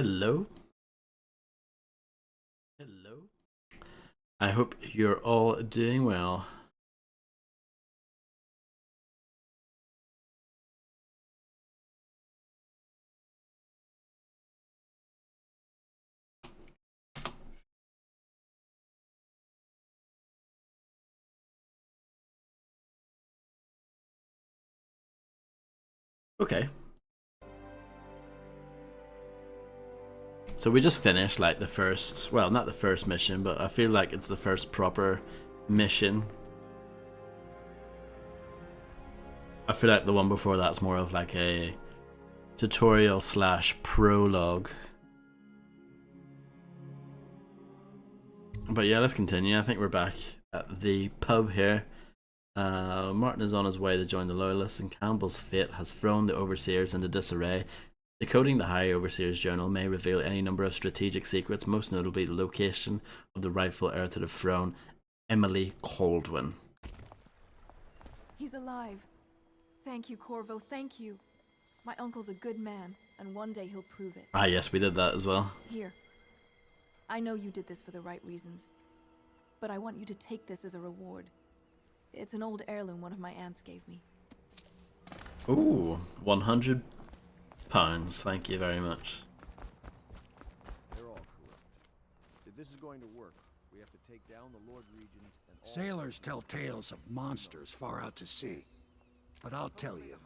Hello. Hello. I hope you're all doing well. Okay. So we just finished like the first, well, not the first mission, but I feel like it's the first proper mission. I feel like the one before that's more of like a tutorial slash prologue. But yeah, let's continue. I think we're back at the pub here. Martin is on his way to join the Loyalists, and Campbell's fate has thrown the Overseers into disarray. Decoding the High Overseer's journal may reveal any number of strategic secrets, most notably the location of the rightful heir to the throne, Emily Caldwin. He's alive. Thank you, Corvo, thank you. My uncle's a good man, and one day he'll prove it. Ah yes, we did that as well. Here. I know you did this for the right reasons, but I want you to take this as a reward. It's an old heirloom one of my aunts gave me. Ooh, £100. Thank you very much. They're all corrupt. If this is going to work, we have to take down the Lord Regent and all... Sailors tell tales of monsters far out to sea. But I'll tell you,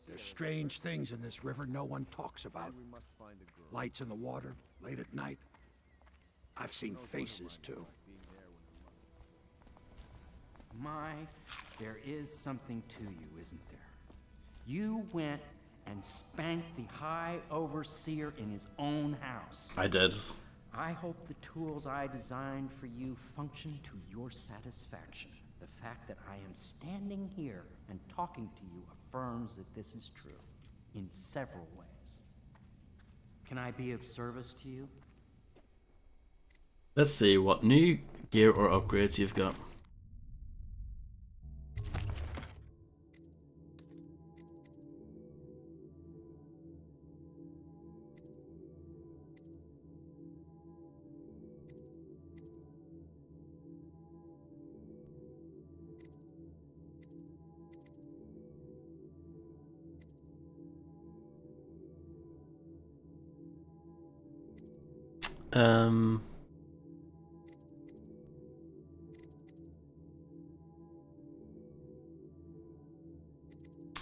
there's strange things in this river no one talks about. We must find a girl. Lights in the water, late at night. I've seen faces, too. My, there is something to you, isn't there? You went and spanked the High Overseer in his own house. I did. I hope the tools I designed for you function to your satisfaction. The fact that I am standing here and talking to you affirms that this is true, in several ways. Can I be of service to you? Let's see what new gear or upgrades you've got.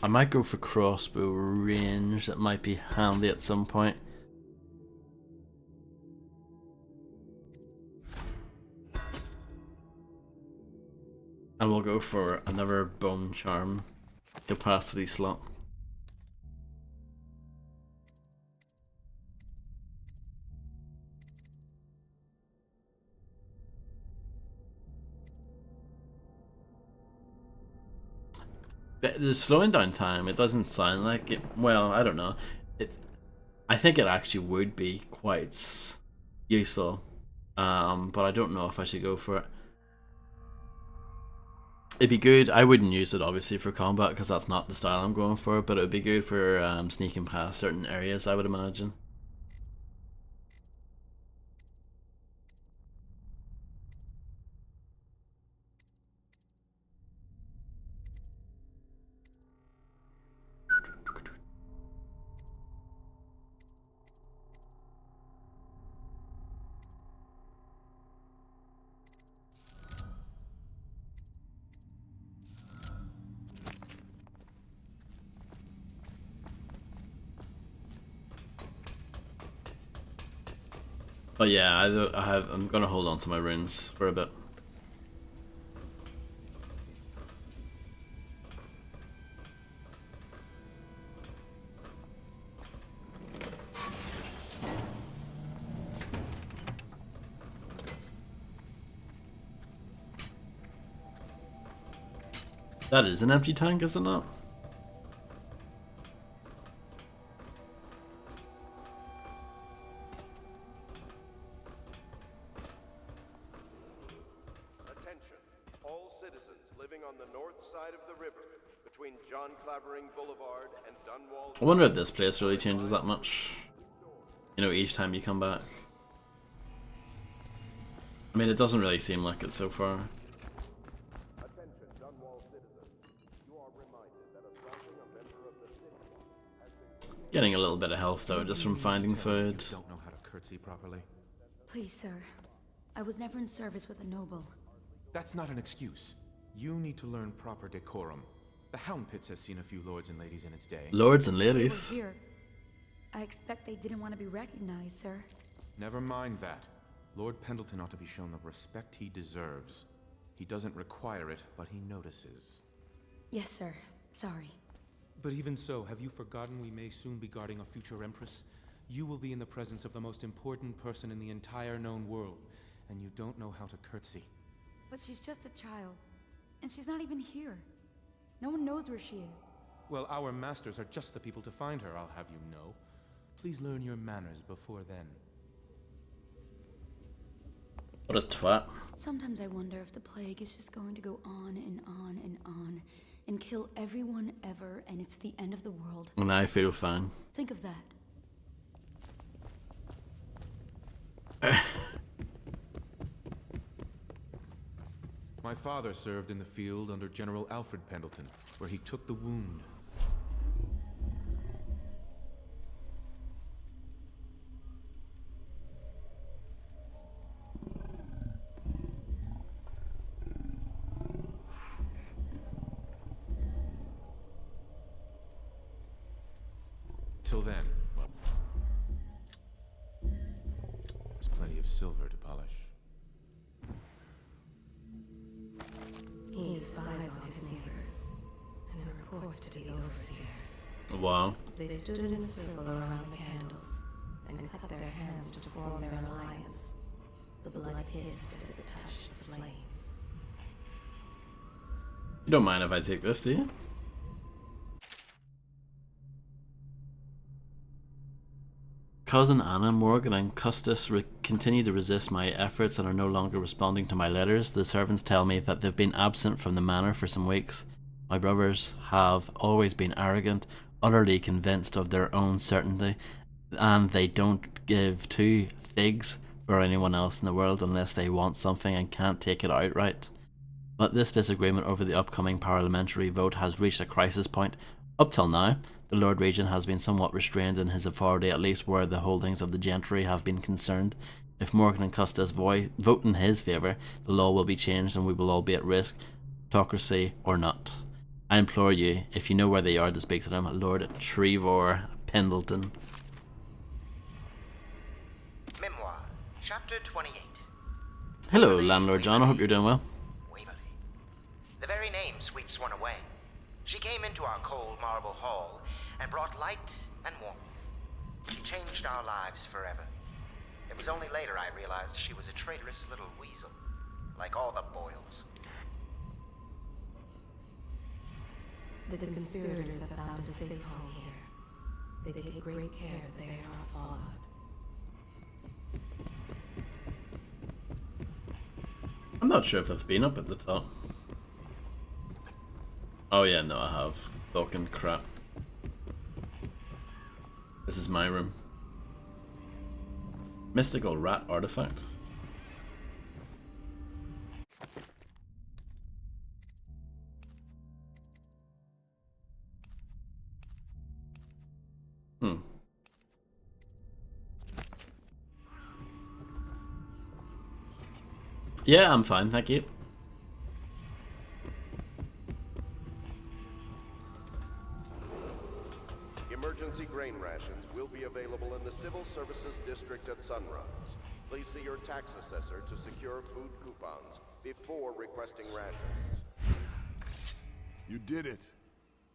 I might go for crossbow range. That might be handy at some point. And we'll go for another bone charm capacity slot. The slowing down time, it doesn't sound like it. Well, I don't know. I think it actually would be quite useful, but I don't know if I should go for it. It'd be good. I wouldn't use it obviously for combat because that's not the style I'm going for, but it would be good for sneaking past certain areas, I would imagine. But yeah, I'm gonna hold on to my runes for a bit. That is an empty tank, is it not? Attention, all citizens living on the north side of the river, between John Clavering Boulevard and Dunwall. I wonder if this place really changes that much. you know, each time you come back. I mean, it doesn't really seem like it so far. Attention, Dunwall citizens. You are reminded that assaulting a member of the city has been... Getting a little bit of health though, just from finding food. You don't know how to curtsy properly. Please, sir. I was never in service with a noble. That's not an excuse. You need to learn proper decorum. The Hound Pits has seen a few lords and ladies in its day. Lords and They were ladies. here. I expect they didn't want to be recognized, sir. Never mind that. Lord Pendleton ought to be shown the respect he deserves. He doesn't require it, but he notices. Yes, sir. Sorry. But even so, have you forgotten we may soon be guarding a future Empress? You will be in the presence of the most important person in the entire known world, and you don't know how to curtsy. But she's just a child. And she's not even here. No one knows where she is. Well, our masters are just the people to find her, I'll have you know. Please learn your manners before then. What a twat. Sometimes I wonder if the plague is just going to go on and on and on and kill everyone ever, and it's the end of the world. And I feel fine. Think of that. My father served in the field under General Alfred Pendleton, where he took the wound. Till then, well, there's plenty of silver to polish. He spies on his neighbors and reports to the overseers. Wow. They stood in a circle around the candles and cut their hands to form their alliance. The blood hissed as it touched the flames. You don't mind if I take this, do you? Cousin Anna, Morgan, and Custis continue to resist my efforts and are no longer responding to my letters. The servants tell me that they've been absent from the manor for some weeks. My brothers have always been arrogant, utterly convinced of their own certainty, and they don't give two figs for anyone else in the world unless they want something and can't take it outright. But this disagreement over the upcoming parliamentary vote has reached a crisis point. Up till now, the Lord Regent has been somewhat restrained in his authority, at least where the holdings of the gentry have been concerned. If Morgan and Custis vote in his favour, the law will be changed and we will all be at risk, autocracy or not. I implore you, if you know where they are, to speak to them. Lord Trevor Pendleton. Memoir, Chapter 28. Hello, Landlord John. I hope you're doing well. Waverly. The very name sweeps one away. She came into our cold marble hall and brought light and warmth. She changed our lives forever. It was only later I realized she was a traitorous little weasel, like all the Boyles. The conspirators have found a safe home here. They take great care that they are not followed. I'm not sure if I've been up at the top. Oh yeah, no I have. Fucking crap. This is my room. Mystical rat artifact. Yeah, I'm fine, thank you. Emergency grain rations will be available in the Civil Services District at sunrise. Please see your tax assessor to secure food coupons before requesting rations. You did it.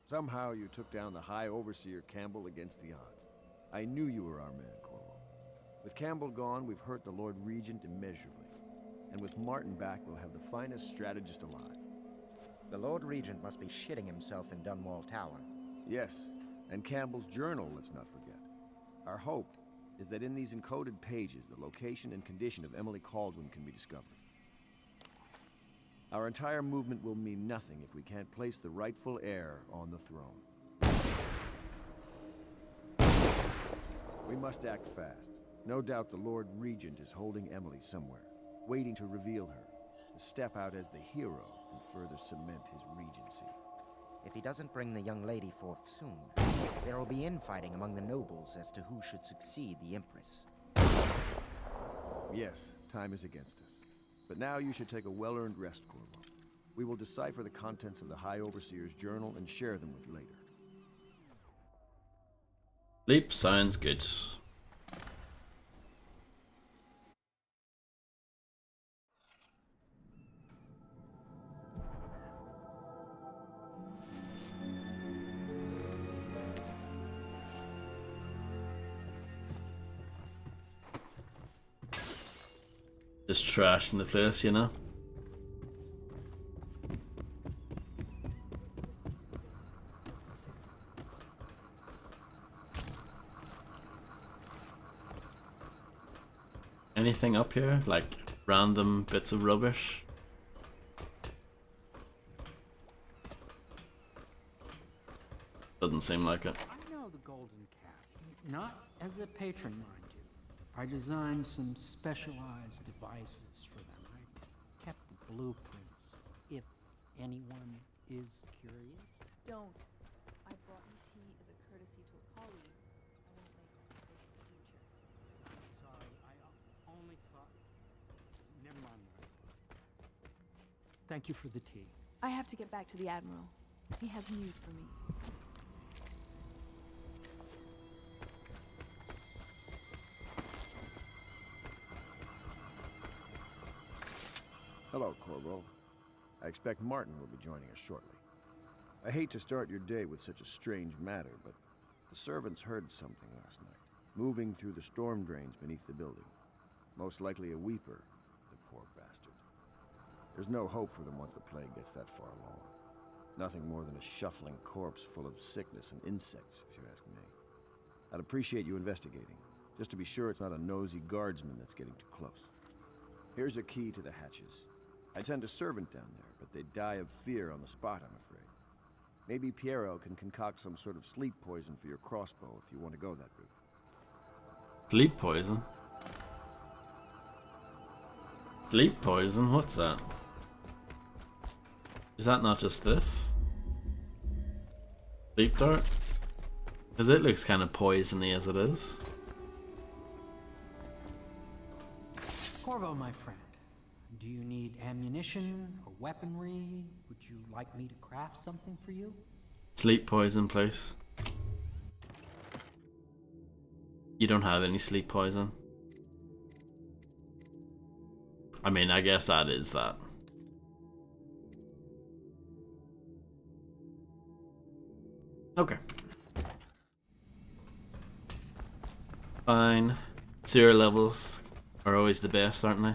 Somehow you took down the High Overseer Campbell against the odds. I knew you were our man, Corvo. With Campbell gone, we've hurt the Lord Regent immeasurably. And with Martin back, we'll have the finest strategist alive. The Lord Regent must be shitting himself in Dunwall Tower. Yes, and Campbell's journal, let's not forget. Our hope is that in these encoded pages, the location and condition of Emily Caldwin can be discovered. Our entire movement will mean nothing if we can't place the rightful heir on the throne. We must act fast. No doubt the Lord Regent is holding Emily somewhere, waiting to reveal her, to step out as the hero and further cement his regency. If he doesn't bring the young lady forth soon, there will be infighting among the nobles as to who should succeed the Empress. Yes, time is against us. But now you should take a well-earned rest, Corvo. We will decipher the contents of the High Overseer's journal and share them with you later. Sleep sounds good. Just trashing the place, you know? Anything up here? Like random bits of rubbish? Doesn't seem like it. I know the Golden Cat. Not as a patron, mind you. I designed some specialized devices for them. I kept the blueprints, if anyone is curious. Don't. I brought you tea as a courtesy to a colleague. I won't make reservations in the future. I'm sorry, I only thought... Never mind. Thank you for the tea. I have to get back to the Admiral. He has news for me. Hello, Corvo. I expect Martin will be joining us shortly. I hate to start your day with such a strange matter, but the servants heard something last night, moving through the storm drains beneath the building. Most likely a weeper, the poor bastard. There's no hope for them once the plague gets that far along. Nothing more than a shuffling corpse full of sickness and insects, if you ask me. I'd appreciate you investigating, just to be sure it's not a nosy guardsman that's getting too close. Here's a key to the hatches. I'd send a servant down there, but they'd die of fear on the spot, I'm afraid. Maybe Piero can concoct some sort of sleep poison for your crossbow if you want to go that route. Sleep poison? Sleep poison? What's that? Is that not just this? Sleep dart? Because it looks kind of poisony as it is. Corvo, my friend, do you need ammunition or weaponry? Would you like me to craft something for you? Sleep poison, please. You don't have any sleep poison. I mean, I guess that is that. Okay. Fine. Sewer levels are always the best, aren't they?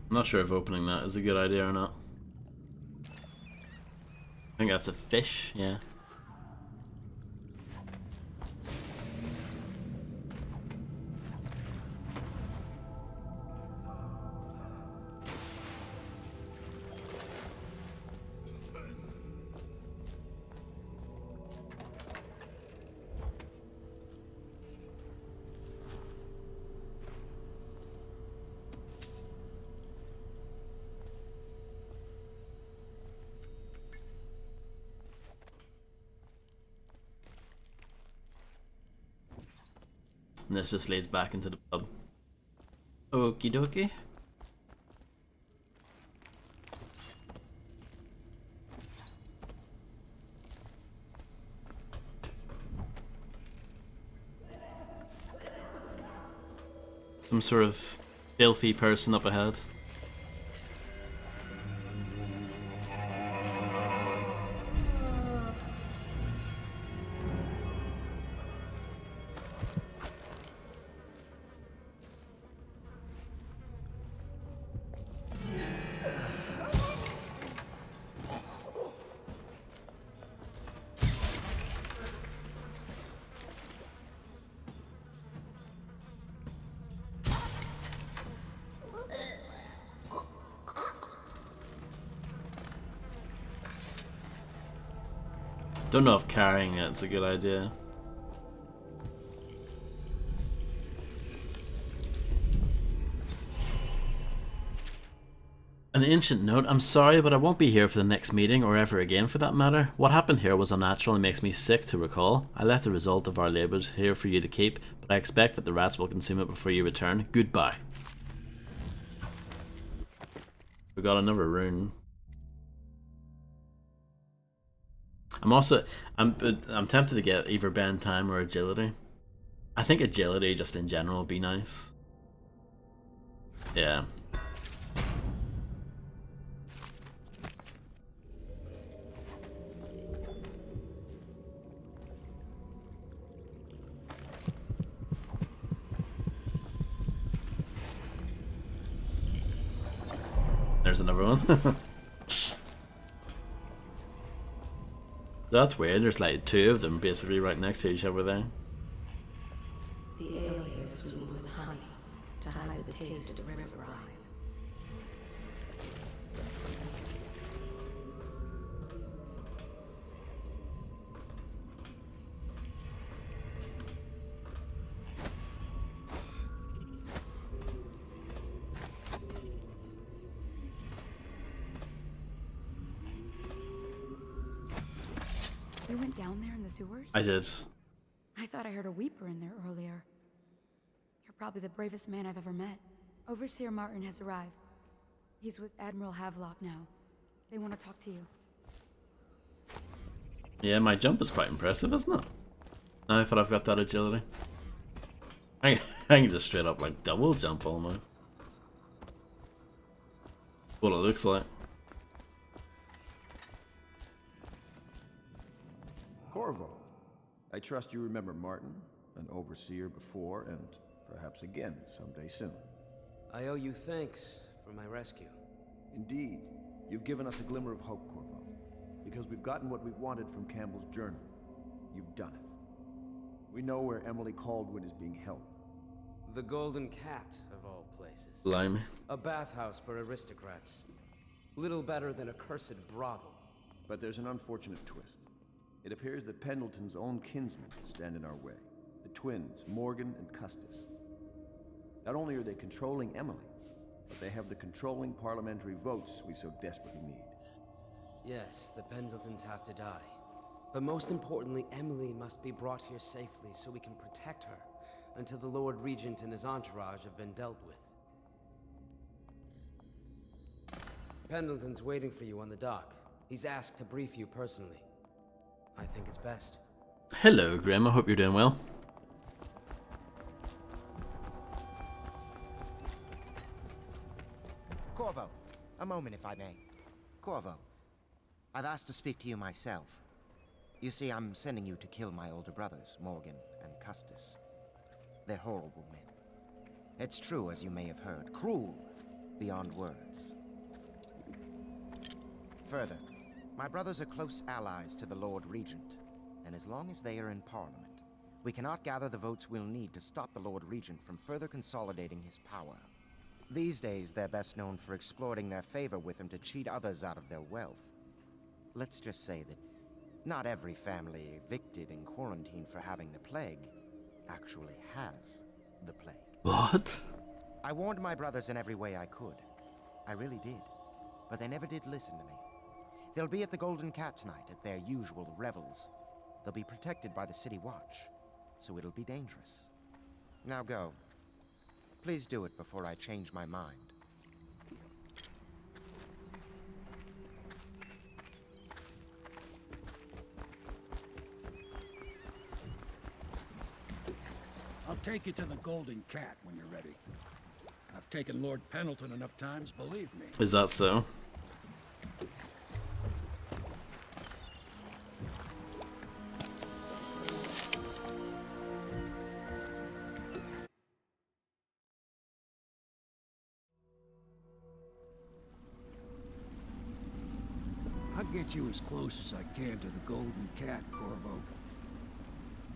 I'm not sure if opening that is a good idea or not. I think that's a fish, yeah. And this just leads back into the pub. Okie dokie. Some sort of filthy person up ahead. Don't know if carrying it's a good idea. An ancient note, I'm sorry, but I won't be here for the next meeting, or ever again for that matter. What happened here was unnatural and makes me sick to recall. I left the result of our labours here for you to keep, but I expect that the rats will consume it before you return. Goodbye. We got another rune. I'm tempted to get either bend time or agility. I think agility just in general would be nice. Yeah. There's another one. That's weird, there's like two of them basically right next to each other there. The ale here is sweetened with honey to hide the taste of the river brine. We went down there in the sewers? I did. I thought I heard a weeper in there earlier. You're probably the bravest man I've ever met. Overseer Martin has arrived. He's with Admiral Havelock now. They want to talk to you. Yeah, my jump is quite impressive, isn't it? Now that I've got that agility. I can just straight up like double jump almost. What it looks like. Corvo, I trust you remember Martin, an overseer before, and perhaps again someday soon. I owe you thanks for my rescue. Indeed, you've given us a glimmer of hope, Corvo. Because we've gotten what we wanted from Campbell's journal. You've done it. We know where Emily Caldwin is being held. The Golden Cat, of all places. Blimey. A bathhouse for aristocrats. Little better than a cursed brothel. But there's an unfortunate twist. It appears that Pendleton's own kinsmen stand in our way. The twins, Morgan and Custis. Not only are they controlling Emily, but they have the controlling parliamentary votes we so desperately need. Yes, the Pendletons have to die. But most importantly, Emily must be brought here safely so we can protect her until the Lord Regent and his entourage have been dealt with. Pendleton's waiting for you on the dock. He's asked to brief you personally. I think it's best. Hello, Grim. I hope you're doing well. Corvo, a moment if I may. Corvo, I've asked to speak to you myself. You see, I'm sending you to kill my older brothers, Morgan and Custis. They're horrible men. It's true, as you may have heard, cruel beyond words. Further, my brothers are close allies to the Lord Regent, and as long as they are in Parliament, we cannot gather the votes we'll need to stop the Lord Regent from further consolidating his power. These days, they're best known for exploiting their favor with him to cheat others out of their wealth. Let's just say that not every family evicted and quarantined for having the plague actually has the plague. What? I warned my brothers in every way I could. I really did. But they never did listen to me. They'll be at the Golden Cat tonight at their usual revels. They'll be protected by the City Watch, so it'll be dangerous. Now go. Please do it before I change my mind. I'll take you to the Golden Cat when you're ready. I've taken Lord Pendleton enough times, believe me. Is that so? I'll get you as close as I can to the Golden Cat, Corvo.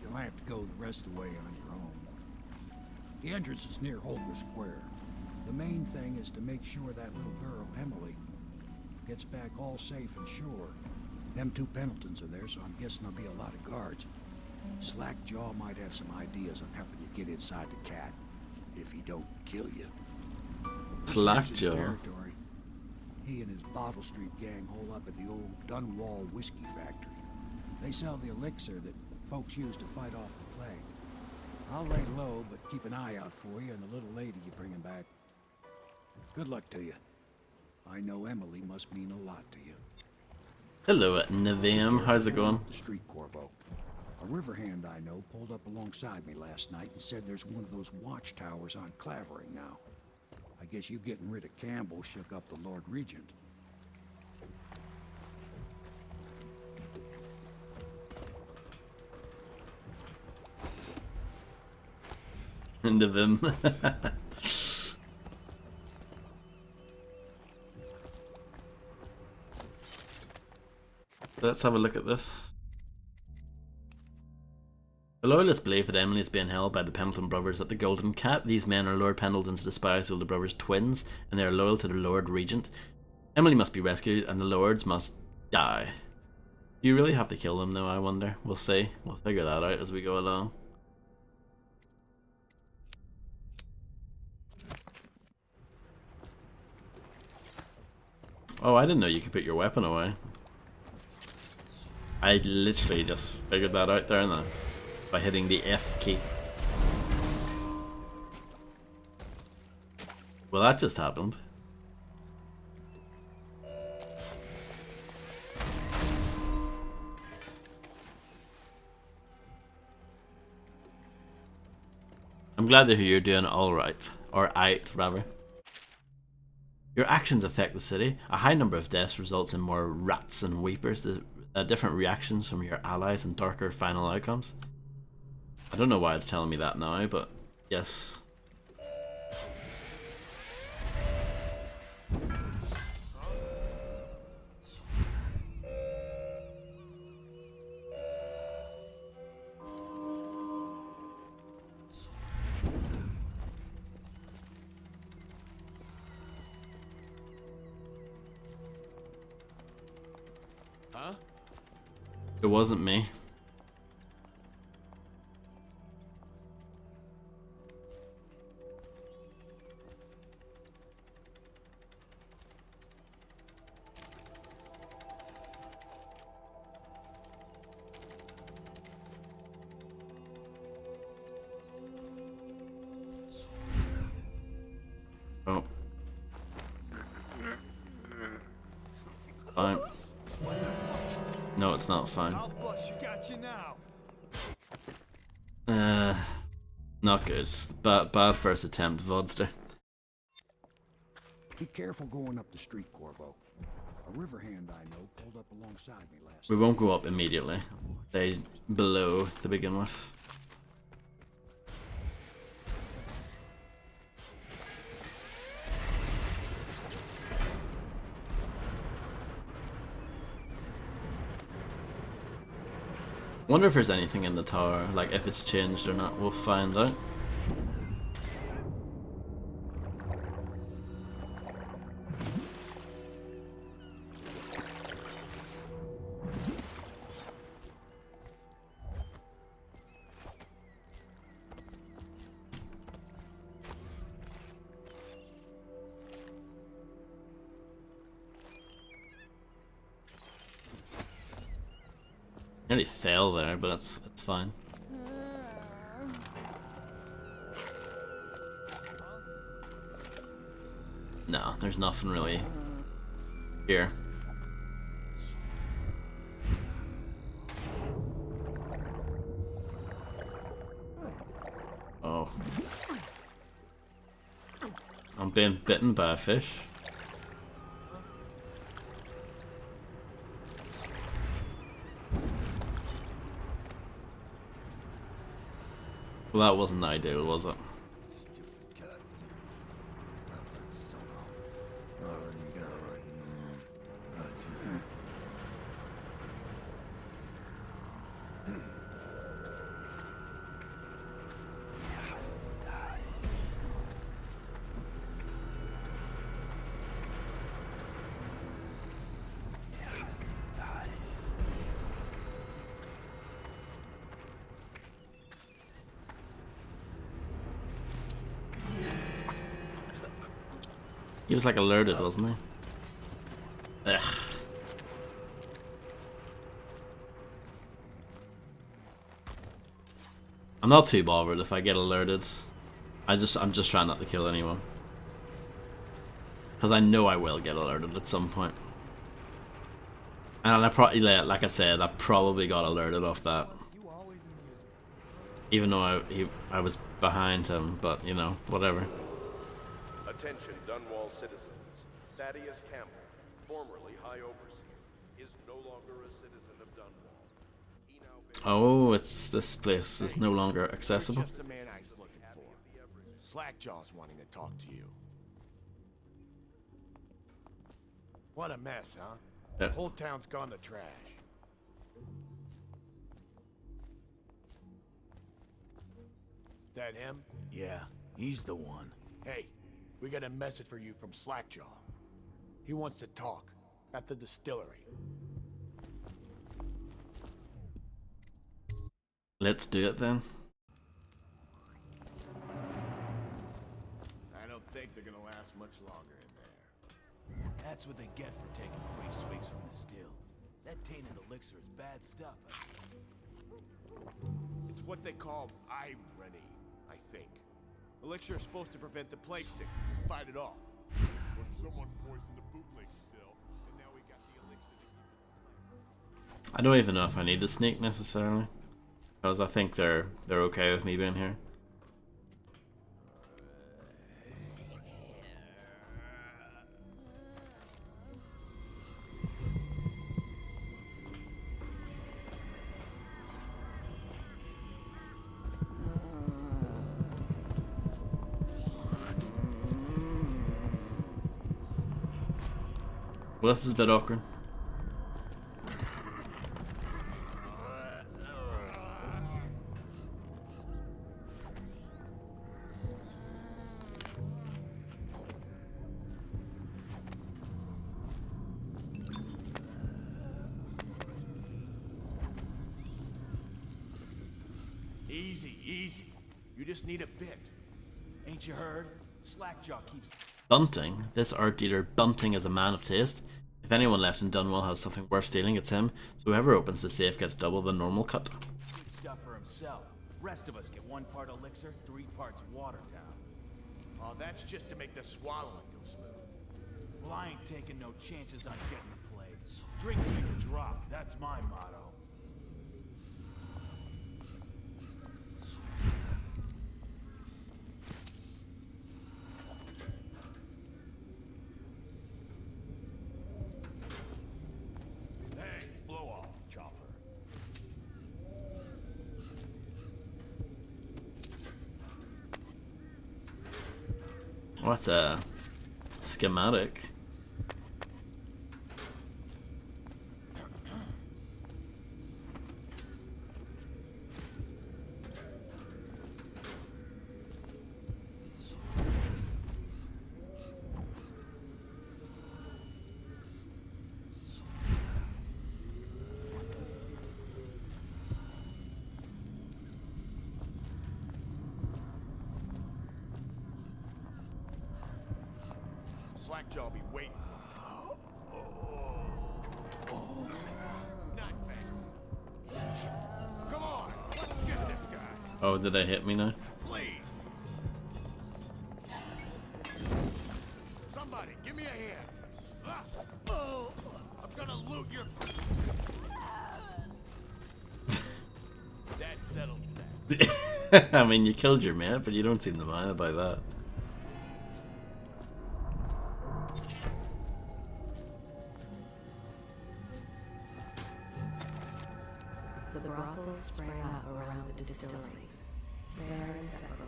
You'll have to go the rest of the way on your own. The entrance is near Holger Square. The main thing is to make sure that little girl, Emily, gets back all safe and sure. Them 2 Pendletons are there, so I'm guessing there'll be a lot of guards. Slackjaw might have some ideas on helping you get inside the cat, if he don't kill you. Slackjaw? Territory. He and his Bottle Street gang hole up at the old Dunwall whiskey factory. They sell the elixir that folks use to fight off the plague. I'll lay low, but keep an eye out for you and the little lady you're bringing back. Good luck to you. I know Emily must mean a lot to you. Hello, Nevium. How's it going? The street, Corvo. A river hand I know pulled up alongside me last night and said there's one of those watchtowers on Clavering now. I guess you getting rid of Campbell shook up the Lord Regent. Nevim. Let's have a look at this. The loyalists believe that Emily is being held by the Pendleton brothers at the Golden Cat. These men are Lord Pendleton's despised older brothers' twins, and they are loyal to the Lord Regent. Emily must be rescued, and the lords must die. Do you really have to kill them, though, I wonder? We'll see. We'll figure that out as we go along. Oh, I didn't know you could put your weapon away. I literally just figured that out there now, by hitting the F key. Well, that just happened. I'm glad to hear you're doing alright. Or aight, rather. Your actions affect the city. A high number of deaths results in more rats and weepers. Different reactions from your allies and darker final outcomes. I don't know why it's telling me that now, but yes. Huh? It wasn't me. Oh. Fine. No, it's not fine. Not good. Bad first attempt, Vodster. Be careful going up the street, Corvo. A river hand I know pulled up alongside me last We won't go up immediately. Stay below to begin with. Wonder if there's anything in the tower, like if it's changed or not. We'll find out. Nearly fell there, but it's fine. No, there's nothing really here. Oh. I'm being bitten by a fish. Well, that wasn't ideal, was it? He was like alerted, wasn't he? Ugh. I'm not too bothered if I get alerted. I'm just trying not to kill anyone. Because I know I will get alerted at some point. And I probably, like I said, I probably got alerted off that. Even though I was behind him, but you know, whatever. Attention, Dunwall citizens. Thaddeus Campbell, formerly High Overseer, is no longer a citizen of Dunwall. He now bears Oh, this place is no longer accessible. Just the man I was looking for. Slackjaw's wanting to talk to you. What a mess, huh? Yeah. The whole town's gone to trash. That him? Yeah, he's the one. Hey, we got a message for you from Slackjaw. He wants to talk at the distillery. Let's do it then. I don't think they're gonna last much longer in there. That's what they get for taking free swigs from the still. That tainted elixir is bad stuff. It's what they call irony, I think. Elixir is supposed to prevent the plague sickness, fight it off. But someone poisoned the bootleg still, and now we got the elixir to keep I don't even know if I need to sneak necessarily, because I think they're okay with me being here. Well, this is a bit awkward. Easy, easy. You just need a bit. Ain't you heard? Slackjaw keeps... Bunting? This art dealer Bunting is a man of taste. If anyone left in Dunwall has something worth stealing, it's him. So whoever opens the safe gets double the normal cut. Good stuff for himself. Rest of us get 1 part elixir, 3 parts water down. Oh, that's just to make the swallowing go smooth. Well, I ain't taking no chances on getting the plague. Drink till you drop. That's my motto. Hey, blow off, chopper. What's a schematic? Slackjaw be waiting. Not fast. Come on, let's get this guy. Oh, did they hit me now? Please. Somebody, give me a hand. I'm gonna loot your... That settles that. I mean, you killed your mate, but you don't seem to mind about that. The brothels sprang up around the distilleries. They are inseparable.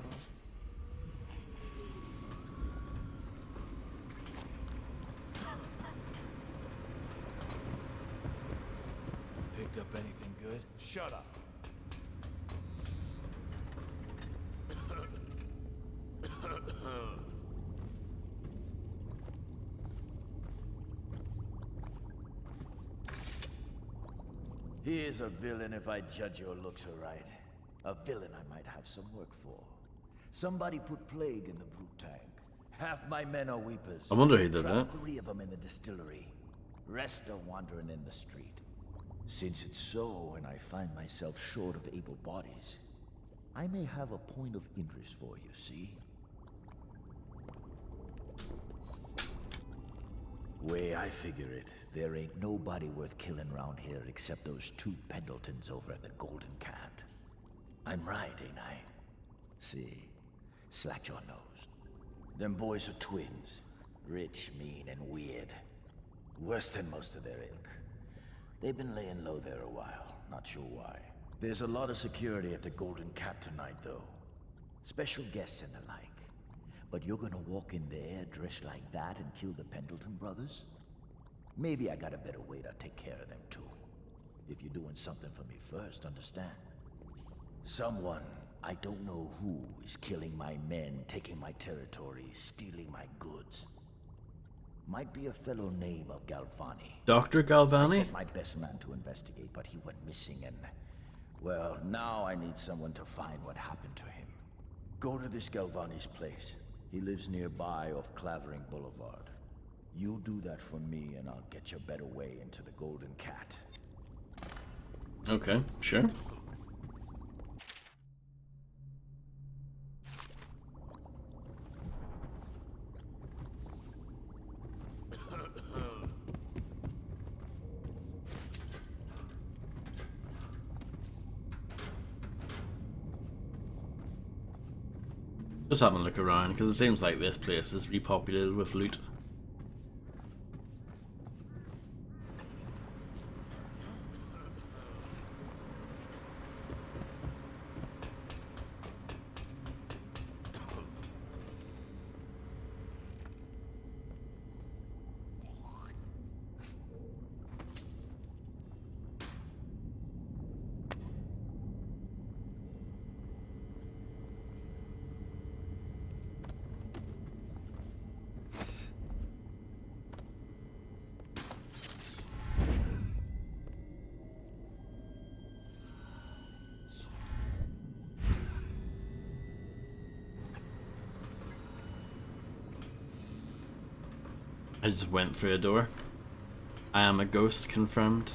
Picked up anything good? Shut up. He is a villain if I judge your looks aright. A villain I might have some work for. Somebody put plague in the brute tank. Half my men are weepers. I wonder who did Trapped that. 3 of them in the distillery. Rest are wandering in the street. Since it's so, and I find myself short of able bodies, I may have a point of interest for you, see? Way I figure it, there ain't nobody worth killing around here except those 2 Pendletons over at the Golden Cat. I'm right, ain't I? See, slack your nose. Them boys are twins. Rich, mean, and weird. Worse than most of their ilk. They've been laying low there a while, not sure why. There's a lot of security at the Golden Cat tonight, though. Special guests and the like. But you're gonna walk in there dressed like that and kill the Pendleton brothers? Maybe I got a better way to take care of them, too. If you're doing something for me first, understand? Someone, I don't know who, is killing my men, taking my territory, stealing my goods. Might be a fellow name of Galvani. Dr. I Galvani? sent my best man to investigate, but he went missing and... Well, now I need someone to find what happened to him. Go to this Galvani's place. He lives nearby off Clavering Boulevard. You do that for me and I'll get your better way into the Golden Cat. Okay, sure. Just having a look around because it seems like this place is repopulated with loot. I just went through a door. I am a ghost confirmed.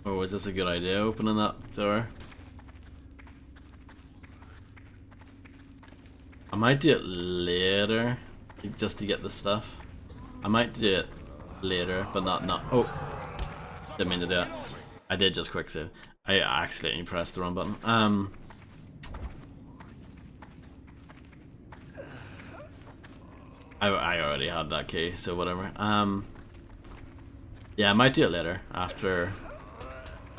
Oh, is this a good idea, opening that door? I might do it later, just to get the stuff. I might do it later, but not now. Oh, didn't mean to do it. I did just quick save. I accidentally pressed the wrong button. I already had that key, so whatever. Yeah, I might do it later after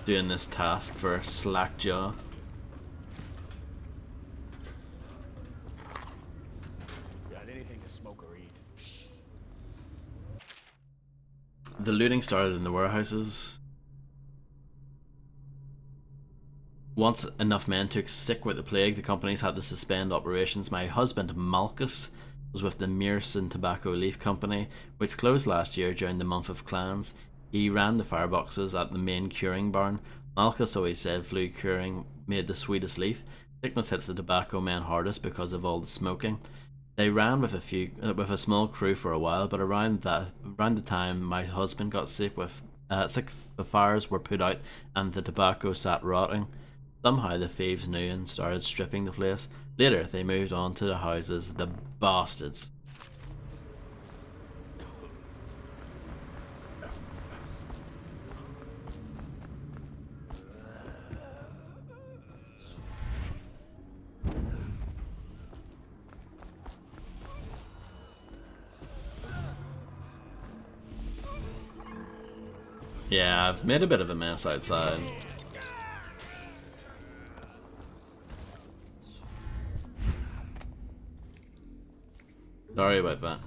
doing this task for Slackjaw. Got anything to smoke or eat? The looting started in the warehouses. Once enough men took sick with the plague, the companies had to suspend operations. My husband, Malchus, was with the Mearson Tobacco Leaf Company, which closed last year during the month of Clans. He ran the fireboxes at the main curing barn. Malchus always said flue curing made the sweetest leaf. Sickness hits the tobacco men hardest because of all the smoking. They ran with a small crew for a while, but around the time my husband got sick, the fires were put out and the tobacco sat rotting. Somehow the thieves knew and started stripping the place. Later they moved on to the houses, the bastards. Yeah, I've made a bit of a mess outside. Sorry about that.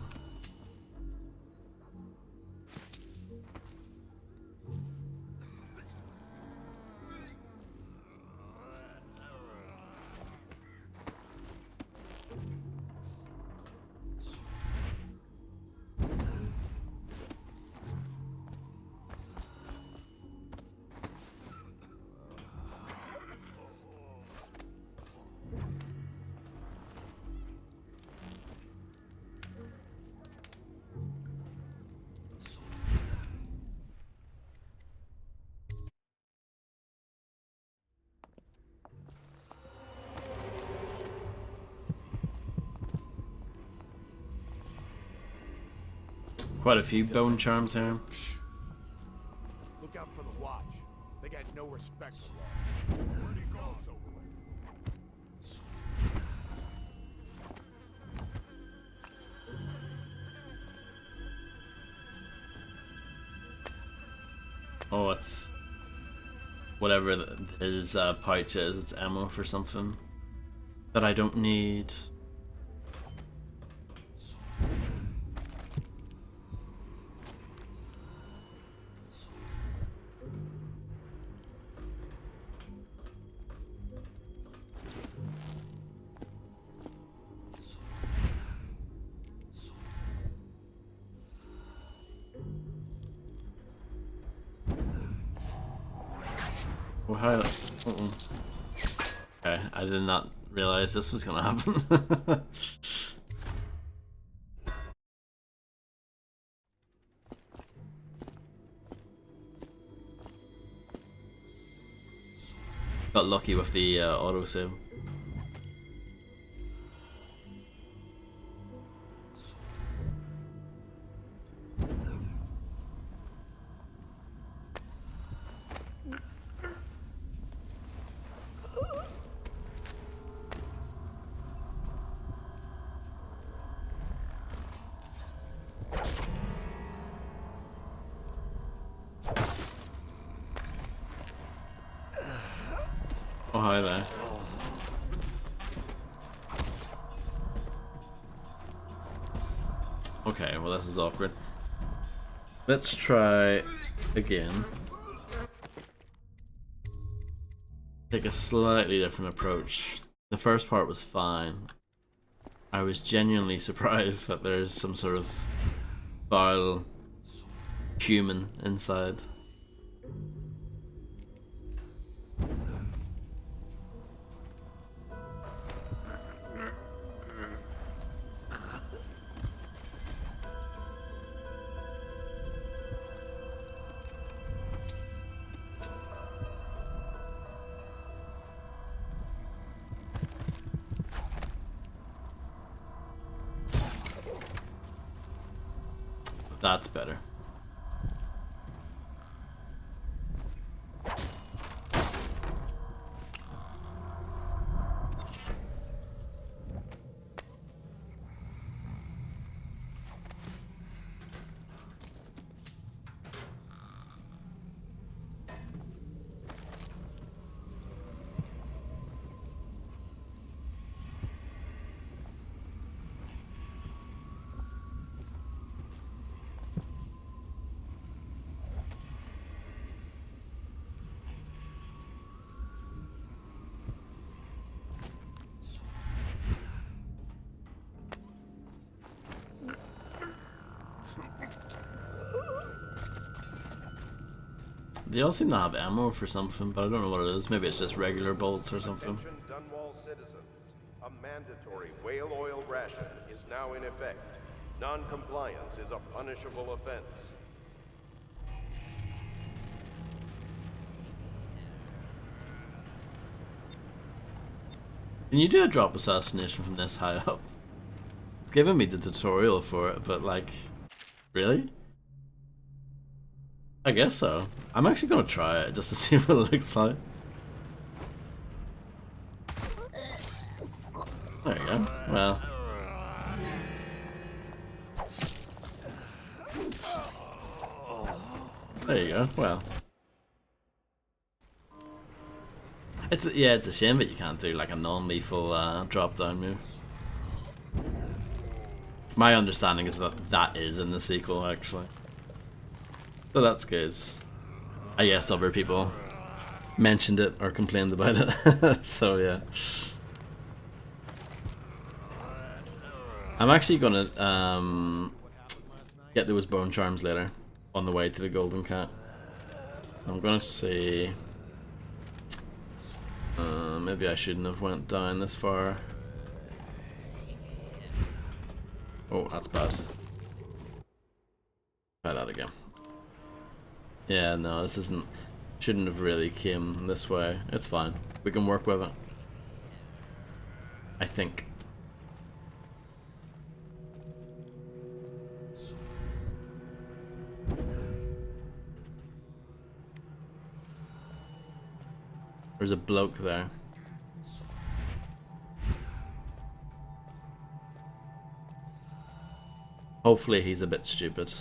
Quite a few bone charms here. Look out for the watch. They got no respect for law. Where'd he go? Oh, it's whatever his pouch is. It's ammo for something that I don't need. Well, how? Okay, I did not realize this was gonna happen. Got lucky with the autosave. Oh, hi there. Okay, well this is awkward. Let's try again. Take a slightly different approach. The first part was fine. I was genuinely surprised that there's some sort of foul human inside. That's better. They all seem to have ammo for something, but I don't know what it is. Maybe it's just regular bolts or something. Attention Dunwall citizens. A mandatory whale oil ration is now in effect. Non-compliance is a punishable offense. Can you do a drop assassination from this high up? It's giving me the tutorial for it, but like, really? I guess so. I'm actually gonna try it just to see what it looks like. There you go. Well. There you go. Well. It's a shame that you can't do like a non-lethal drop down move. My understanding is that that is in the sequel actually. So that's good. I guess other people mentioned it or complained about it. So yeah. I'm actually gonna get those bone charms later on the way to the Golden Cat. I'm gonna see. Maybe I shouldn't have went down this far. Oh, that's bad. Try that again. Yeah, no, this isn't. Shouldn't have really came this way. It's fine. We can work with it. I think. There's a bloke there. Hopefully he's a bit stupid.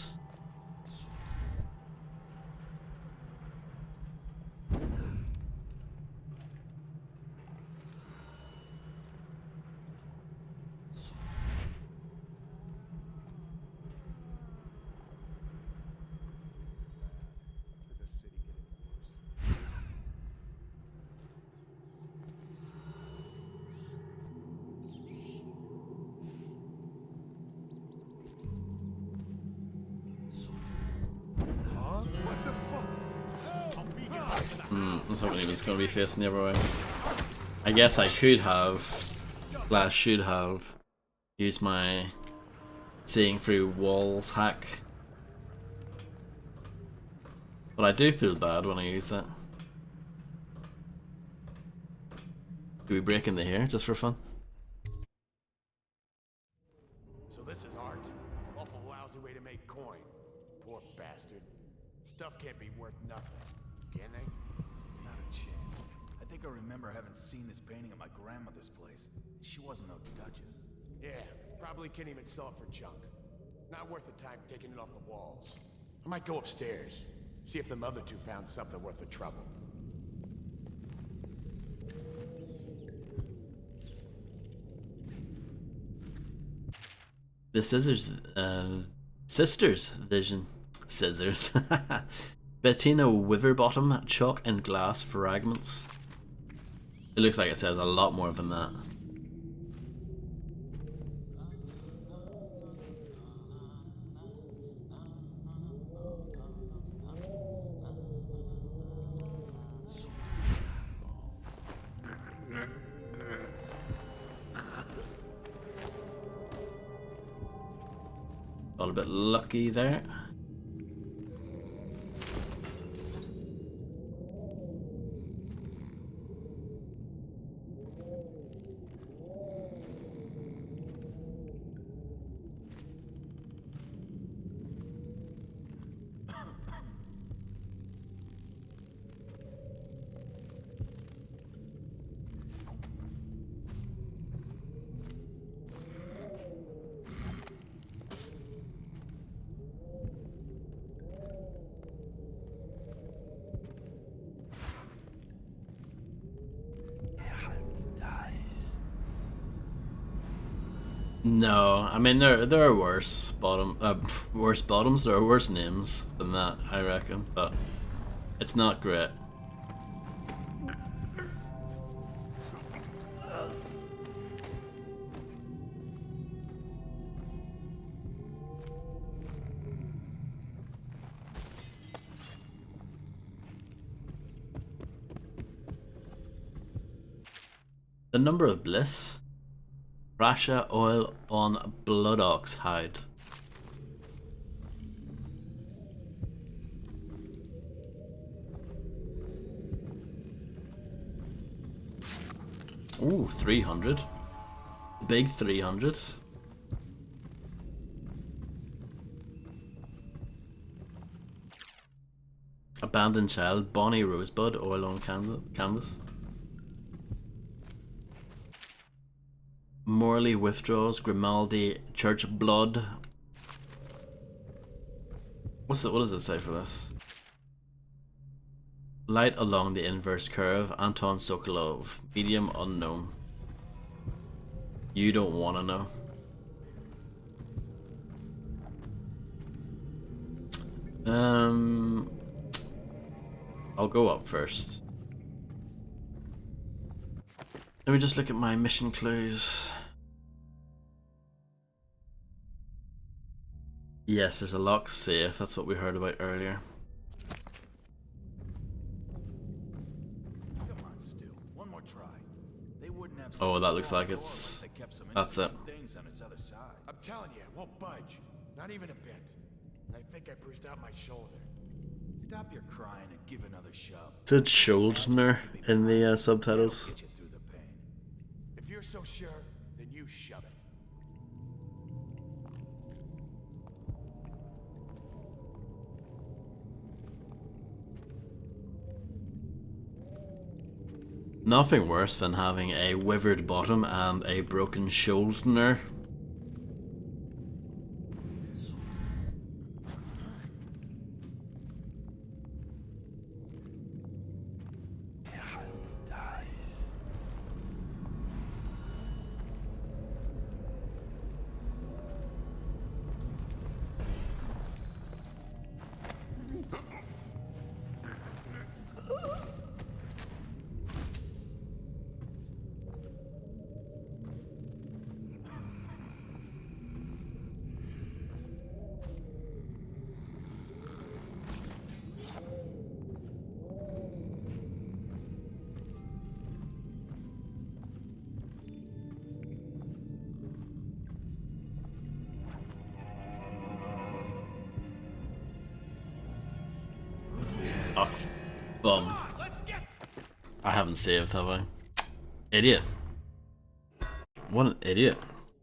I was hoping he was going to be facing the other way. I guess I could have, should have, used my seeing through walls hack. But I do feel bad when I use that. Do we break into here just for fun? So this is art? Awful lousy way to make coin. Poor bastard. Stuff can't be worth nothing, can they? Not a chance. I think I remember having seen this painting at my grandmother's place. She wasn't no duchess. Yeah, probably can't even sell it for junk. Not worth the time taking it off the walls. I might go upstairs, see if them other two found something worth the trouble. The Sisters Vision. Scissors. Bettina Witherbottom, chalk and glass fragments. It looks like it says a lot more than that. Got a bit lucky there. No, I mean there are worse bottoms. There are worse names than that, I reckon, but it's not great. The number of bliss. Rasha oil on blood ox hide. Ooh, 300. Big 300. Abandoned child, Bonnie Rosebud, oil on canvas. Morley withdraws, Grimaldi church blood. What does it say for this? Light along the inverse curve, Anton Sokolov, medium unknown. You don't wanna know. I'll go up first. Let me just look at my mission clues. Yes, there's a lock safe. That's what we heard about earlier. Come on, Stu. One more try. They wouldn't have. Oh, that looks like it's. That's it. Things on its other side. I'm telling you, it won't budge. Not even a bit. And I think I bruised out my shoulder. Stop your crying and give another shove. It said shoulder in the subtitles. Get you through the pain. If you're so sure, then you shove it. Nothing worse than having a withered bottom and a broken shoulder. Oh, bum. I haven't saved, have I? Idiot. What an idiot.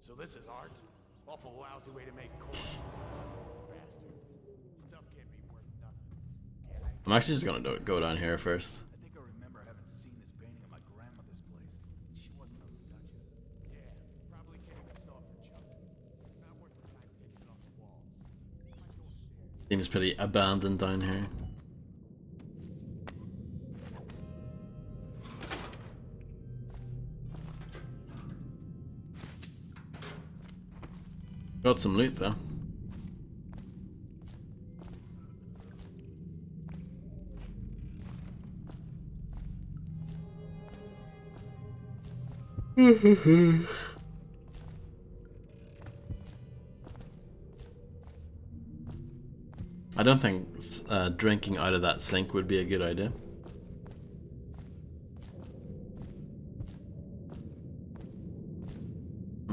So this is art? Awful lousy way to make coin. Bastard. Stuff can't be worth nothing. I'm actually just gonna go down here first. I think I remember having seen this painting at my grandmother's place. She wasn't no duchess. Yeah, probably can't even sell it for junk. Not worth the time taking it off the walls. Might go upstairs. Seems pretty abandoned down here. Got some loot though. I don't think drinking out of that sink would be a good idea.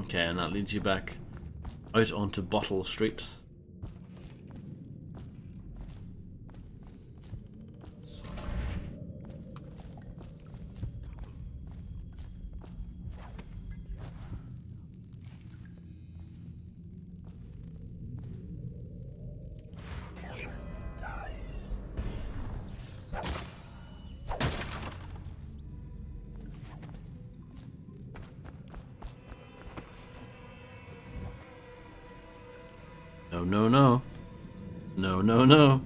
Okay, and that leads you back out onto Bottle Street. No, no, no. No, no, no.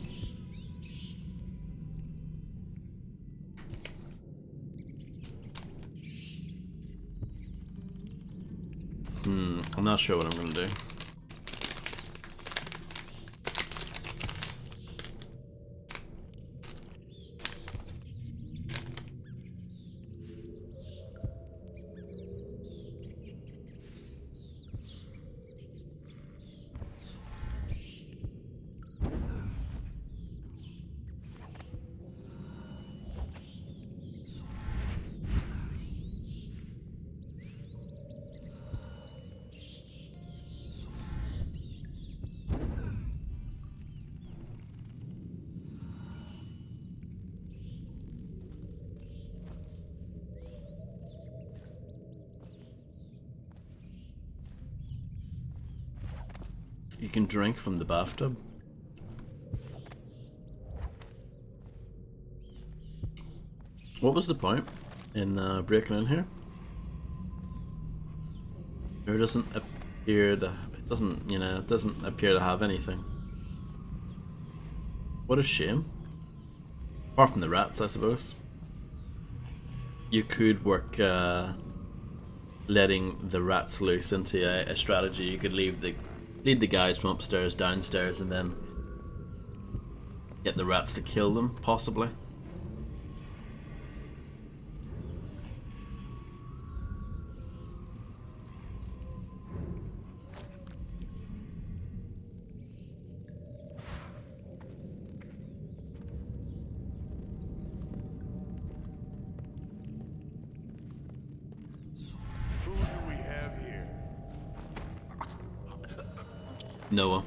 I'm not sure what I'm gonna do. You can drink from the bathtub. What was the point in breaking in here? There doesn't appear to, it doesn't appear to have anything. What a shame. Apart from the rats, I suppose. You could work letting the rats loose into a strategy. You could lead the guys from upstairs downstairs and then get the rats to kill them, possibly. Who do we have here? Noah.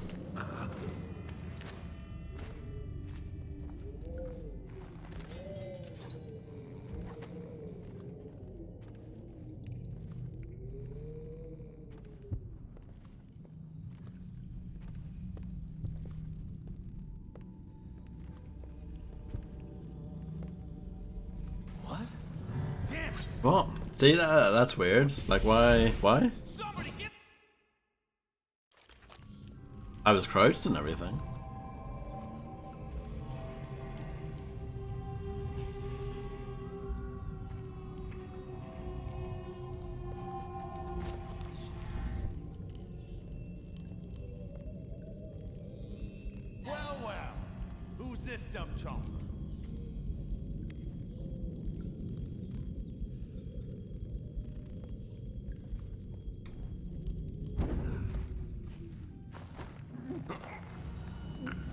Damn, What? See that's weird. Like why? I was crouched and everything. Well, who's this dumb chump?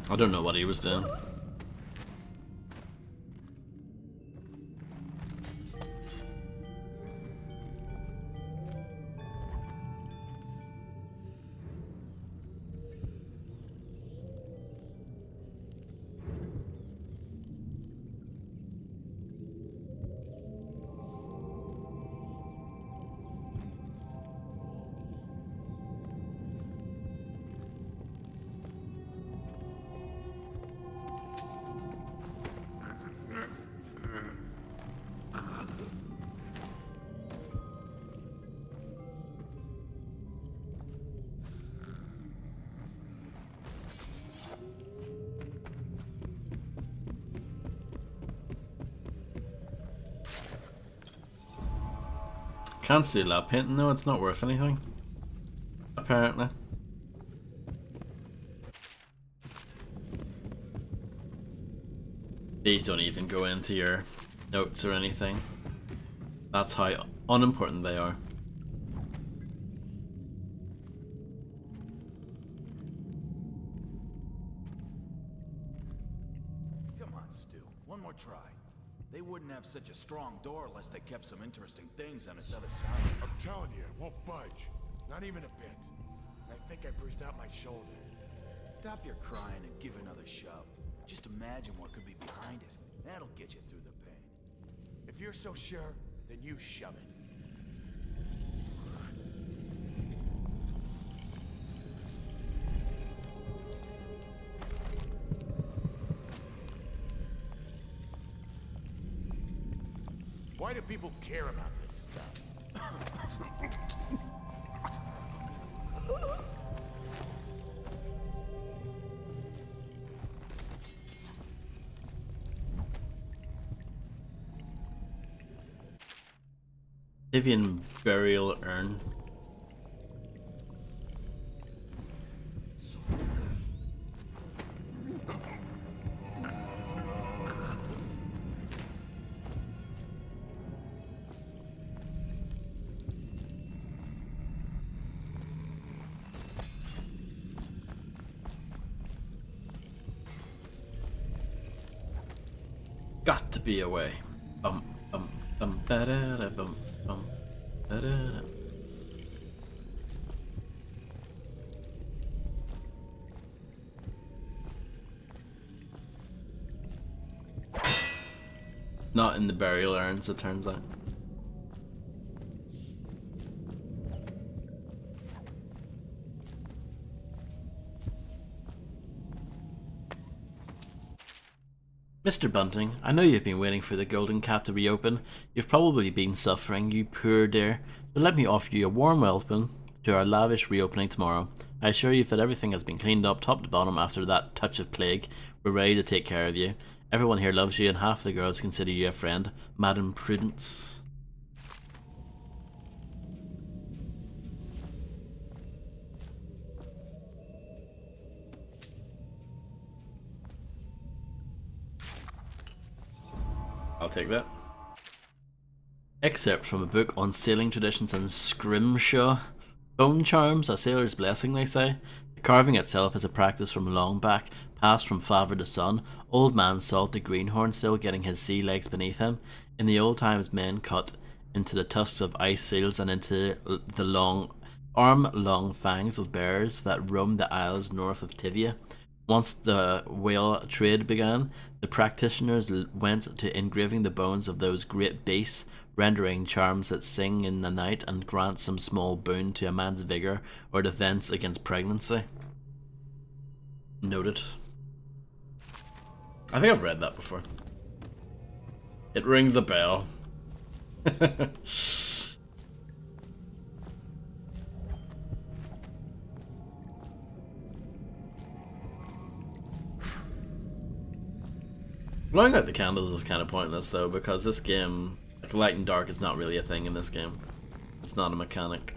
I don't know what he was doing. Can't steal that painting though, it's not worth anything. Apparently. These don't even go into your notes or anything. That's how unimportant they are. Come on, Stu. One more try. They wouldn't have such a strong door unless they kept some interesting things on its other side. I'm telling you, it won't budge. Not even a bit. I think I bruised out my shoulder. Stop your crying and give another shove. Just imagine what could be behind it. That'll get you through the pain. If you're so sure, then you shove it. Why do people care about this stuff? Vivian burial urn. Got to be a way. Ba-da-da, ba-da-da. Not in the burial urns, it turns out. Mr. Bunting, I know you've been waiting for the Golden Cat to reopen. You've probably been suffering, you poor dear. So let me offer you a warm welcome to our lavish reopening tomorrow. I assure you that everything has been cleaned up top to bottom after that touch of plague. We're ready to take care of you. Everyone here loves you and half the girls consider you a friend. Madam Prudence. I'll take that. Excerpt from a book on sailing traditions and scrimshaw. Bone charms, a sailor's blessing, they say. The carving itself is a practice from long back, passed from father to son. Old man Salt the Greenhorn still getting his sea legs beneath him. In the old times, men cut into the tusks of ice seals and into the long, arm-long fangs of bears that roamed the isles north of Tivia. Once the whale trade began, the practitioners went to engraving the bones of those great beasts, rendering charms that sing in the night and grant some small boon to a man's vigour or defence against pregnancy. Noted. I think I've read that before. It rings a bell. Blowing out the candles is kind of pointless though, because this game, like light and dark, is not really a thing in this game. It's not a mechanic.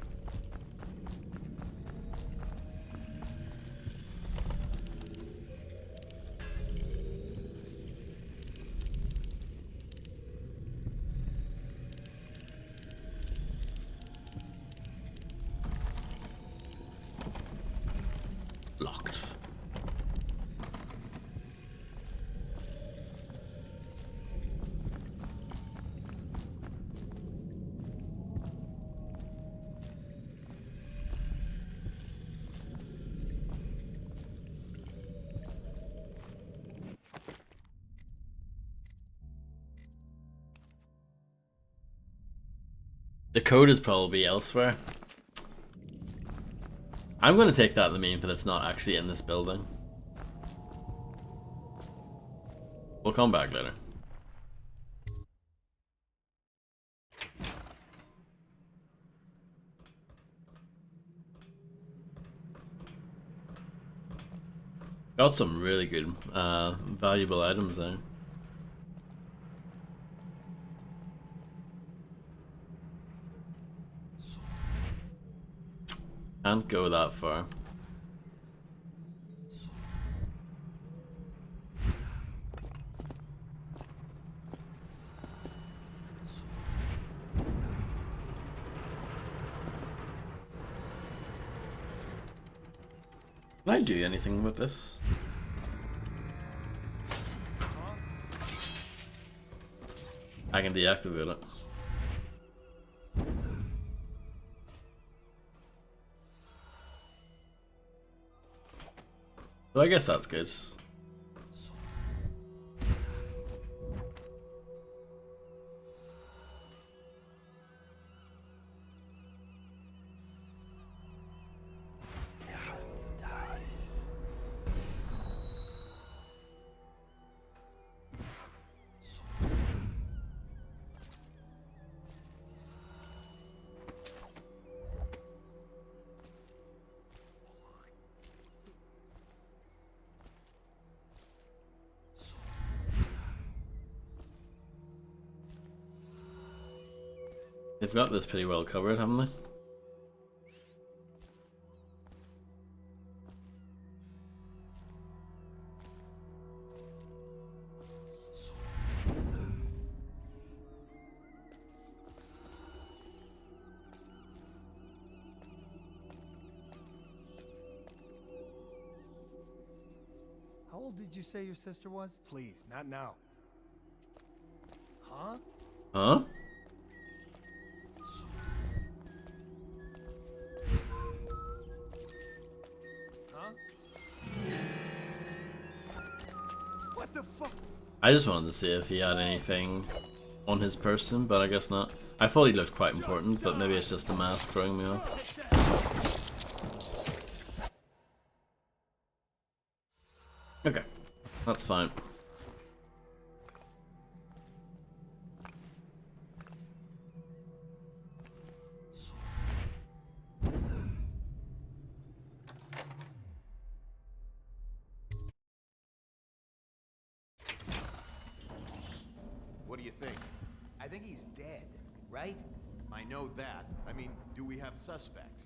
Locked. The code is probably elsewhere. I'm going to take that to mean that it's not actually in this building. We'll come back later. Got some really good, valuable items there. Can't go that far. Can I do anything with this? I can deactivate it. So I guess that's good. They've got this pretty well covered, haven't they? How old did you say your sister was? Please, not now. Huh? Huh? What the fuck? I just wanted to see if he had anything on his person, but I guess not. I thought he looked quite important, but maybe it's just the mask throwing me off. Okay, that's fine. What do you think? I think he's dead, right? I know that. I mean, do we have suspects?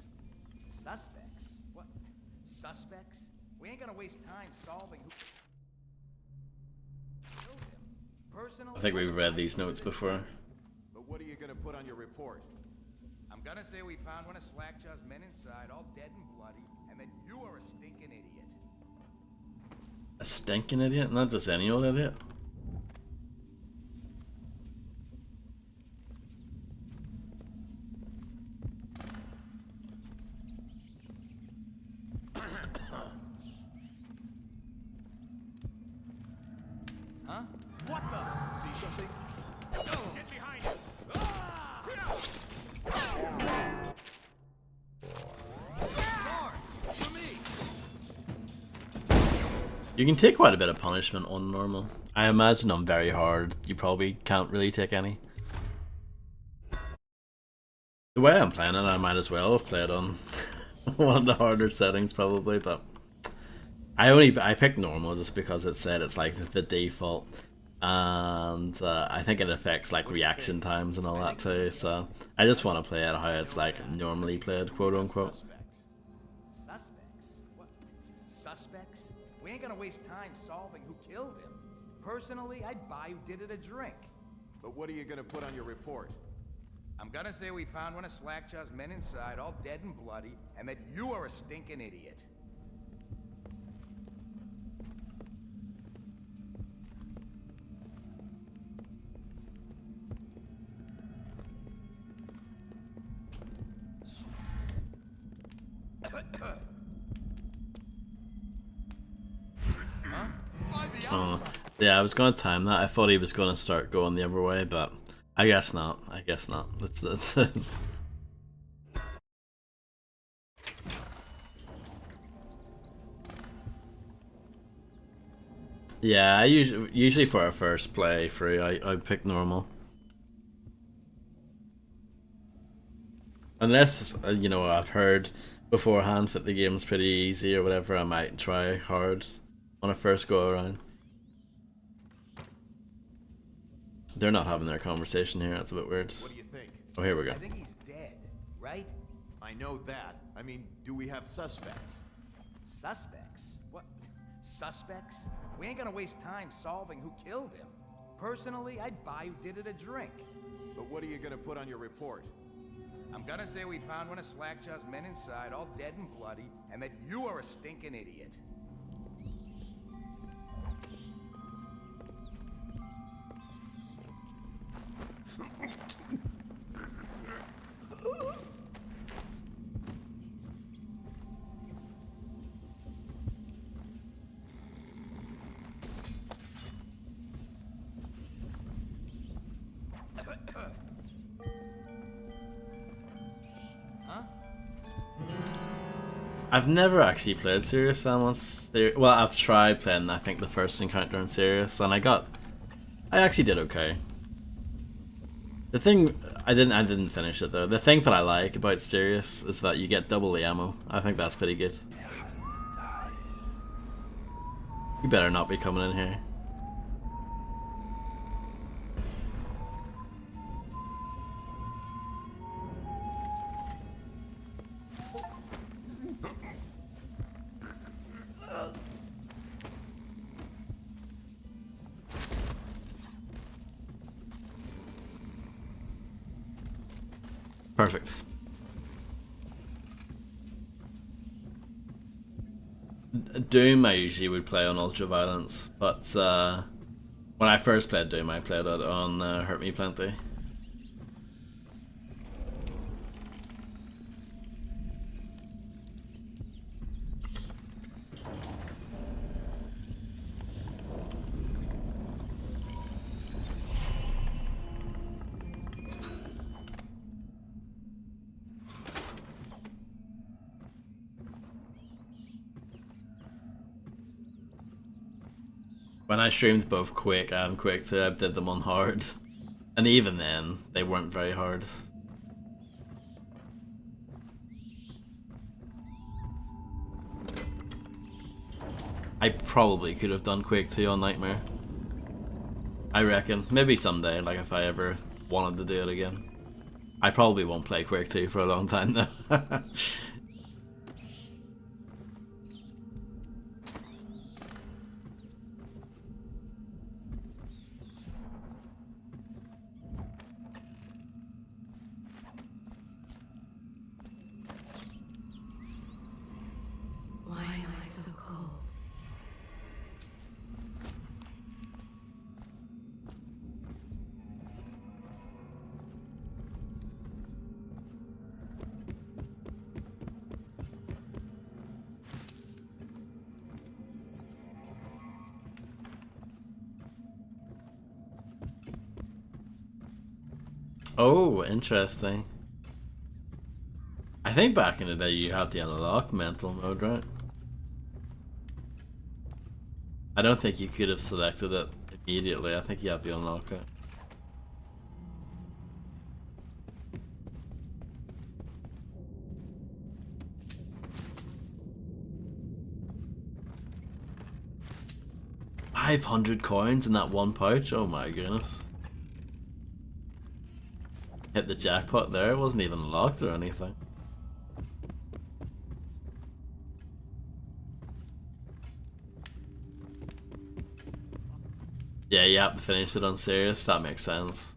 Suspects? What? Suspects? We ain't gonna waste time solving who killed him. Personal. I think we've read these notes before. But what are you gonna put on your report? I'm gonna say we found one of Slackjaw's men inside, all dead and bloody, and that you are a stinking idiot. A stinking idiot? Not just any old idiot. Huh? What the? See something? Get behind him! You can take quite a bit of punishment on normal. I imagine on very hard, you probably can't really take any. The way I'm playing it, I might as well have played on one of the harder settings probably, but I picked normal just because it said it's like the default, and I think it affects like reaction times and all that too. So I just want to play it how it's like normally played, quote unquote. Suspects? What? Suspects? We ain't gonna waste time solving who killed him. Personally, I'd buy who did it a drink. But what are you gonna put on your report? I'm gonna say we found one of Slackjaw's men inside, all dead and bloody, and that you are a stinking idiot. Oh, yeah, I was gonna time that. I thought he was gonna start going the other way, but I guess not. I guess not. That's Yeah, I usually for a first play through, I pick normal. Unless you know, I've heard beforehand that the game's pretty easy or whatever, I might try hard on a first go around. They're not having their conversation here. That's a bit weird. What do you think? Oh, here we go. I think he's dead, right? I know that. I mean, do we have suspects? Suspects? What? Suspects? We ain't gonna waste time solving who killed him. Personally, I'd buy who did it a drink. But what are you gonna put on your report? I'm gonna say we found one of Slackjaw's men inside, all dead and bloody, and that you are a stinking idiot. I've never actually played Serious Sam on well, I've tried playing, I think, the first encounter on Serious, and I actually did okay. The thing, I didn't finish it though. The thing that I like about Serious is that you get double the ammo. I think that's pretty good. You better not be coming in here. Perfect. Doom I usually would play on Ultra Violence, but when I first played Doom I played it on Hurt Me Plenty. When I streamed both Quake and Quake 2, I did them on hard. And even then, they weren't very hard. I probably could have done Quake 2 on Nightmare. I reckon. Maybe someday, like if I ever wanted to do it again. I probably won't play Quake 2 for a long time though. Why am I so cold? Oh, interesting. I think back in the day you had to unlock mental mode, right? I don't think you could have selected it immediately. I think you had to unlock it. 500 coins in that one pouch. Oh my goodness. Hit the jackpot there. It wasn't even locked or anything. Yeah, you have to finish it on serious. That makes sense.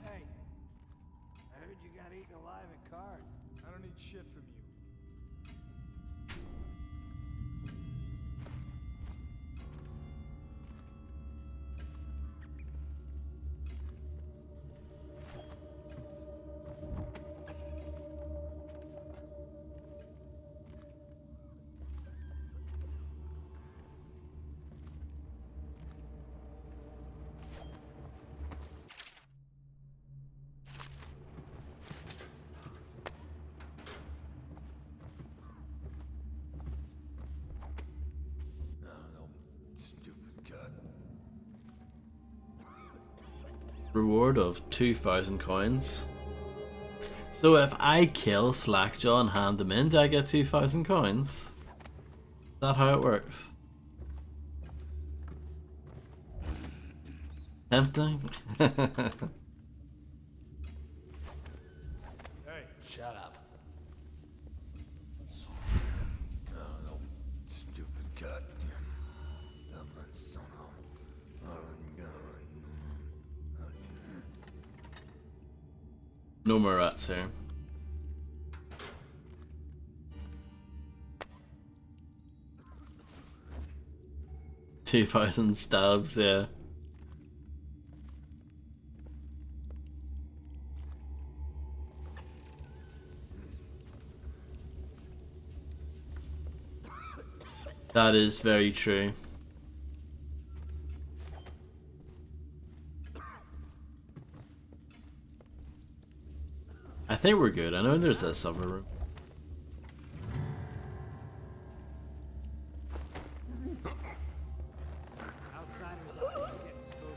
Hey, I heard you got eaten alive at cards. I don't need shit from you. Reward of 2,000 coins. So if I kill Slackjaw and hand them in, do I get 2,000 coins? Is that how it works? Tempting? Hey, shut up. No, stupid goddamn. No more rats here. $2,000 stabs, yeah. That is very true. I think we're good. I know there's a silver room. Outsiders are getting exposure.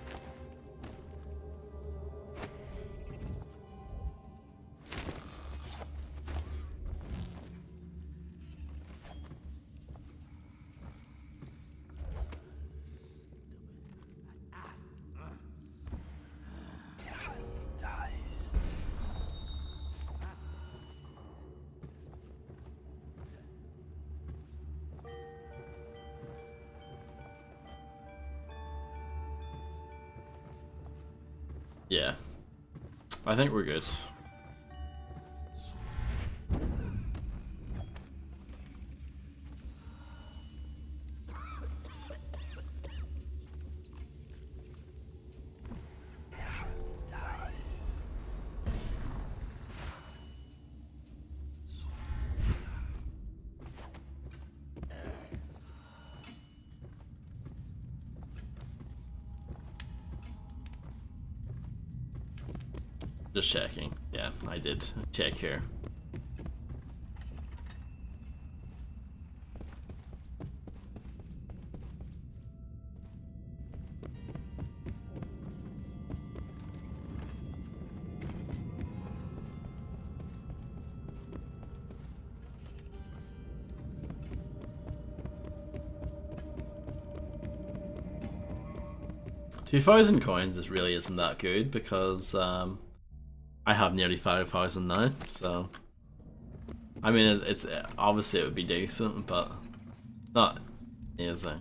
Yeah. I think we're good. Just checking. Yeah, I did check here. $2,000 coins really isn't that good because I have nearly 5,000 now, so I mean it's obviously it would be decent, but not amazing.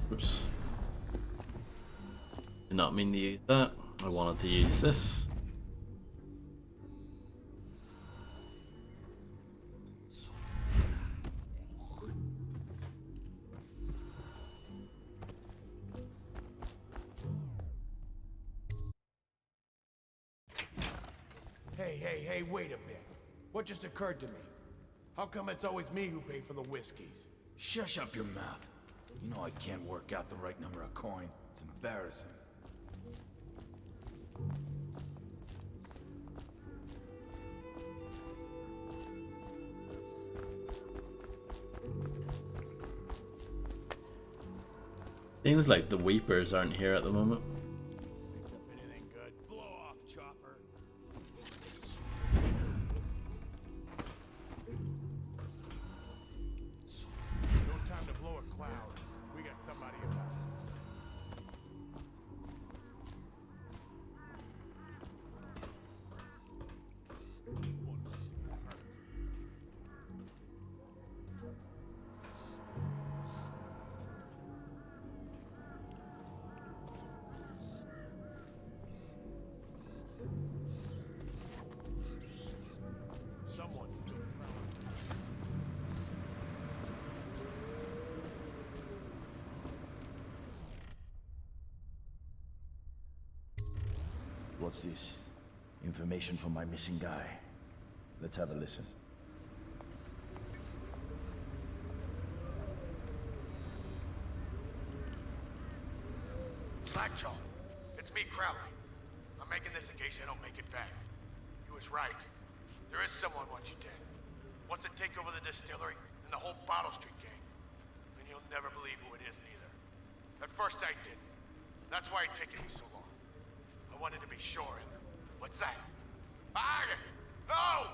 Oops. not mean to use that. I wanted to use this. Hey, wait a bit. What just occurred to me? How come it's always me who pay for the whiskeys? Shush up your mouth. You know I can't work out the right number of coin. It's embarrassing. Seems like the Weepers aren't here at the moment. Anything good? Blow off, chopper. No time to blow a cloud. We got somebody about. Someone's still What's this? Information from my missing guy. Let's have a listen. Slackjaw, it's me, Crowley. I'm making this in case I don't make it back. He was right. There is someone wants you dead. Wants to take over the distillery and the whole Bottle Street gang. And you'll never believe who it is neither. At first I didn't. That's why it's taken me so long. I wanted to be sure and... What's that? No!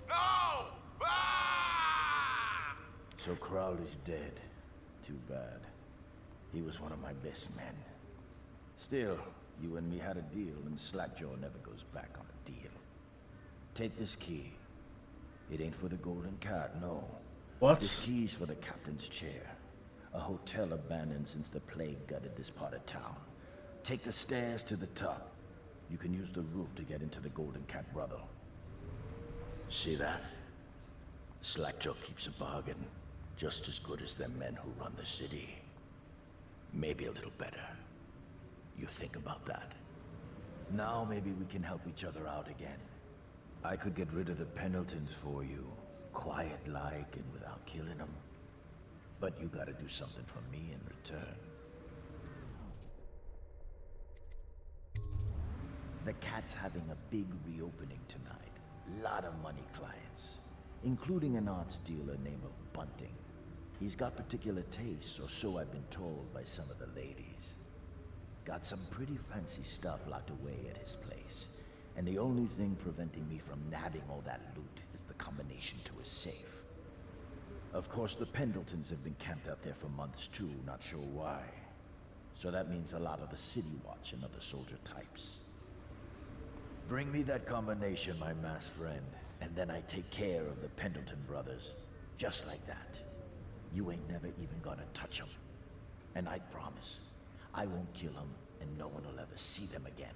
No! Ah! So Crowley's dead. Too bad. He was one of my best men. Still, you and me had a deal, and Slackjaw never goes back on a deal. Take this key. It ain't for the Golden Cat, no. What? This key's for the captain's chair. A hotel abandoned since the plague gutted this part of town. Take the stairs to the top. You can use the roof to get into the Golden Cat brothel. See that? Slackjaw keeps a bargain. Just as good as the men who run the city. Maybe a little better. You think about that. Now maybe we can help each other out again. I could get rid of the Pendletons for you. Quiet-like and without killing them. But you gotta do something for me in return. The Cat's having a big reopening tonight. Lot of money clients. Including an arts dealer named of Bunting. He's got particular tastes, or so I've been told by some of the ladies. Got some pretty fancy stuff locked away at his place. And the only thing preventing me from nabbing all that loot is the combination to his safe. Of course, the Pendletons have been camped out there for months too, not sure why. So that means a lot of the City Watch and other soldier types. Bring me that combination, my masked friend, and then I take care of the Pendleton brothers. Just like that. You ain't never even gonna touch them. And I promise, I won't kill them, and no one will ever see them again.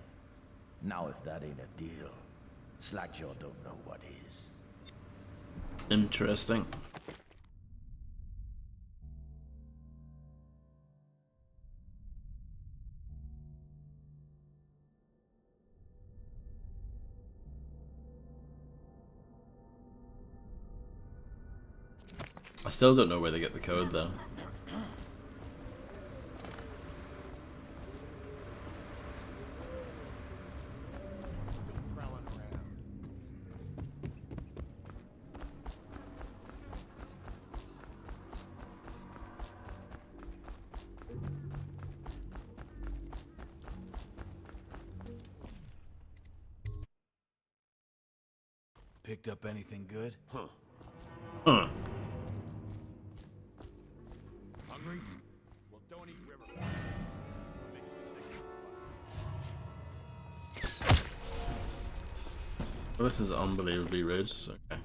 Now if that ain't a deal, Slackjaw don't know what is. Interesting. I still don't know where they get the code though. Picked up anything good? Huh. Hungry? Well, don't eat river water. It'll make you sick. Well, this is unbelievably rude. Okay.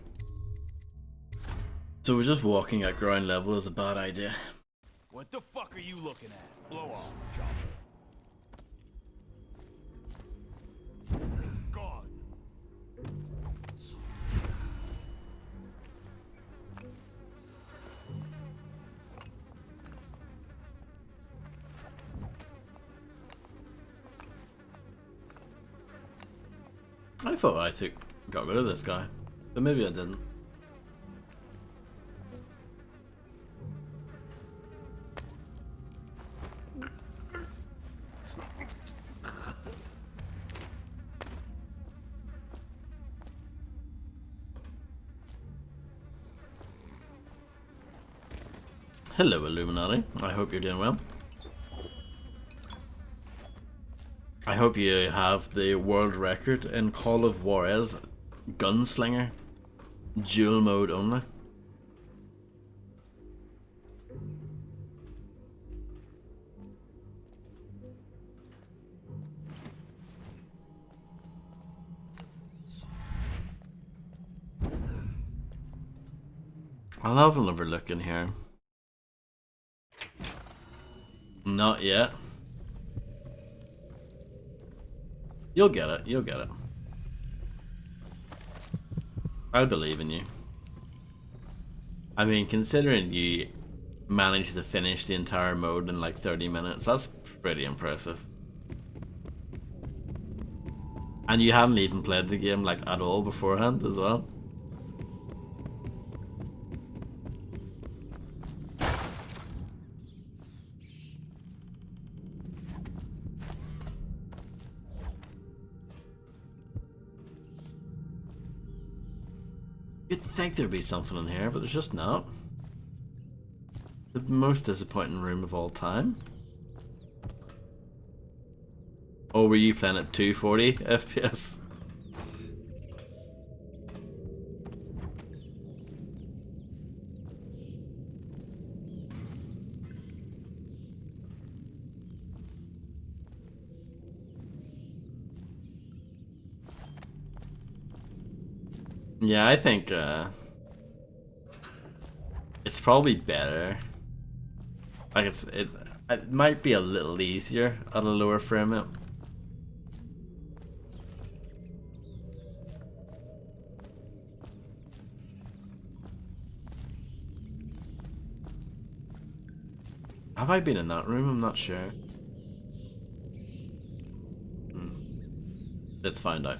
So we're just walking at ground level is a bad idea. What the fuck are you looking at? Blow off, chopper. I thought I got rid of this guy, but maybe I didn't. Hello, Illuminati. I hope you're doing well. I hope you have the world record in Call of Juarez Gunslinger. Dual mode only. I'll have another look in here. Not yet. You'll get it, you'll get it. I believe in you. I mean, considering you managed to finish the entire mode in like 30 minutes, that's pretty impressive. And you hadn't even played the game like at all beforehand as well. You'd think there'd be something in here, but there's just not. The most disappointing room of all time. Oh, were you playing at 240 FPS? Yeah, I think it's probably better. Like it might be a little easier at a lower frame rate. Have I been in that room? I'm not sure. Let's find out.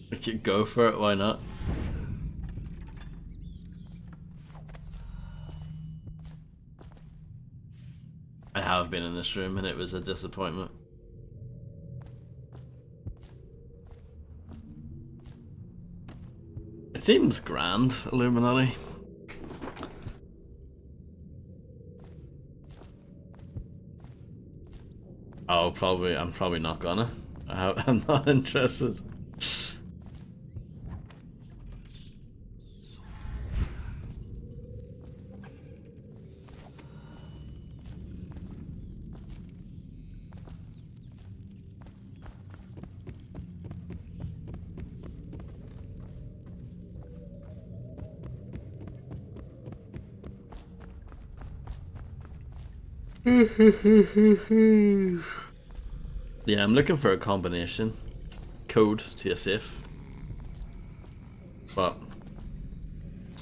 We could go for it, why not? I have been in this room and it was a disappointment. It seems grand, Illuminati. Oh, I'm probably not gonna. I'm not interested. Yeah, I'm looking for a combination code to a safe, but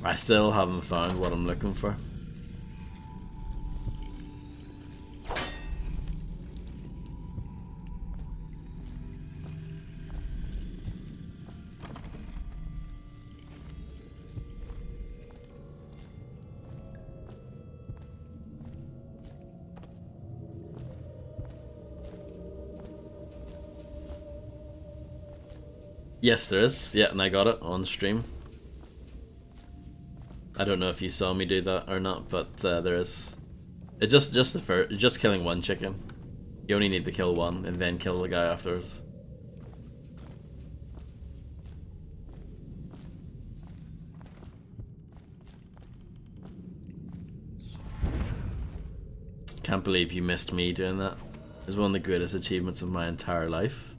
I still haven't found what I'm looking for. Yes, there is. Yeah, and I got it on stream. I don't know if you saw me do that or not, but there is. It just killing one chicken. You only need to kill one and then kill the guy afterwards. Can't believe you missed me doing that. It's one of the greatest achievements of my entire life.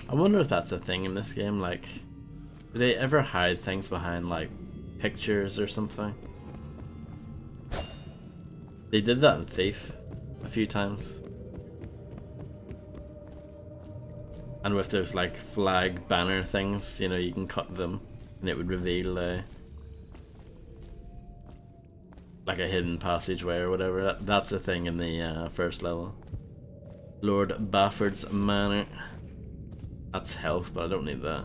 I wonder if that's a thing in this game, like Do they ever hide things behind like pictures or something? They did that in Thief a few times. And with those like flag banner things, you know, you can cut them and it would reveal like a hidden passageway or whatever. That's a thing in the first level. Lord Bafford's Manor. That's health, but I don't need that.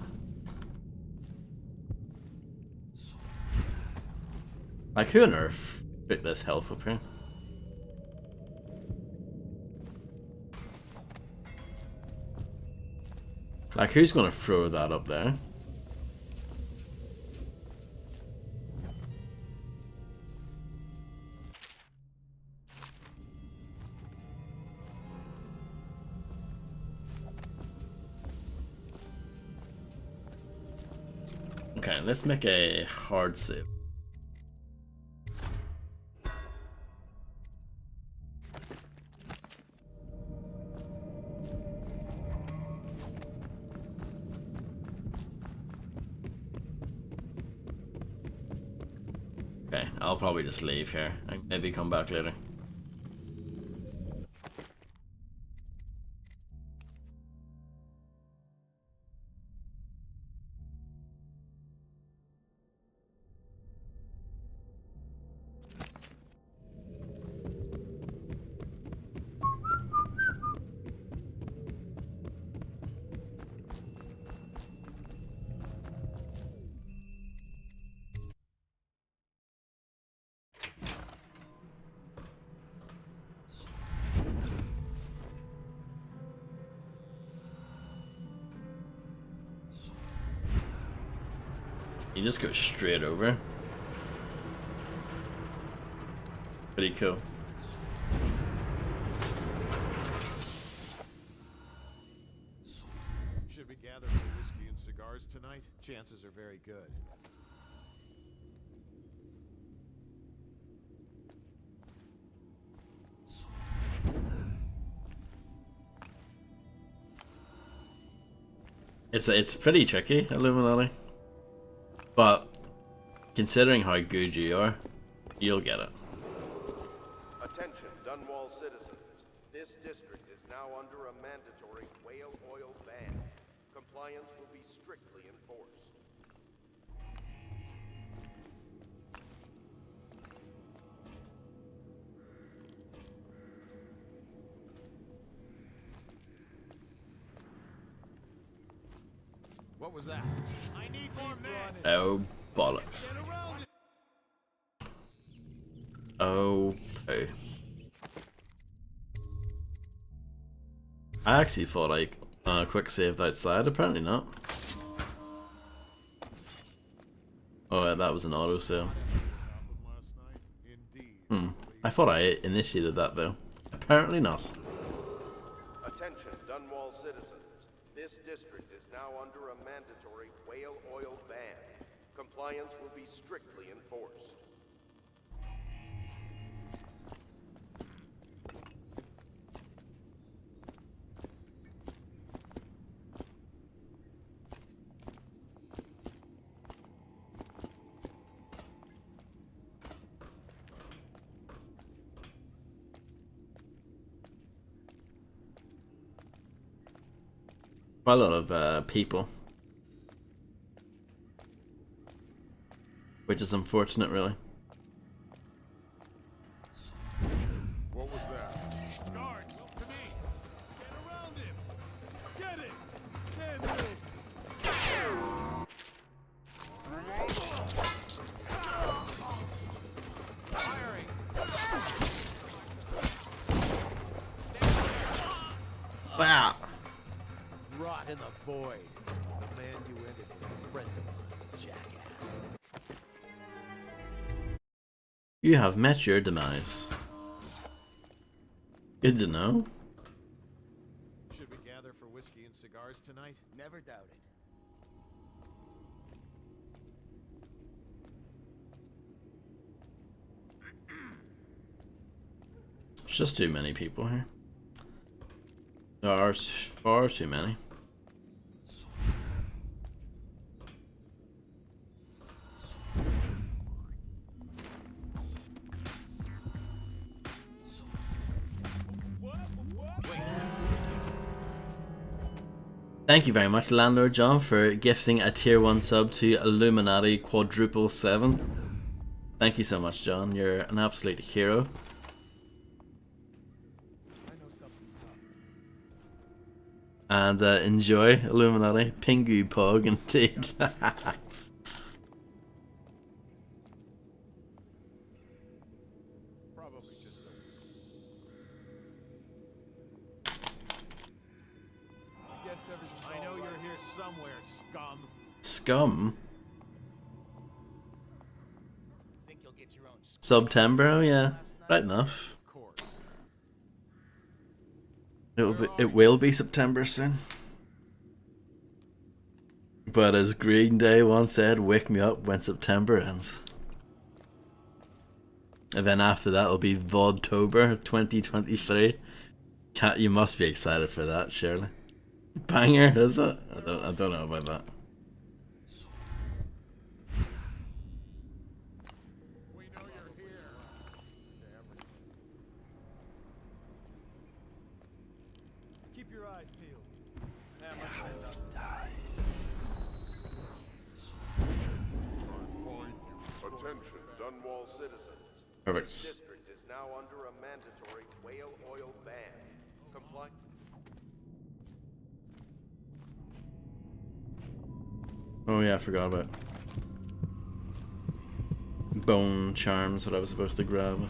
Like, who on earth put this health up here? Like, who's gonna throw that up there? Okay, let's make a hard save. Okay, I'll probably just leave here and maybe come back later. You just go straight over. Pretty cool. Should we gather for whiskey and cigars tonight? Chances are very good. It's pretty tricky, Illuminati. But considering how good you are, you'll get it. Attention, Dunwall citizens. This district is now under a mandatory whale oil ban. Compliance will be strictly enforced. What was that? I need more men. Oh, bollocks. Oh, poo. I actually thought I quick saved outside, apparently not. Oh yeah, that was an auto sale. I thought I initiated that though. Apparently not. Attention, Dunwall citizens. This district is now under a mandatory whale oil ban. Compliance will be strictly enforced. A lot of people. Which is unfortunate, really. What was that? Guards, to me. Get around him. Get it. Stand Firing. Wow. Rot in the void. The man you ended was a friend of mine, jackass. You have met your demise. Good to know. Should we gather for whiskey and cigars tonight? Never doubt it. There's just too many people here. There are far too many. Thank you very much, Landlord John, for gifting a tier 1 sub to Illuminati Quadruple 7. Thank you so much, John. You're an absolute hero. And enjoy Illuminati. Pingu Pog, indeed. I know you're here somewhere, scum. Scum? September, oh yeah. Right enough. It will be September soon. But as Green Day once said, wake me up when September ends. And then after that it'll be Vodtober 2023. Cat, you must be excited for that, surely. Banger, is it? I don't know about that. Keep your eyes peeled. Attention, Dunwall citizens. Perfect. This district is now under a mandatory whale oil ban. Comply. Oh yeah, I forgot about bone charms, what I was supposed to grab.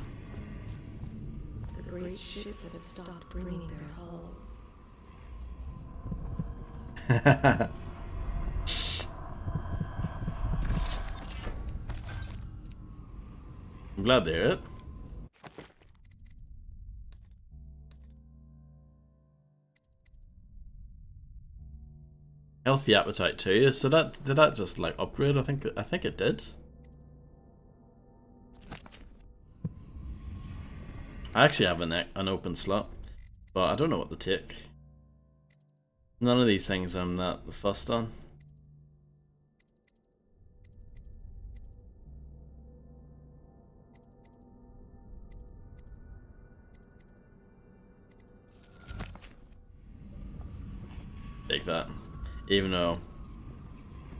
The great ships have stopped bringing their hulls. I'm glad to hear it. Healthy appetite too. So did that just like upgrade? I think it did. I actually have an open slot, but I don't know what to take. None of these things I'm that fussed on. Take that. Even though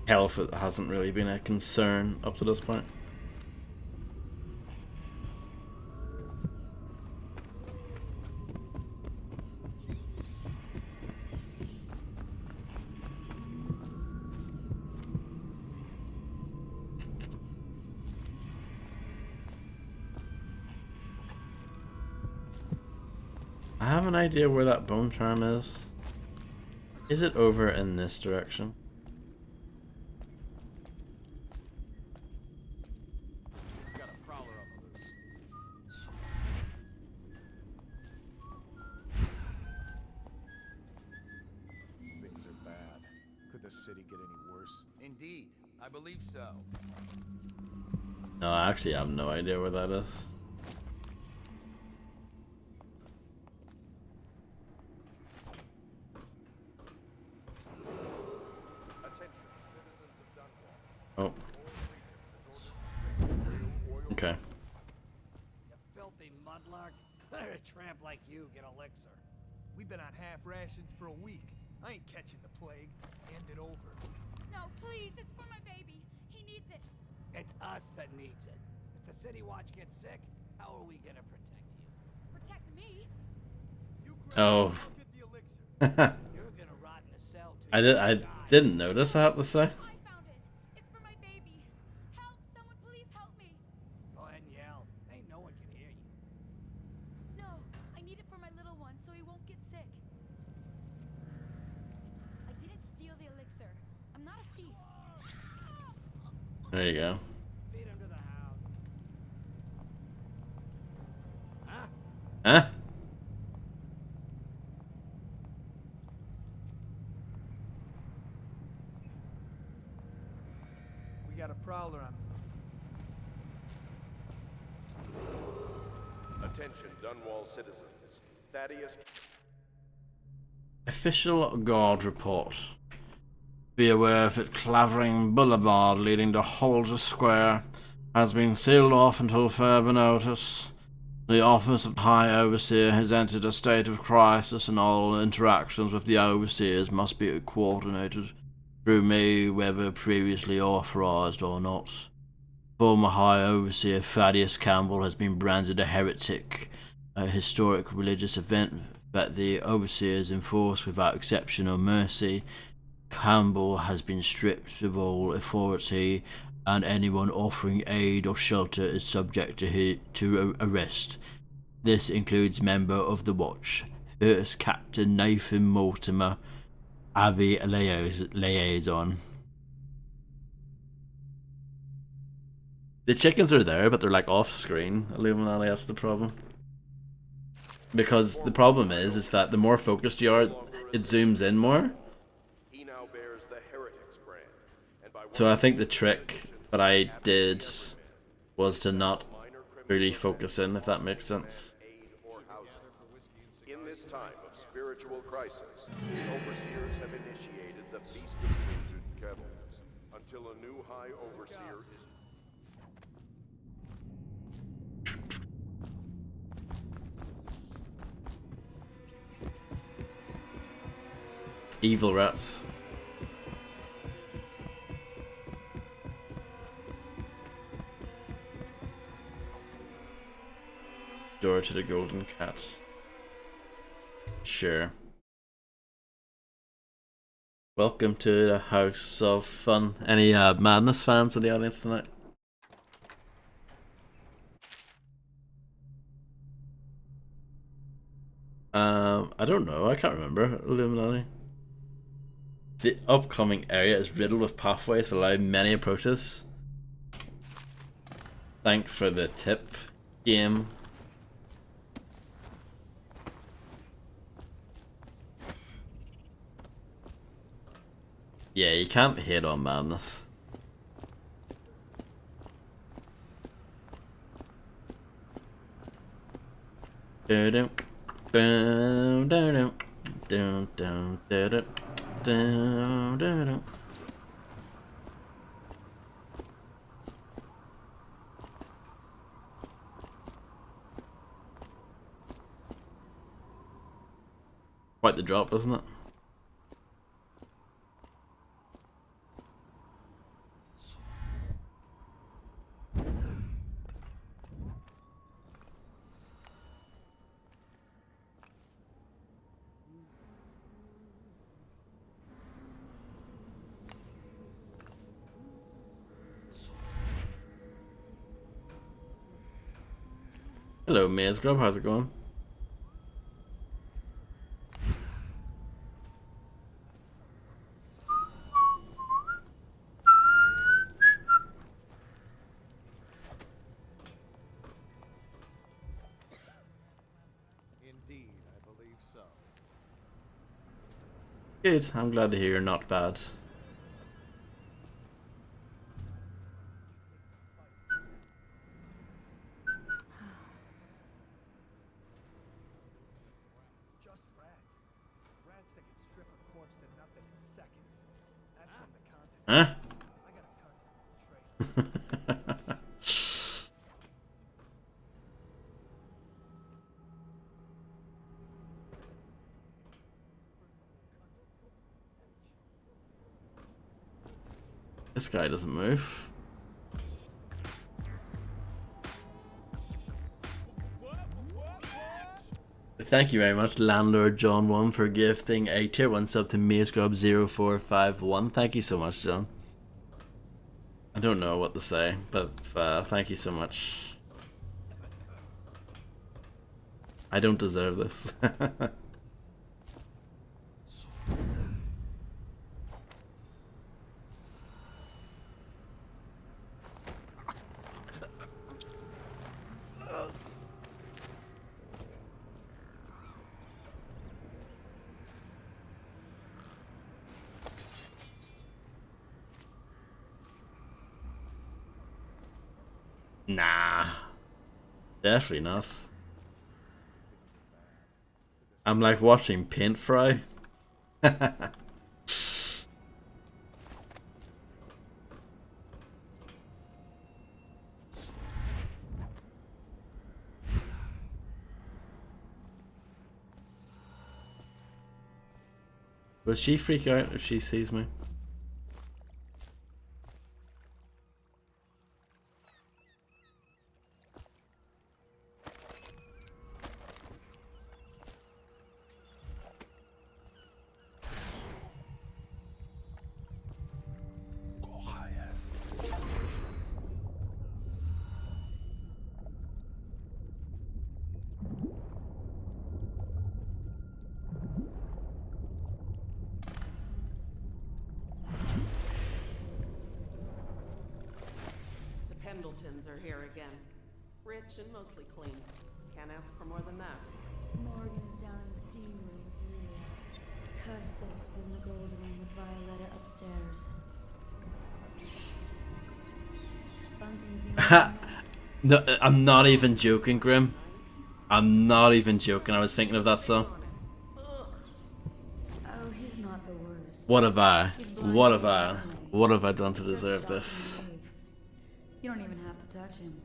health hasn't really been a concern up to this point. I have an idea where that bone charm is. Is it over in this direction? Things are bad. Could the city get any worse? Indeed, I believe so. No, I actually have no idea where that is. Oh. Okay. You filthy mudlark. Let a tramp like you get elixir. We've been on half rations for a week. I ain't catching the plague. Hand it over. No, please, it's for my baby. He needs it. It's us that needs it. If the City Watch gets sick, how are we gonna protect you? Protect me? Oh. You're gonna rot in a cell till I didn't notice, I have to say. Go ahead and yell. Ain't no one can hear you. No, I need it for my little one so he won't get sick. I didn't steal the elixir. I'm not a thief. There you go. Feed him to the hounds. Huh? Huh? We got a prowler on. Attention, Dunwall citizens. Thaddeus. Official guard report. Be aware that Clavering Boulevard leading to Holder Square has been sealed off until further notice. The office of High Overseer has entered a state of crisis, and all interactions with the Overseers must be coordinated through me, whether previously authorized or not. Former High Overseer Thaddeus Campbell has been branded a heretic, a historic religious event that the Overseers enforce without exception or mercy. Campbell has been stripped of all authority, and anyone offering aid or shelter is subject to arrest. This includes member of the Watch, First Captain Nathan Mortimer, Abbey Liaison. The chickens are there, but they're like off screen. Illuminati, that's the problem. Because the problem is that the more focused you are, it zooms in more. So I think the trick that I did was to not really focus in, if that makes sense. In this time of spiritual crisis, the Overseers have initiated the Feast of Painted Kettles until a new High Overseer is... Evil rats. Door to the Golden Cat. Sure. Welcome to the House of Fun. Any Madness fans in the audience tonight? I don't know. I can't remember. Illuminati. The upcoming area is riddled with pathways that allow many approaches. Thanks for the tip, game. Yeah, you can't hate on Madness. Quite the drop, isn't it? Hello, Maze Grub, how's it going? Indeed, I believe so. Good, I'm glad to hear you're not bad. Just rats. Rats that can strip a corpse to nothing in seconds. That's when the content... Huh? I got a cousin, Trey. This guy doesn't move. Thank you very much, Landlord John 1, for gifting a tier 1 sub to MazeGrub0451. Thank you so much, John. I don't know what to say, but thank you so much. I don't deserve this. Nah. Definitely not. I'm like watching paint fry. Will she freak out if she sees me? Pendletons are here again. Rich and mostly clean. Can't ask for more than that. Morgan is down in the steam room with Julia. Custis is in the gold room with Violetta upstairs. Bunting's the only one. No, I'm not even joking, Grim. I'm not even joking. I was thinking of that song. Oh, he's not the worst. What have I? What have I? What have I done to deserve this? You don't even have to touch him.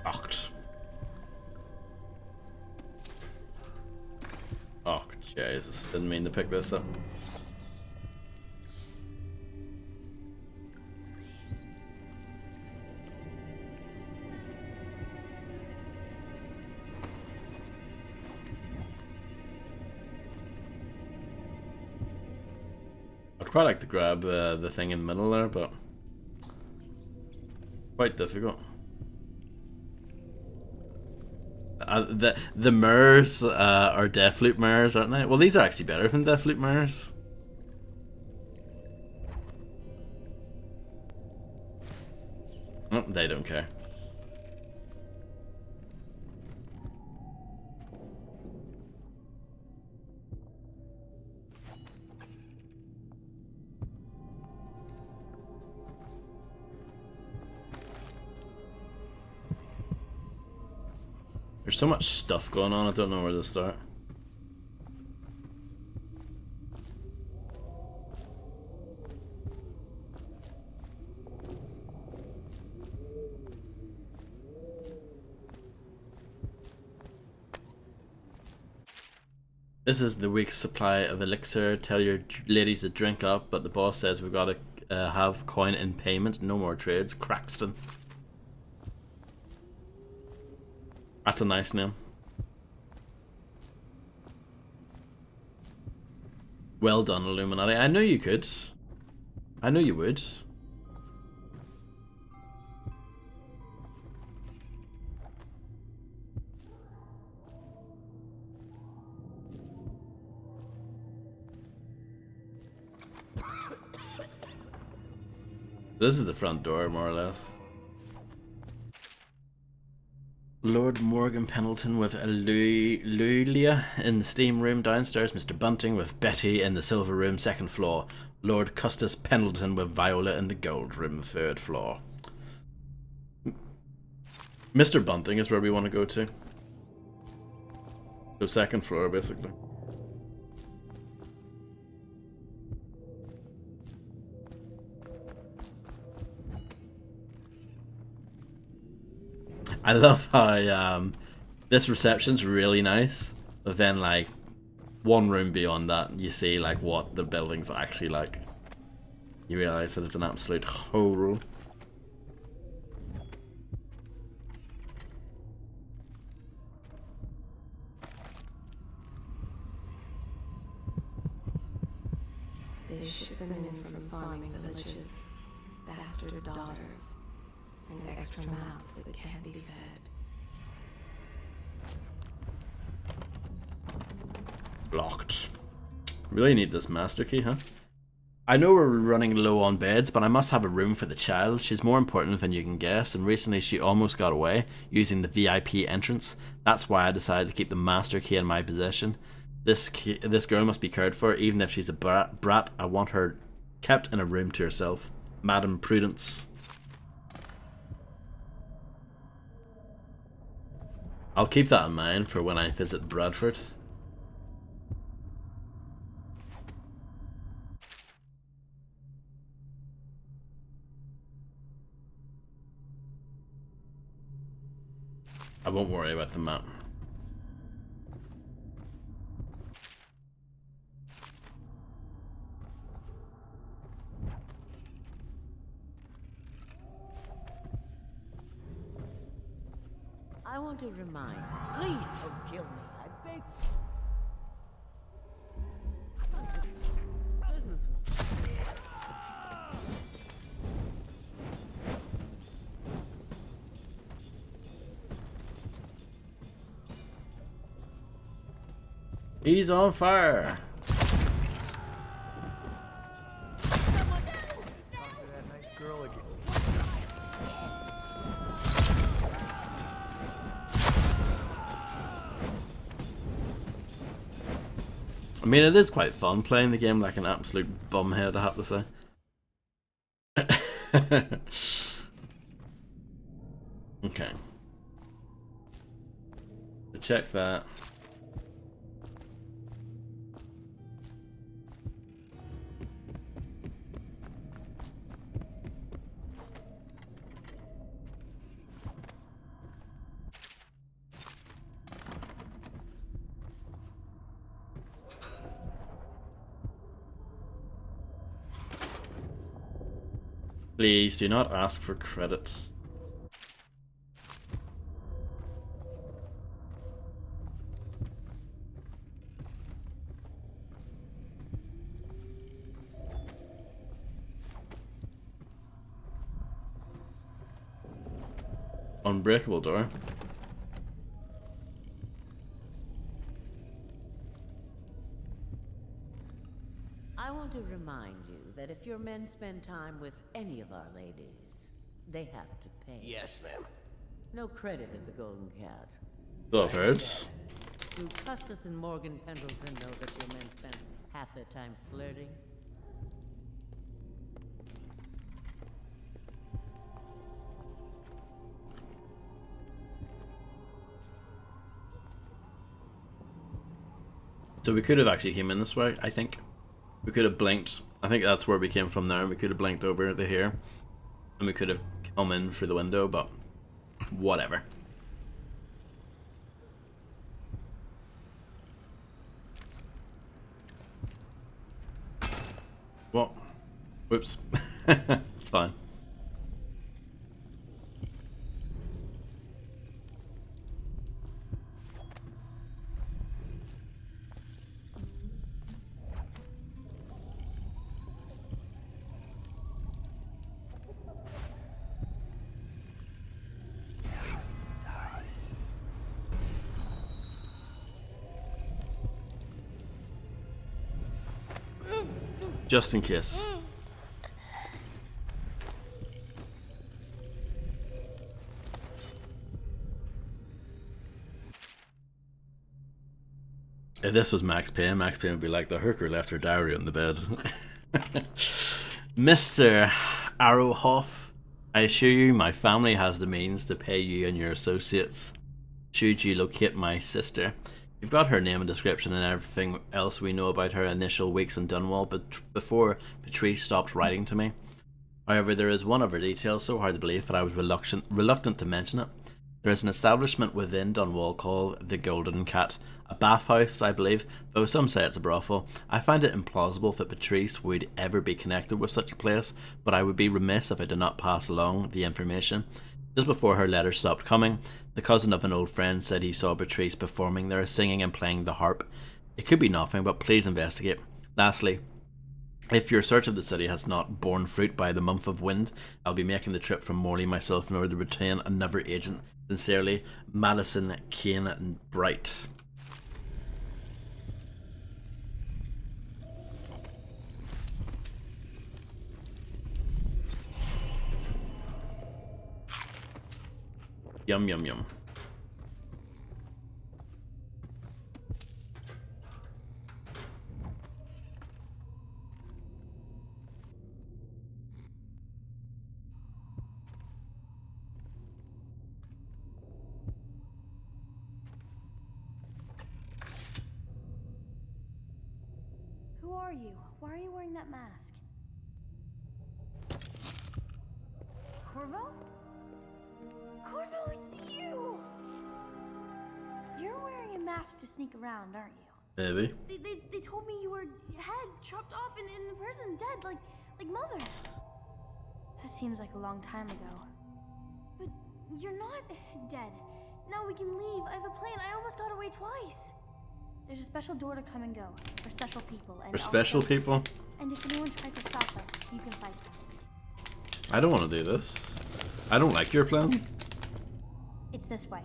Locked. Oh, Jesus. Didn't mean to pick this up. I'd quite like to grab the thing in the middle there, but quite difficult. The mirrors are Deathloop mirrors, aren't they? Well, these are actually better than Deathloop mirrors. Oh, they don't care. There's so much stuff going on, I don't know where to start. This is the week's supply of elixir. Tell your ladies to drink up, but the boss says we've got to have coin in payment. No more trades. Craxton. That's a nice name. Well done, Illuminati. I knew you could. I knew you would. This is the front door, more or less. Lord Morgan Pendleton with Lulia in the steam room downstairs. Mr. Bunting with Betty in the silver room, second floor. Lord Custis Pendleton with Viola in the gold room, third floor. Mr. Bunting is where we want to go to. So second floor, basically. I love how this reception's really nice, but then like one room beyond that you see like what the building's actually like. You realise that it's an absolute hole. They ship them in from farming villages, bastard daughters, and extra mouths that can't be fed. Locked. Really need this master key, huh? I know we're running low on beds, but I must have a room for the child. She's more important than you can guess, and recently she almost got away using the VIP entrance. That's why I decided to keep the master key in my possession. This girl must be cared for, even if she's a brat. I want her kept in a room to herself. Madam Prudence. I'll keep that in mind for when I visit Bradford. I won't worry about the map. I want to remind. Please don't kill me, I beg. I'm just a businesswoman. He's on fire. I mean, it is quite fun playing the game like an absolute bumhead, I have to say. Okay. So check that. Please do not ask for credit. Unbreakable door. I want to remind you that if your men spend time with any of our ladies, they have to pay. Yes, ma'am. No credit at the Golden Cat. So I've heard. Do Custis and Morgan Pendleton know that your men spend half their time flirting? So we could have actually came in this way, I think. We could have blinked. I think that's where we came from there. We could have blinked over to here. And we could have come in through the window, but whatever. What? Whoops. It's fine. Just in case. If this was Max Payne would be like, the hooker left her diary on the bed. Mr. Arrowhoff, I assure you my family has the means to pay you and your associates. Should you locate my sister? You've got her name and description and everything else we know about her initial weeks in Dunwall, but before Patrice stopped writing to me. However, there is one other detail so hard to believe that I was reluctant to mention it. There is an establishment within Dunwall called the Golden Cat, a bathhouse, I believe, though some say it's a brothel. I find it implausible that Patrice would ever be connected with such a place, but I would be remiss if I did not pass along the information. Just before her letter stopped coming, the cousin of an old friend said he saw Patrice performing there, singing and playing the harp. It could be nothing, but please investigate. Lastly, if your search of the city has not borne fruit by the month of wind, I'll be making the trip from Morley myself in order to retain another agent. Sincerely, Madison Kane and Bright. Yum yum yum. are you? Why are you wearing that mask? Corvo? Corvo, it's you! You're wearing a mask to sneak around, aren't you? Maybe. They told me you were head chopped off in the prison, dead, like Mother. That seems like a long time ago. But you're not dead. Now we can leave. I have a plan. I almost got away twice. There's a special door to come and go for special people. And For special also, people? And if anyone tries to stop us, you can fight them. I don't want to do this. I don't like your plan. It's this way.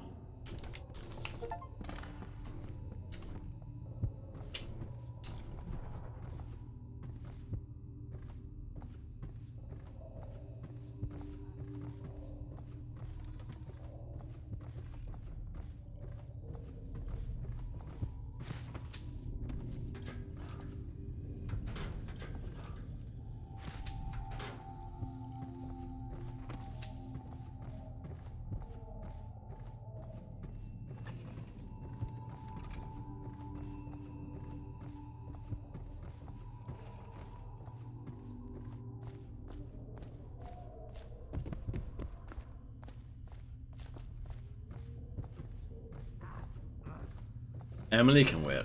Emily can wait.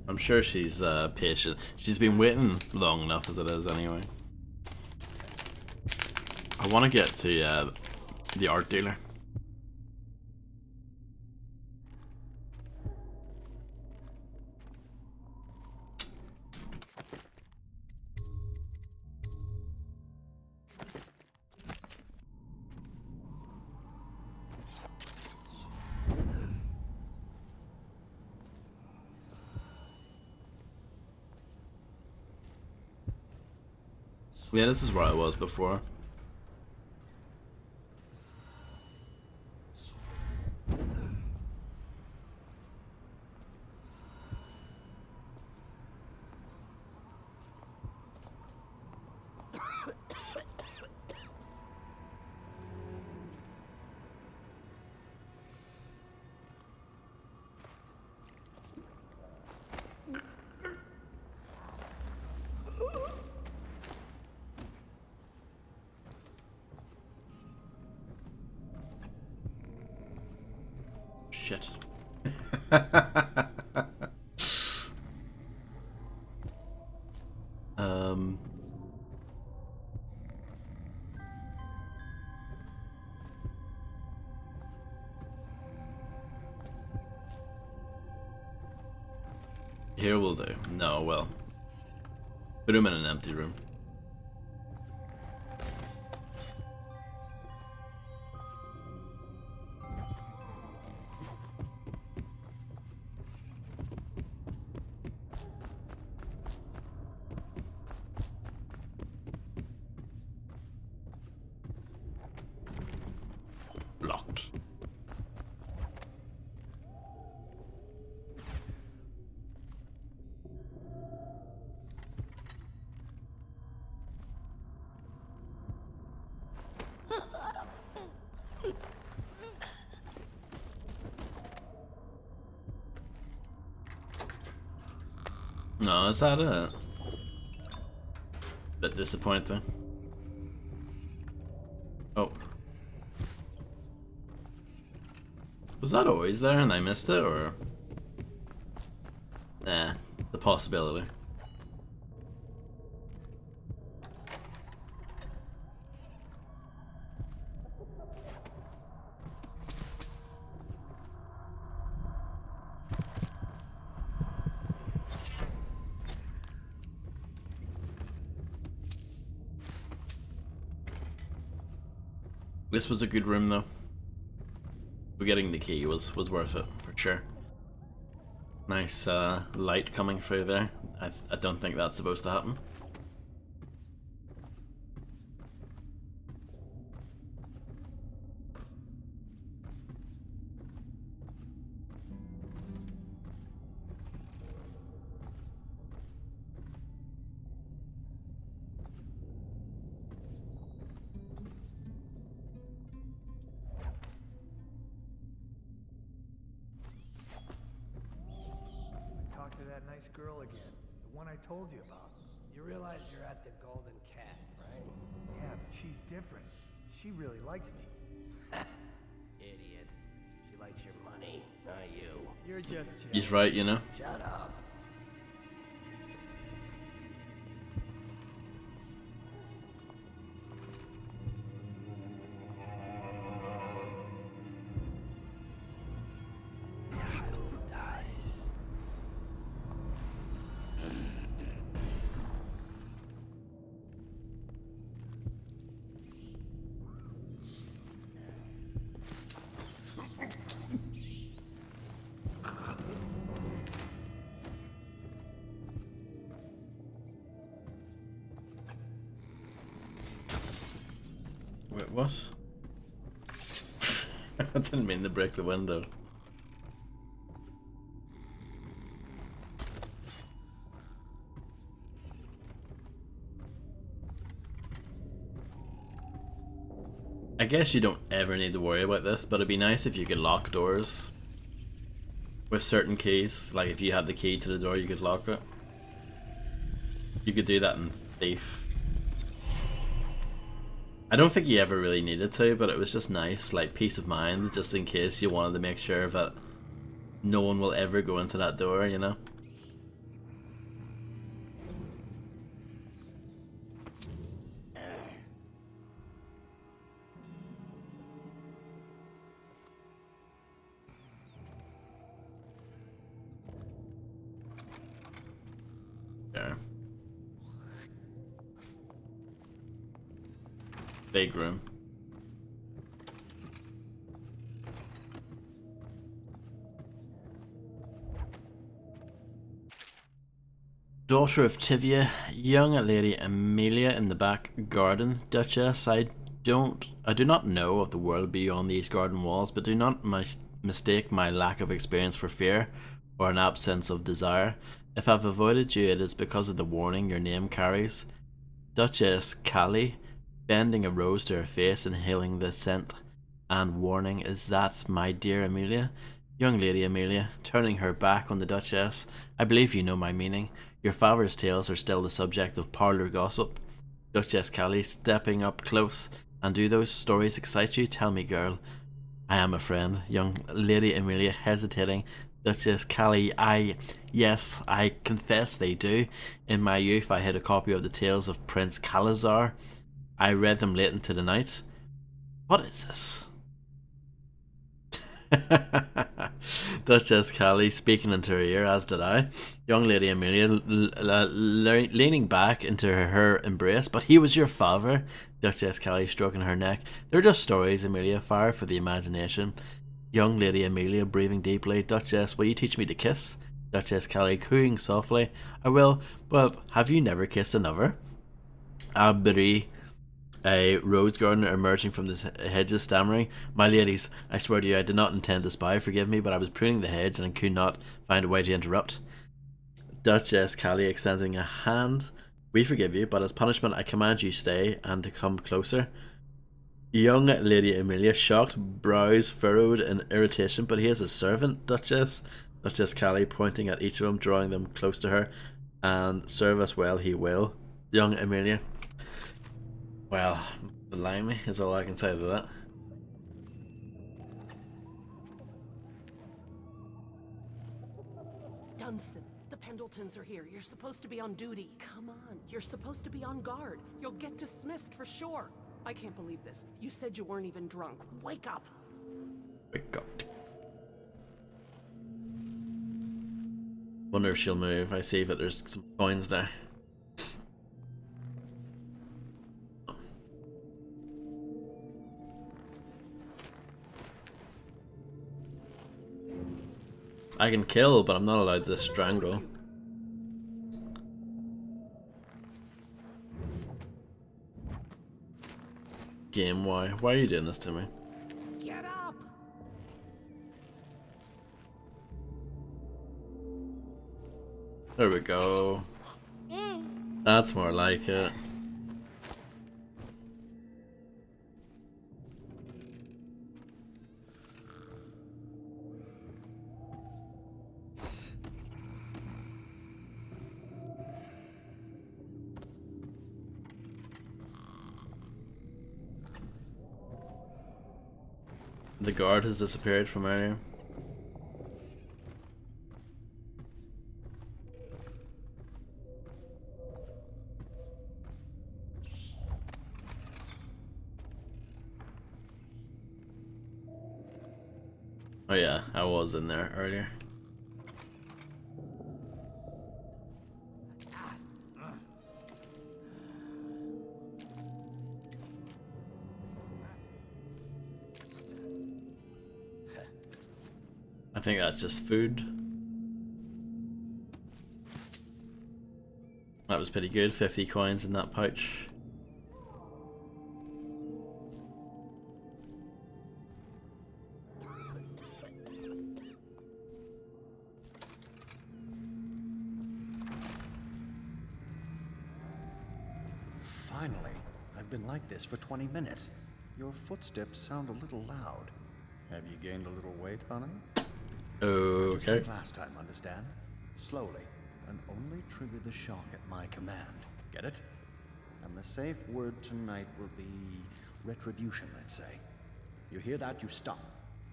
I'm sure she's patient. She's been waiting long enough as it is anyway. I want to get to the art dealer. Yeah, this is where I was before. Shit. Here will do. No, well. Put him in an empty room. Locked. No, is that it? Bit disappointing. Oh. Was that always there and I missed it, or? Nah, the possibility. This was a good room though. Getting the key was worth it for sure. Nice light coming through there. I don't think that's supposed to happen. Talk to that nice girl again. The one I told you about. You realize you're at the Golden Cat, right? Yeah, but she's different. She really likes me. Idiot. She likes your money, not you. You're just jealous. He's right, you know. Shut up. Wait, what? I didn't mean to break the window. I guess you don't ever need to worry about this, but it'd be nice if you could lock doors with certain keys. Like if you had the key to the door, you could lock it. You could do that in Thief. I don't think you ever really needed to, but it was just nice, like peace of mind, just in case you wanted to make sure that no one will ever go into that door, you know? Yeah. Big room. Daughter of Tivia, young lady Amelia in the back garden. Duchess, I do not know of the world beyond these garden walls, but do not mistake my lack of experience for fear or an absence of desire. If I've avoided you, it is because of the warning your name carries. Duchess Callie, bending a rose to her face, inhaling the scent and warning. Is that my dear Amelia? Young lady Amelia, turning her back on the Duchess. I believe you know my meaning. Your father's tales are still the subject of parlour gossip. Duchess Callie, stepping up close. And do those stories excite you? Tell me, girl. I am a friend. Young lady Amelia, hesitating. Duchess Callie, yes, I confess they do. In my youth I had a copy of the tales of Prince Calazar. I read them late into the night. What is this? Duchess Callie, speaking into her ear, as did I. Young lady Amelia, leaning back into her embrace. But he was your father? Duchess Callie, stroking her neck. They're just stories, Amelia. Fire for the imagination. Young lady Amelia, breathing deeply. Duchess, will you teach me to kiss? Duchess Callie, cooing softly. I will, but have you never kissed another? Abri, a rose gardener emerging from the hedges, stammering, My ladies, I swear to you, I did not intend to spy, forgive me, but I was pruning the hedge and could not find a way to interrupt. Duchess Callie, extending a hand, we forgive you, but as punishment I command you stay and to come closer. Young lady Amelia, shocked, brows furrowed in irritation, but he is a servant, Duchess. Duchess Callie, pointing at each of them, drawing them close to her, and serve us well he will. Young Amelia, well, blimey is all I can say to that. Dunstan, the Pendletons are here. You're supposed to be on duty. Come on, you're supposed to be on guard. You'll get dismissed for sure. I can't believe this. You said you weren't even drunk. Wake up. Wake up. Wonder if she'll move. I see that there's some coins there. I can kill, but I'm not allowed to strangle. Game, why are you doing this to me? Get up! There we go. That's more like it. The guard has disappeared from earlier. Oh yeah, I was in there earlier. I think that's just food. That was pretty good, 50 coins in that pouch. Finally, I've been like this for 20 minutes. Your footsteps sound a little loud. Have you gained a little weight, honey? Okay. Just like last time, understand? Slowly, and only trigger the shock at my command. Get it? And the safe word tonight will be retribution, let's say. You hear that, you stop.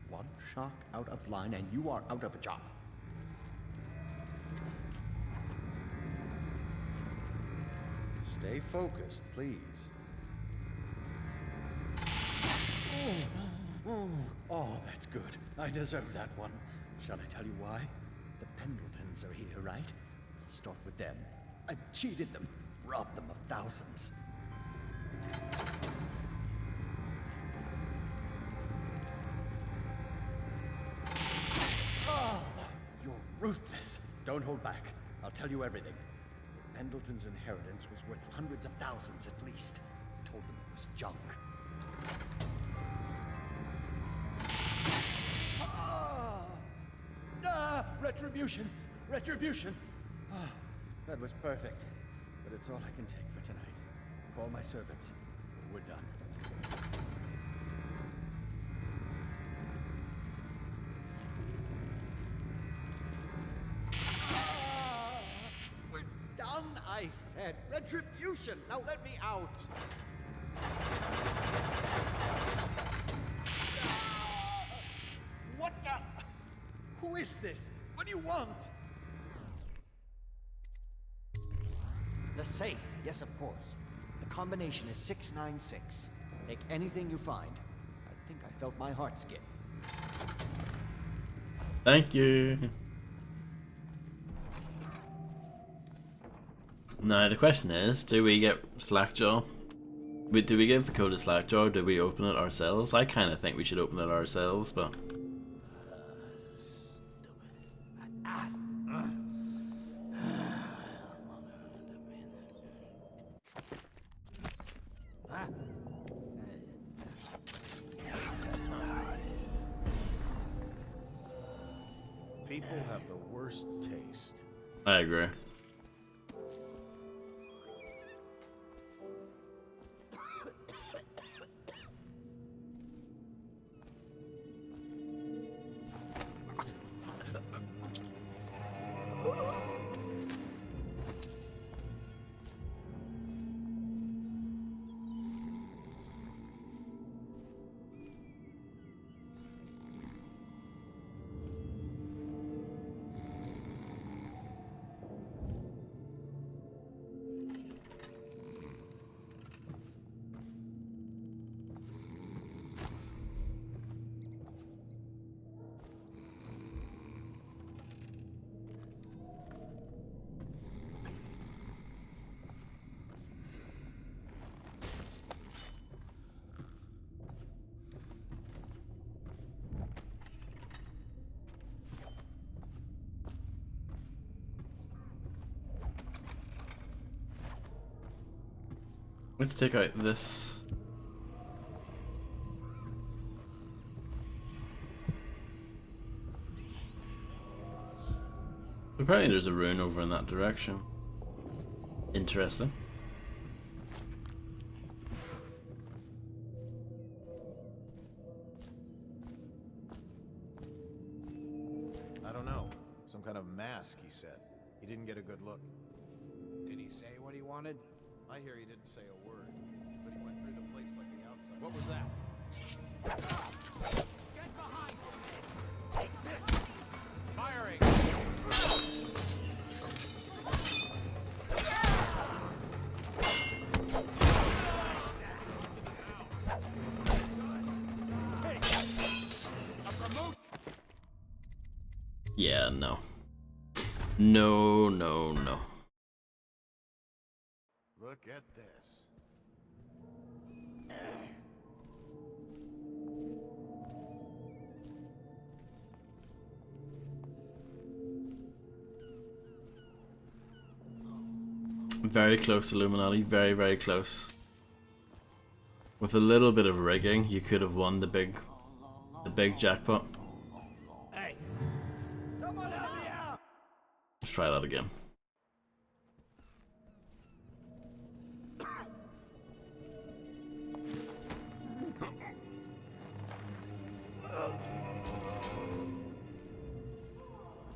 One shock out of line and you are out of a job. Stay focused, please. Oh, that's good. I deserve that one. Shall I tell you why? The Pendletons are here, right? I'll start with them. I've cheated them, robbed them of thousands. Oh, you're ruthless. Don't hold back. I'll tell you everything. The Pendleton's inheritance was worth hundreds of thousands at least. I told them it was junk. Retribution! Retribution! Ah, that was perfect. But it's all I can take for tonight. Call my servants. We're done. We're done, I said. Retribution! Now let me out! What the? Who is this? What do you want? The safe, yes, of course. The combination is 696. Take anything you find. I think I felt my heart skip. Thank you. Now the question is, do we get Slackjaw? Do we give the code to Slackjaw or do we open it ourselves? I kind of think we should open it ourselves, but... People have the worst taste. I agree. Let's take out this. Apparently there's a rune over in that direction. Interesting. I don't know. Some kind of mask, he said. He didn't get a good look. Did he say what he wanted? I hear he didn't say a word, but he went through the place like the outside. What was that? Yeah, no. No, no, no. Look at this. Very close, Illuminati. Very, very close. With a little bit of rigging, you could have won the big jackpot. Hey, someone help me out! Let's try that again.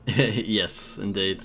Yes, indeed.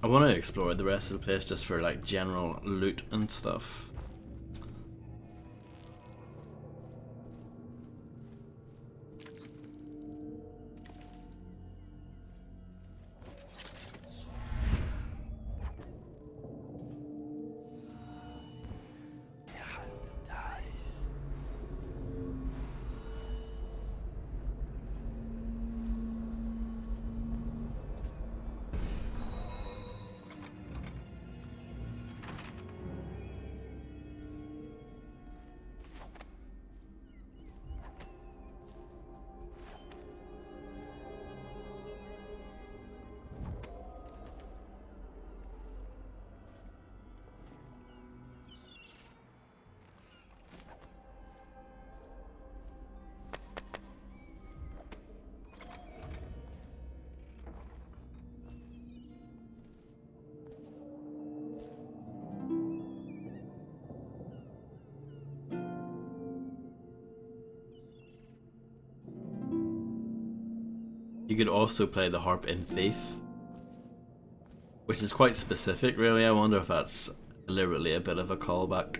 I want to explore the rest of the place just for like general loot and stuff. You could also play the harp in Thief, which is quite specific, really. I wonder if that's deliberately a bit of a callback.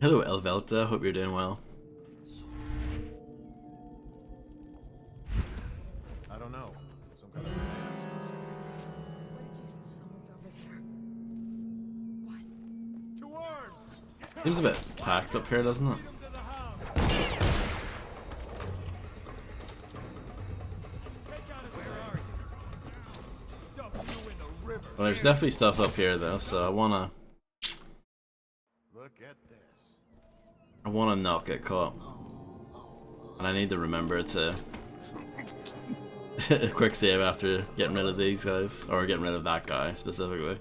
Hello, Elvelta. Hope you're doing well. I don't know. Some kind of mask. Someone's over there. What? Two arms! Seems a bit packed up here, doesn't it? Well, there's definitely stuff up here though, so I wanna not get caught. And I need to remember to a quick save after getting rid of these guys, or getting rid of that guy specifically.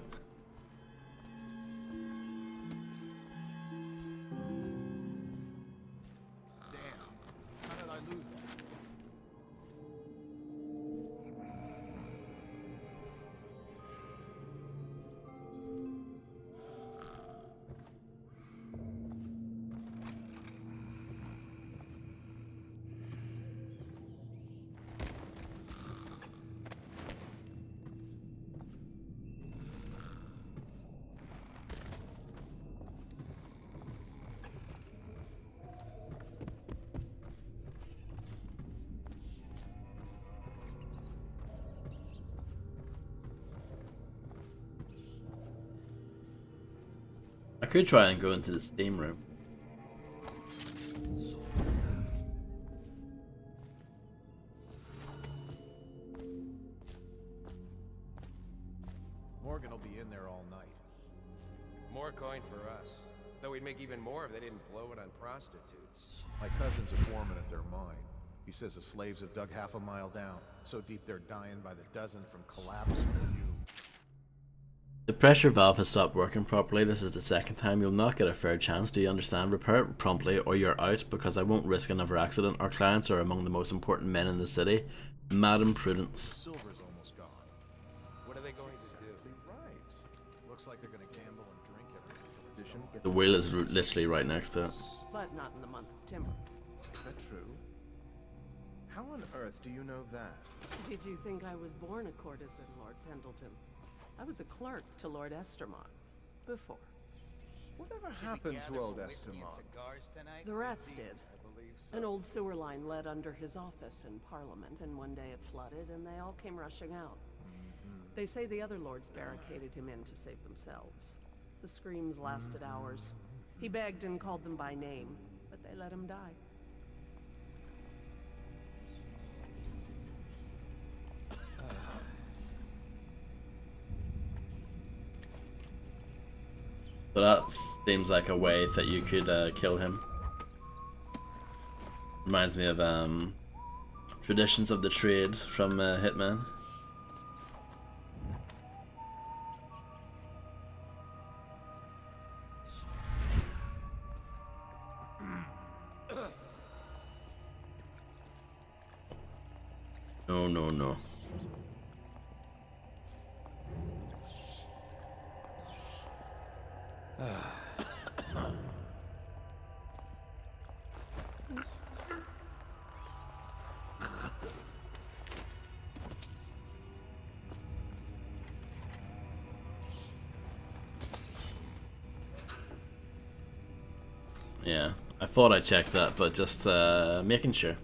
I could try and go into the steam room. Morgan will be in there all night. More coin for us. Though we'd make even more if they didn't blow it on prostitutes. My cousin's a foreman at their mine. He says the slaves have dug half a mile down, so deep they're dying by the dozen from collapse and you. The pressure valve has stopped working properly. This is the second time. You'll not get a fair chance. Do you understand? Repair it promptly or you're out, because I won't risk another accident. Our clients are among the most important men in the city. Madam Prudence. Silver's almost gone. What are they going to do? Right. Looks like they're gonna gamble and drink everything. The wheel is literally right next to it. But not in the month of timber. Is that true? How on earth do you know that? Did you think I was born a courtesan, Lord Pendleton? I was a clerk to Lord Estermont before. Whatever happened to old Estermont? The rats did. An old sewer line led under his office in Parliament, and one day it flooded, and they all came rushing out. They say the other lords barricaded him in to save themselves. The screams lasted hours. He begged and called them by name, but they let him die. So that seems like a way that you could kill him. Reminds me of Traditions of the Trade from Hitman. No, no, no. Yeah, I thought I checked that, but just making sure.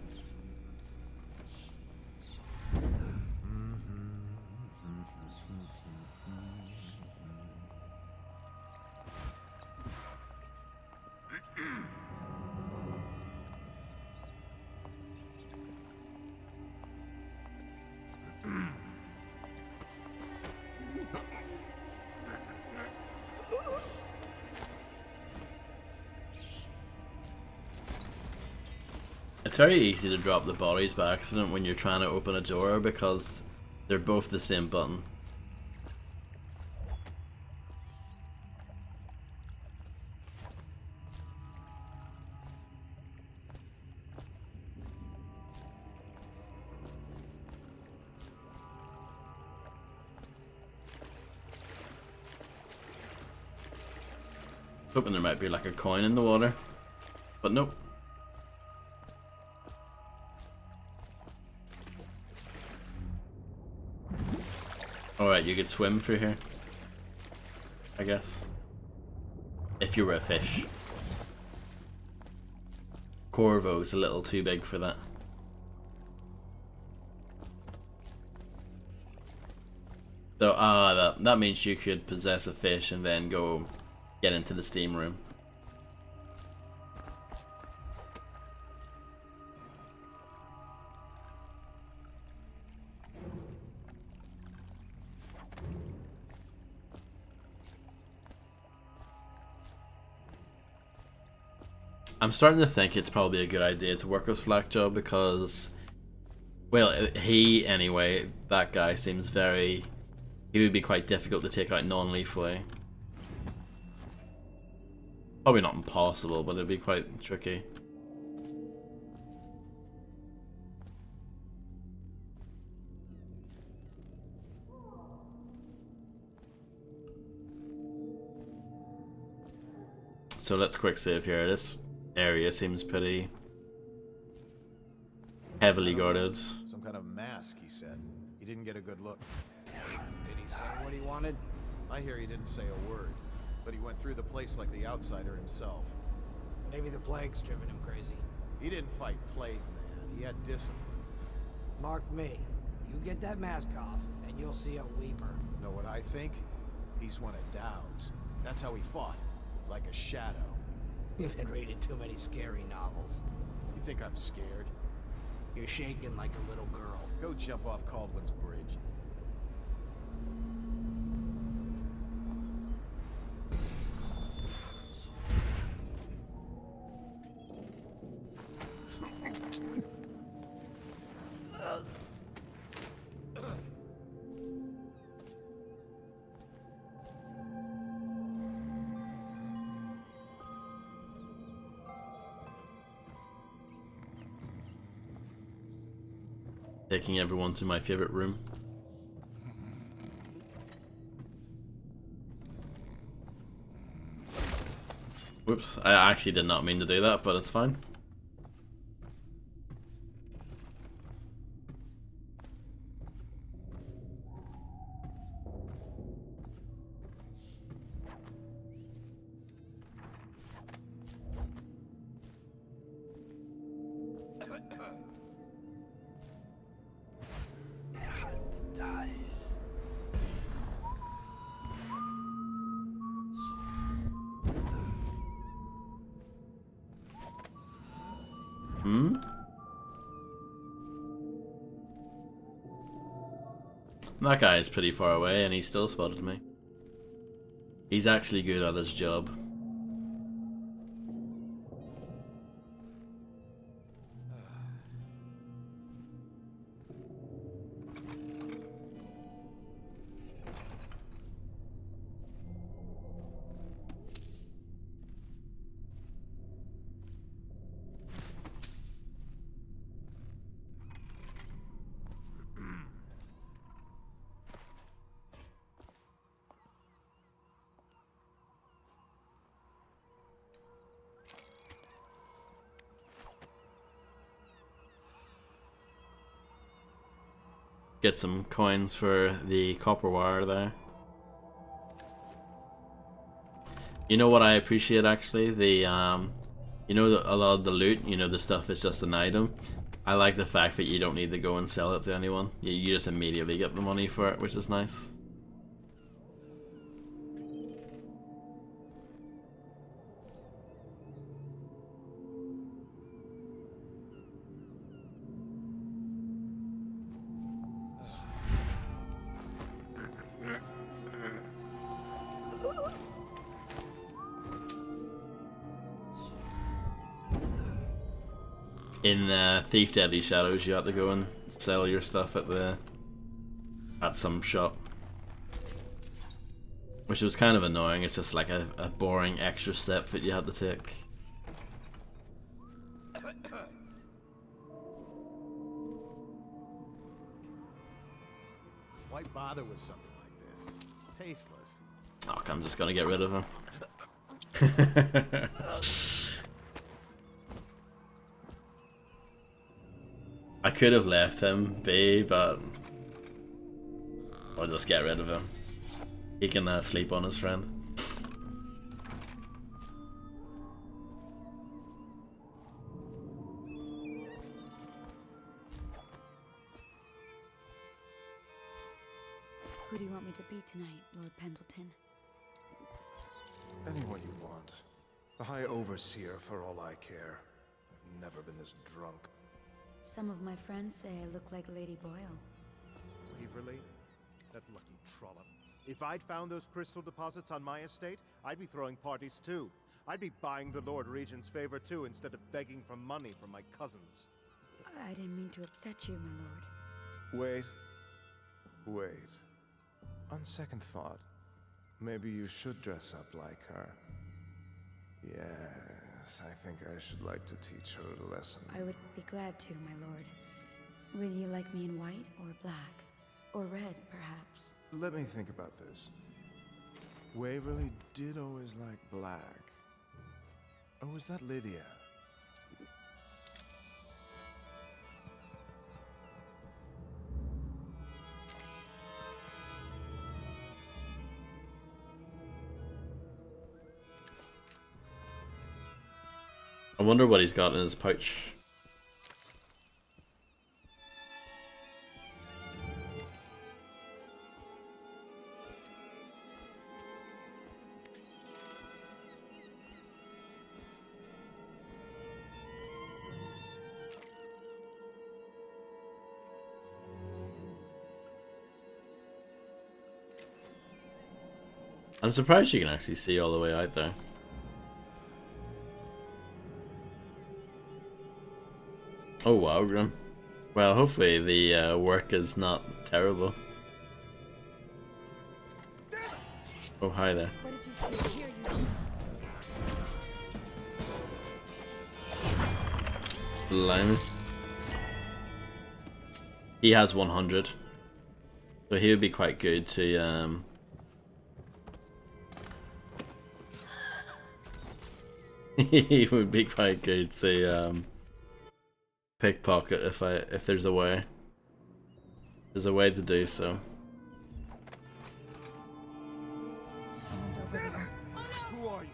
It's very easy to drop the bodies by accident when you're trying to open a door because they're both the same button. Hoping there might be like a coin in the water, but nope. Alright, you could swim through here, I guess, if you were a fish. Corvo's a little too big for that. So, that means you could possess a fish and then go get into the steam room. I'm starting to think it's probably a good idea to work with Slackjaw because, well, he, anyway, that guy seems very... He would be quite difficult to take out non-lethally. Probably not impossible, but it'd be quite tricky. So let's quick save here. This area seems pretty heavily guarded. Some kind of mask, he said. He didn't get a good look. Did he say what he wanted? I hear he didn't say a word, but he went through the place like the outsider himself. Maybe the plague's driven him crazy. He didn't fight plague, man. He had discipline. Mark me. You get that mask off, and you'll see a weeper. Know what I think? He's one of Dowd's. That's how he fought. Like a shadow. You've been reading too many scary novels. You think I'm scared? You're shaking like a little girl. Go jump off Caldwell's bridge. Taking everyone to my favorite room. Whoops, I actually did not mean to do that, but it's fine. Hmm? That guy is pretty far away and he still spotted me. He's actually good at his job. Get some coins for the copper wire there. You know what I appreciate actually? The you know, a lot of the loot, you know, the stuff is just an item. I like the fact that you don't need to go and sell it to anyone. You just immediately get the money for it, which is nice. In Thief Deadly Shadows, you have to go and sell your stuff at some shop, which was kind of annoying. It's just like a boring extra step that you had to take. Why bother with something like this? Tasteless. Oh, I'm just gonna get rid of him. I could have left him be, but I'll just get rid of him. He can sleep on his friend. Who do you want me to be tonight, Lord Pendleton? Anyone you want. The High Overseer, for all I care. I've never been this drunk. Some of my friends say I look like Lady Boyle. Waverly? That lucky trollop. If I'd found those crystal deposits on my estate, I'd be throwing parties too. I'd be buying the Lord Regent's favor too, instead of begging for money from my cousins. I didn't mean to upset you, my lord. Wait. On second thought, maybe you should dress up like her. Yes, I think I should like to teach her a lesson. I would be glad to, my lord. Would you like me in white or black? Or red, perhaps? Let me think about this. Waverly did always like black. Or was that Lydia? I wonder what he's got in his pouch. I'm surprised you can actually see all the way out there. Oh wow, Grim. Well, hopefully the work is not terrible. Oh, hi there. What did you say here, you... Blimey. He has 100. So he would be quite good to he would be quite good to pickpocket if there's a way. There's a way to do so. Someone's over there. Who are you?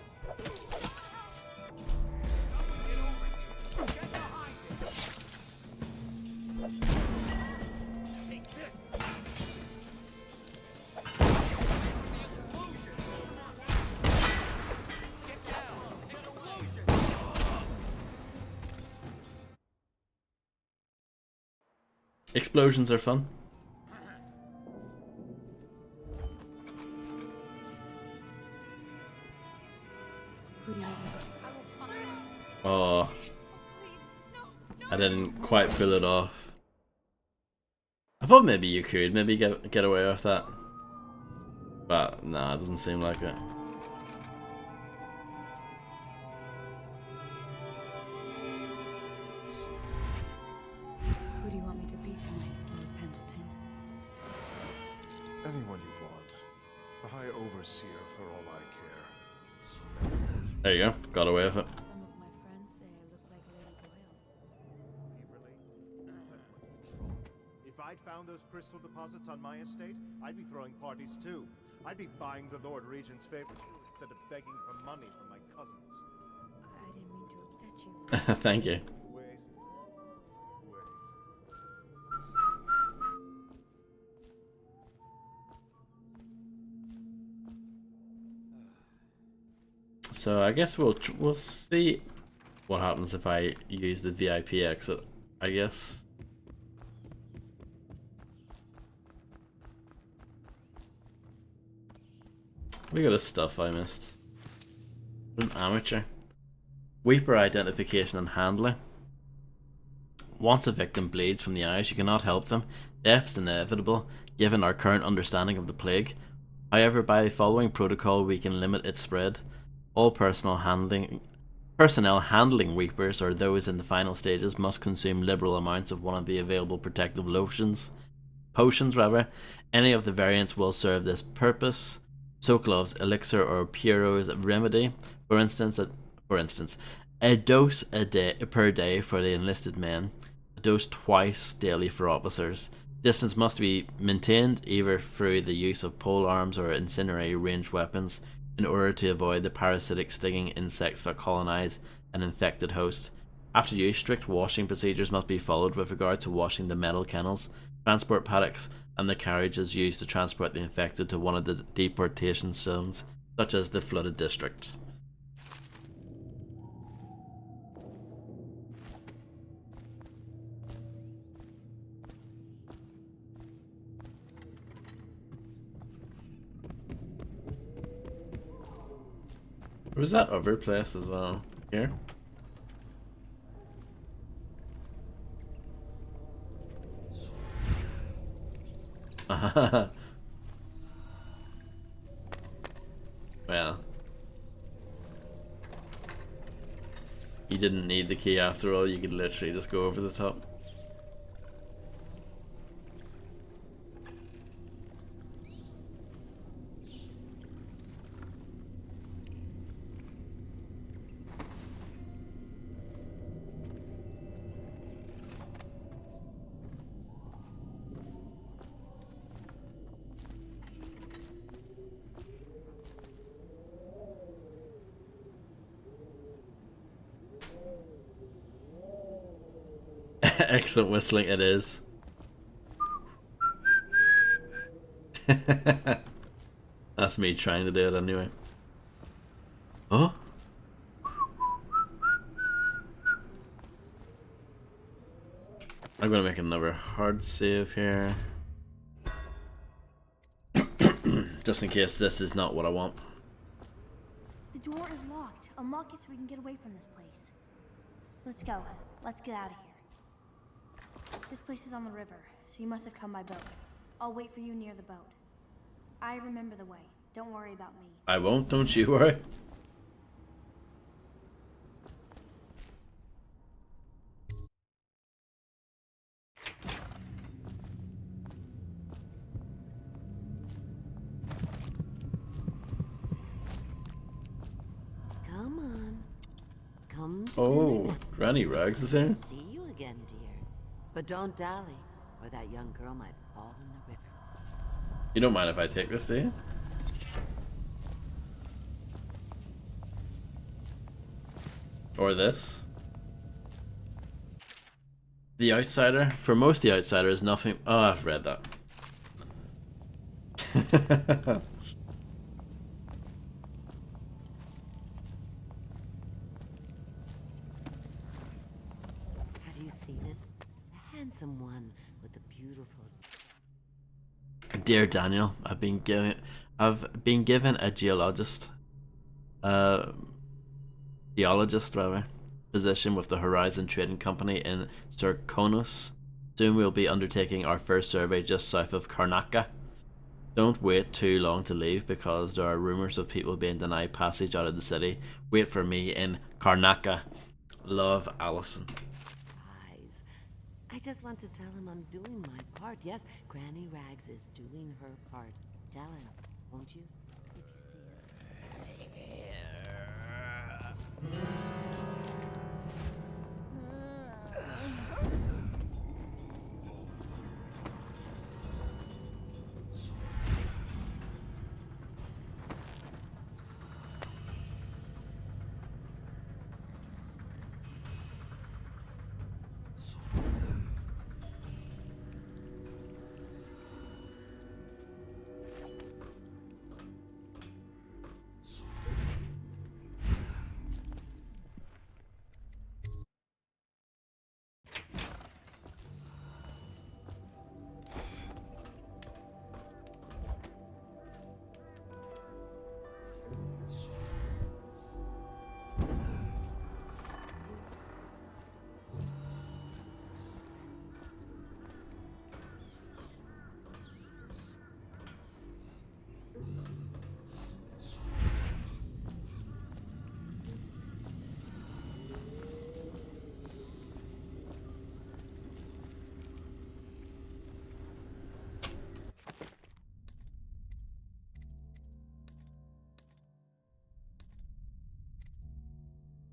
Explosions are fun. Who do you want? Oh, I didn't quite pull it off. I thought maybe you could maybe get away with that, but nah, it doesn't seem like it. Who do you want me to be tonight, Lord Pendleton? Anyone you want. The High Overseer, for all I care. There you go, got away with it. Some of my friends say I look like Lady Doyle. If I'd found those crystal deposits on my estate, I'd be throwing parties too. I'd be buying the Lord Regent's favor instead of begging for money from my cousins. I didn't mean to upset you. Thank you. Wait. So I guess we'll see what happens if I use the VIP exit, I guess. We got a stuff I missed. An amateur. Weeper identification and handling. Once a victim bleeds from the eyes, you cannot help them. Death is inevitable, given our current understanding of the plague. However, by the following protocol, we can limit its spread. All personnel handling weepers, or those in the final stages, must consume liberal amounts of one of the available protective potions. Any of the variants will serve this purpose. Sokolov's elixir or Piero's remedy, for instance, a dose per day for the enlisted men, a dose twice daily for officers. Distance must be maintained either through the use of pole arms or incendiary ranged weapons in order to avoid the parasitic stinging insects that colonize an infected host. After use, strict washing procedures must be followed with regard to washing the metal kennels, transport paddocks, and the carriages used to transport the infected to one of the deportation zones, such as the flooded district. Or was that other place as well? Here? Well, you didn't need the key after all, you could literally just go over the top. Excellent whistling it is. That's me trying to do it anyway. Oh? I'm gonna make another hard save here. Just in case this is not what I want. The door is locked. Unlock it so we can get away from this place. Let's go. Let's get out of here. This place is on the river, so you must have come by boat. I'll wait for you near the boat. I remember the way. Don't worry about me. I won't, don't you worry. Welcome to Oh, dinner. Granny Rags is Good here. to see you again, dear. But don't dally, or that young girl might fall in the river. You don't mind if I take this, do you? Or this? The Outsider? For most, The Outsider is nothing. Oh, I've read that. Have you seen it? The handsome one with the beautiful. Dear Daniel, I've been given a geologist rather, position with the Horizon Trading Company in Sirkonos. Soon we'll be undertaking our first survey just south of Karnaka. Don't wait too long to leave because there are rumors of people being denied passage out of the city. Wait for me in Karnaka. Love, Allison. I just want to tell him I'm doing my part. Yes, Granny Rags is doing her part. Tell him, won't you? If you see it.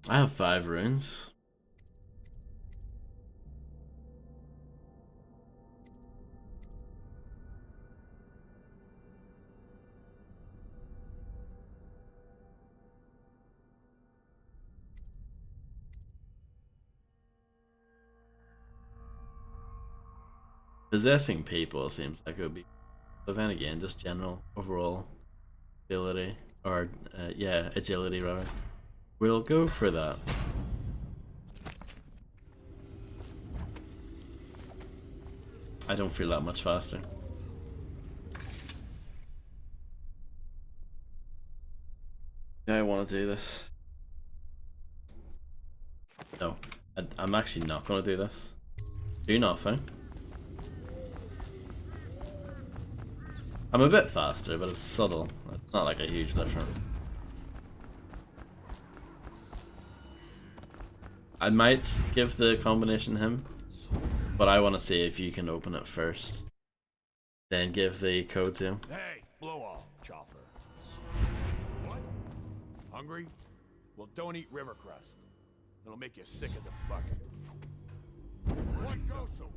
I have 5 runes. Possessing people seems like it would be, but then again, just general overall ability, or yeah, agility rather. We'll go for that. I don't feel that much faster. Yeah, I want to do this. No, I'm actually not going to do this. Do nothing. I'm a bit faster, but it's subtle. It's not like a huge difference. I might give the combination him, but I want to see if you can open it first. Then give the code to him. Hey, blow off, chopper. What? Hungry? Well, don't eat river crust. It'll make you sick as a bucket. What goes so?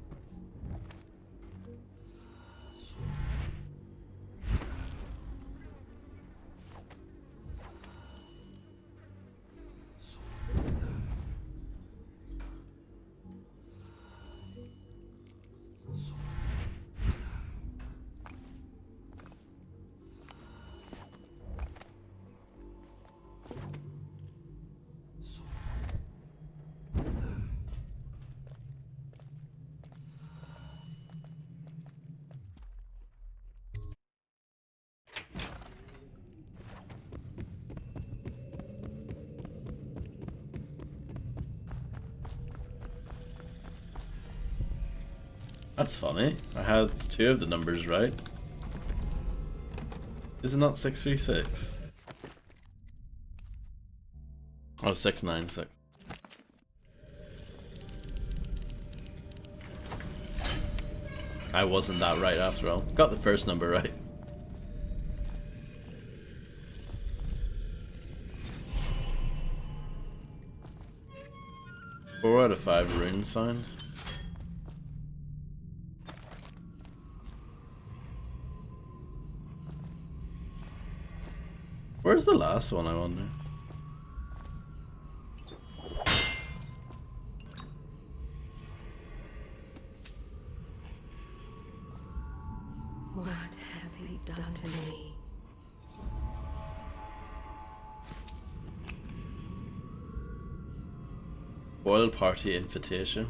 That's funny. I had 2 of the numbers right. Is it not 636? Oh, 696. I wasn't that right after all. Got the first number right. 4 out of 5 runes found. Where's the last one, I wonder? What have you done to me? Royal party invitation.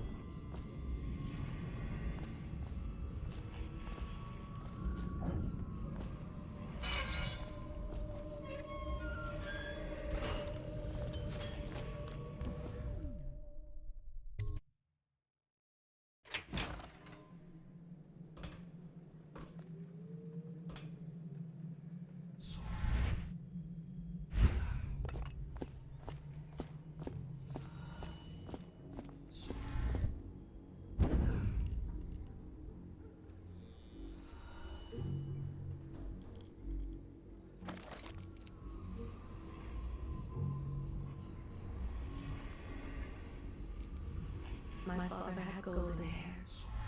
My father had golden hair.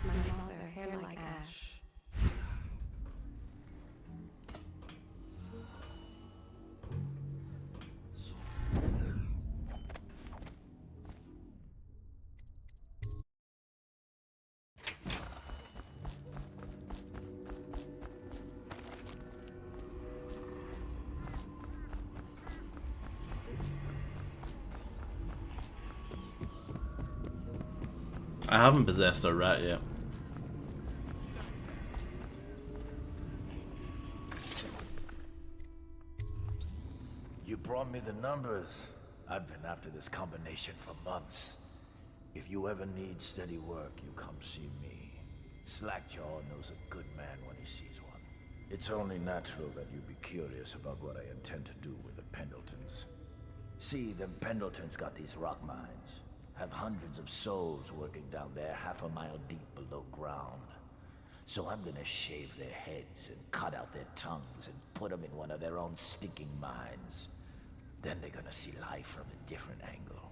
My mother hair like ash. I haven't possessed a rat yet. You brought me the numbers. I've been after this combination for months. If you ever need steady work, you come see me. Slackjaw knows a good man when he sees one. It's only natural that you be curious about what I intend to do with the Pendletons. See, the Pendletons got these rock mines. Have hundreds of souls working down there 1/2 mile deep below ground. So I'm gonna shave their heads and cut out their tongues and put them in one of their own stinking mines. Then they're gonna see life from a different angle.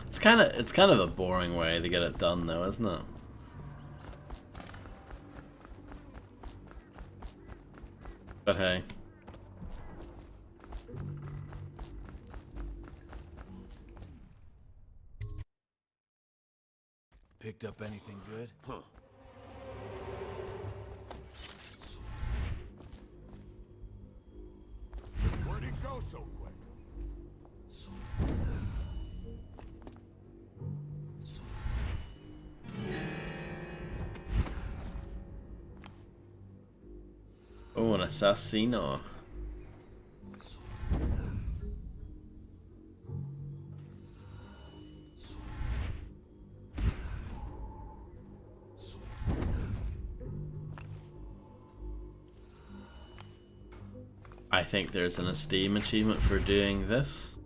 It's kind of a boring way to get it done though, isn't it? But hey. Picked up anything good? Huh. Where'd he go so quick? Oh, an assassino. I think there's an esteem achievement for doing this.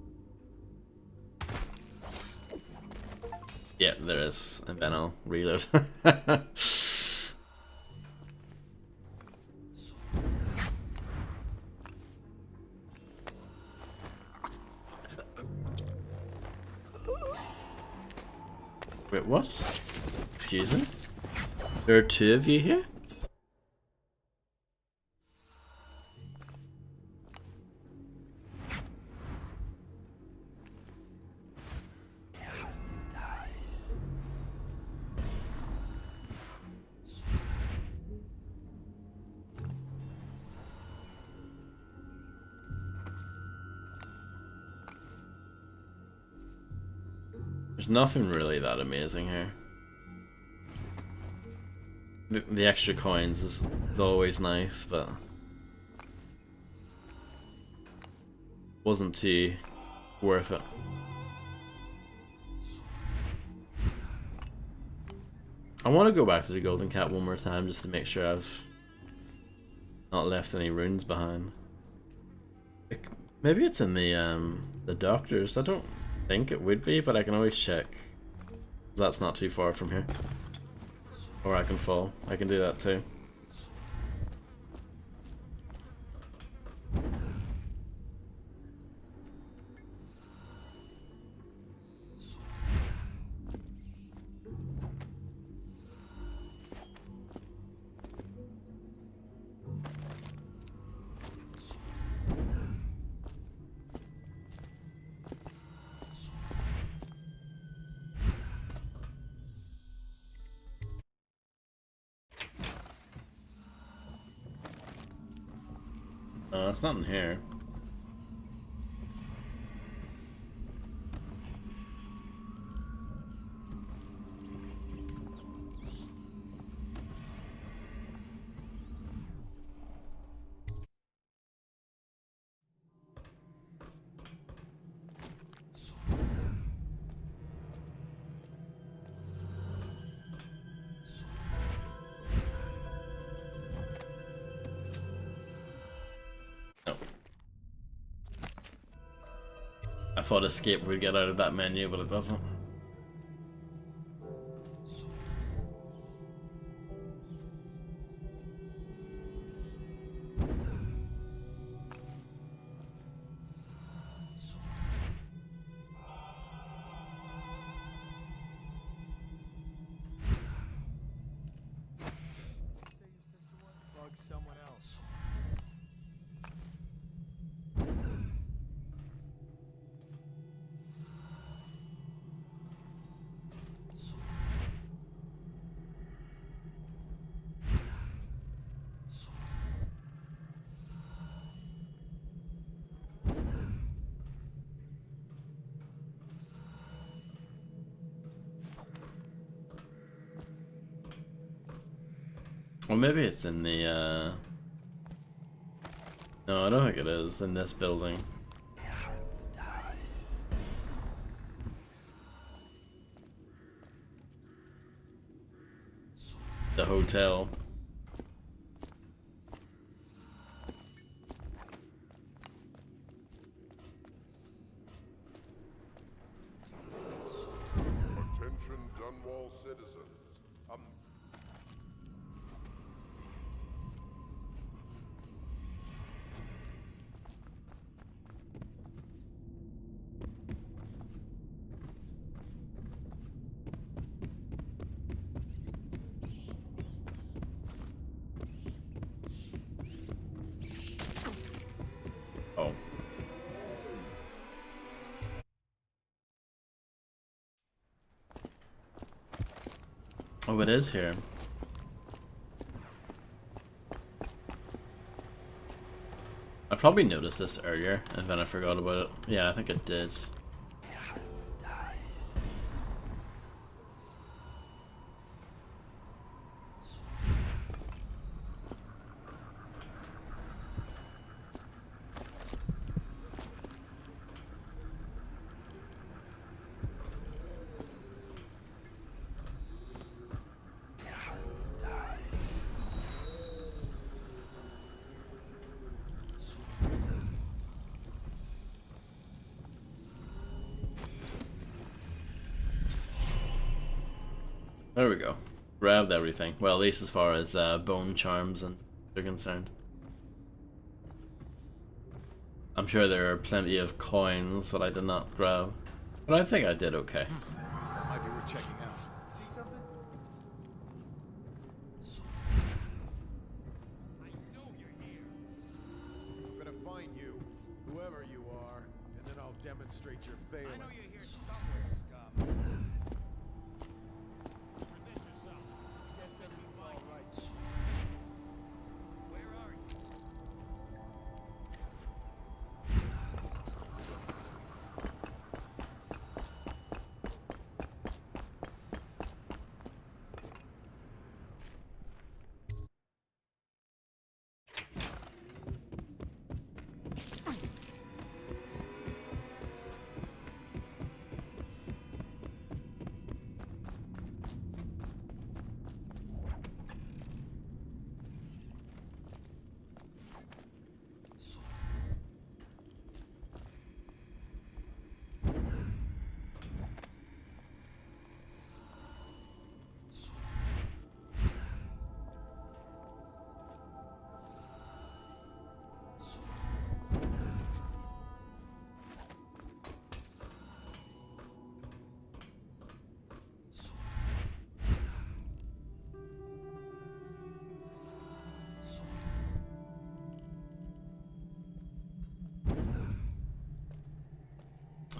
Yeah, there is, and then I'll reload. Wait, what? Excuse me? There are 2 of you here? There's nothing really that amazing here. The extra coins is always nice, but wasn't too worth it. I want to go back to the Golden Cat one more time just to make sure I've not left any runes behind. Maybe it's in the doctors. I don't think it would be, but I can always check. That's not too far from here. Or I can fall. I can do that too. It's not in here. I thought escape would get out of that menu, but it doesn't. Bug someone else. Or maybe it's in the, No, I don't think it is in this building. The hotel. Attention Dunwall citizens. Oh. Oh, it is here. I probably noticed this earlier and then I forgot about it. Yeah, I think I did. There we go. Grabbed everything. Well, at least as far as bone charms and are concerned. I'm sure there are plenty of coins that I did not grab, but I think I did okay. That might be worth checking out. See something? I'm gonna find you, whoever you are, and then I'll demonstrate your failings. I know you're here somewhere, scum. Present yourself. Guess everything's all right. Where are you?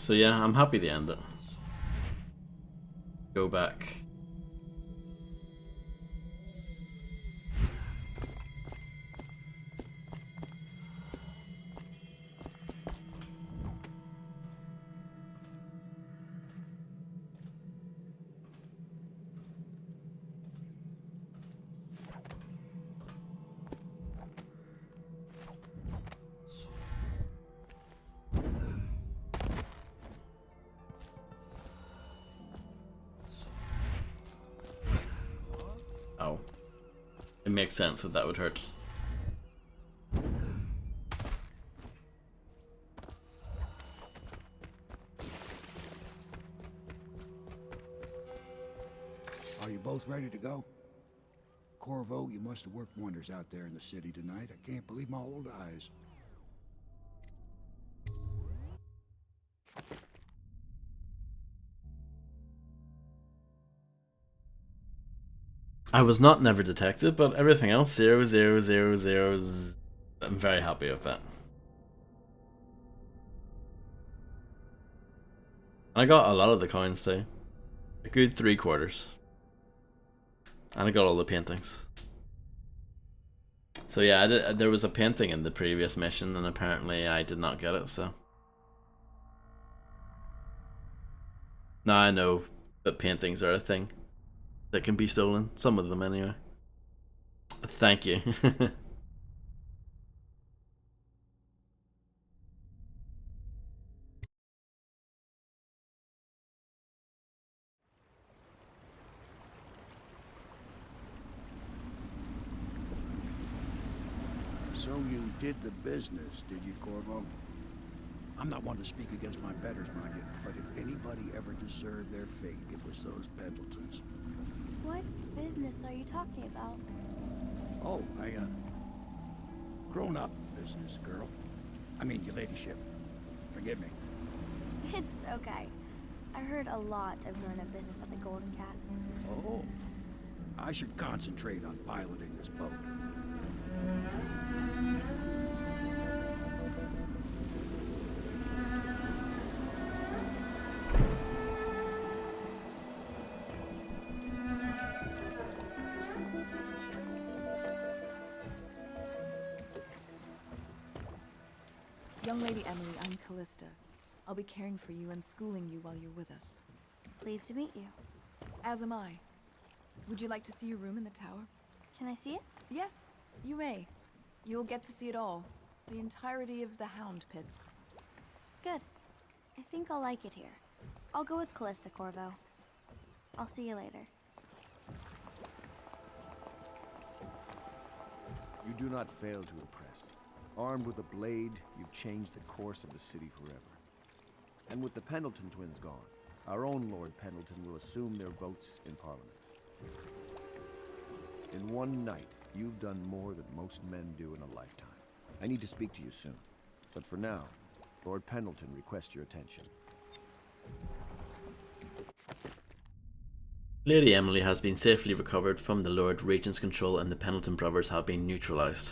So yeah, I'm happy to end it. Go back. Oh. It makes sense that that would hurt. Are you both ready to go? Corvo, you must have worked wonders out there in the city tonight. I can't believe my old eyes. I was not never detected, but everything else 0, 0, 0, 0. I'm very happy with that. I got a lot of the coins too. A good 3/4. And I got all the paintings. So yeah, there was a painting in the previous mission, and apparently I did not get it, so. Now I know that paintings are a thing that can be stolen. Some of them anyway. Thank you. So you did the business, did you, Corvo? I'm not one to speak against my betters, mind you, but if anybody ever deserved their fate, it was those Pendletons. What business are you talking about? Oh, grown-up business, girl. I mean, your ladyship. Forgive me. It's okay. I heard a lot of grown-up business at the Golden Cat. Oh, I should concentrate on piloting this boat. Young Lady Emily, I'm Callista. I'll be caring for you and schooling you while you're with us. Pleased to meet you. As am I. Would you like to see your room in the tower? Can I see it? Yes, you may. You'll get to see it all. The entirety of the Hound Pits. Good. I think I'll like it here. I'll go with Callista, Corvo. I'll see you later. You do not fail to impress. Armed with a blade, you've changed the course of the city forever. And with the Pendleton twins gone, our own Lord Pendleton will assume their votes in Parliament. In one night, you've done more than most men do in a lifetime. I need to speak to you soon. But for now, Lord Pendleton requests your attention. Lady Emily has been safely recovered from the Lord Regent's control, and the Pendleton brothers have been neutralized.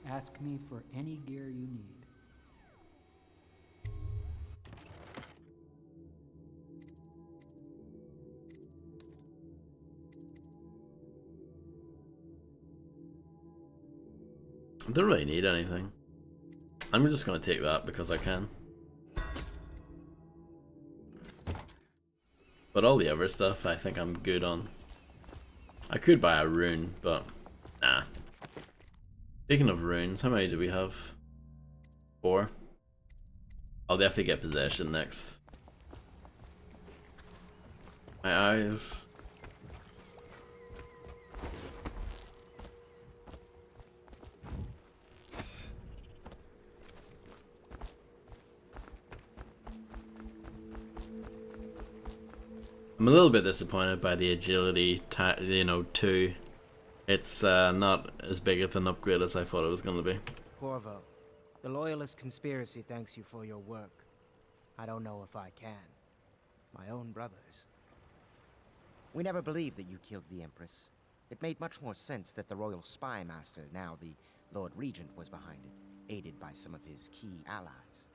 Ask me for any gear you need. I don't really need anything. I'm just gonna take that because I can. But all the other stuff I think I'm good on. I could buy a rune, but nah. Speaking of runes, how many do we have? 4. I'll definitely get possession next. My eyes. I'm a little bit disappointed by the agility, 2. It's not as big of an upgrade as I thought it was going to be. Corvo, the Loyalist conspiracy thanks you for your work. I don't know if I can. My own brothers. We never believed that you killed the Empress. It made much more sense that the royal spy master, now the Lord Regent, was behind it, aided by some of his key allies.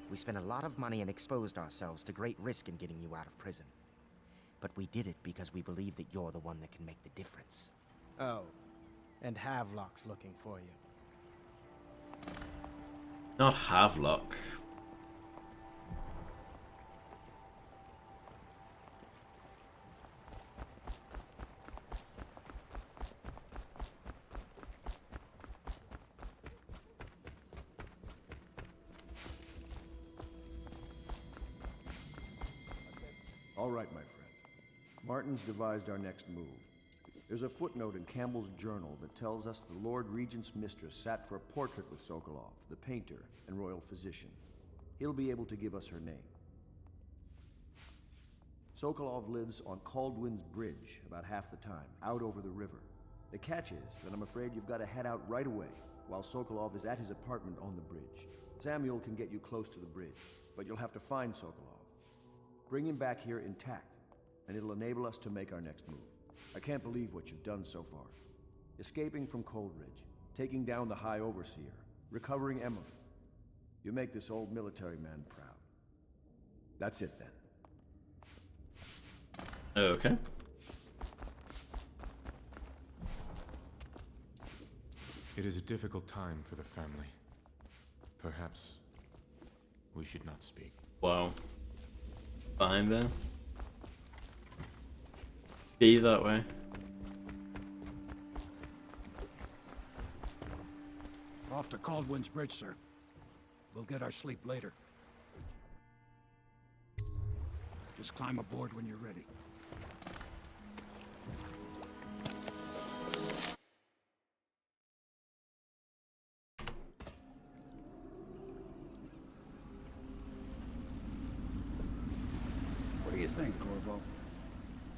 We spent a lot of money and exposed ourselves to great risk in getting you out of prison. But we did it because we believe that you're the one that can make the difference. Oh, and Havelock's looking for you. Not Havelock. All right, my friend. Martin's devised our next move. There's a footnote in Campbell's journal that tells us the Lord Regent's mistress sat for a portrait with Sokolov, the painter and royal physician. He'll be able to give us her name. Sokolov lives on Caldwin's Bridge about half the time, out over the river. The catch is that I'm afraid you've got to head out right away, while Sokolov is at his apartment on the bridge. Samuel can get you close to the bridge, but you'll have to find Sokolov. Bring him back here intact, and it'll enable us to make our next move. I can't believe what you've done so far. Escaping from Coldridge, taking down the High Overseer, recovering Emily. You make this old military man proud. That's it then. Okay. It is a difficult time for the family. Perhaps we should not speak. Wow. Fine then. Be that way. Off to Caldwin's Bridge, sir. We'll get our sleep later. Just climb aboard when you're ready. What do you think, Corvo?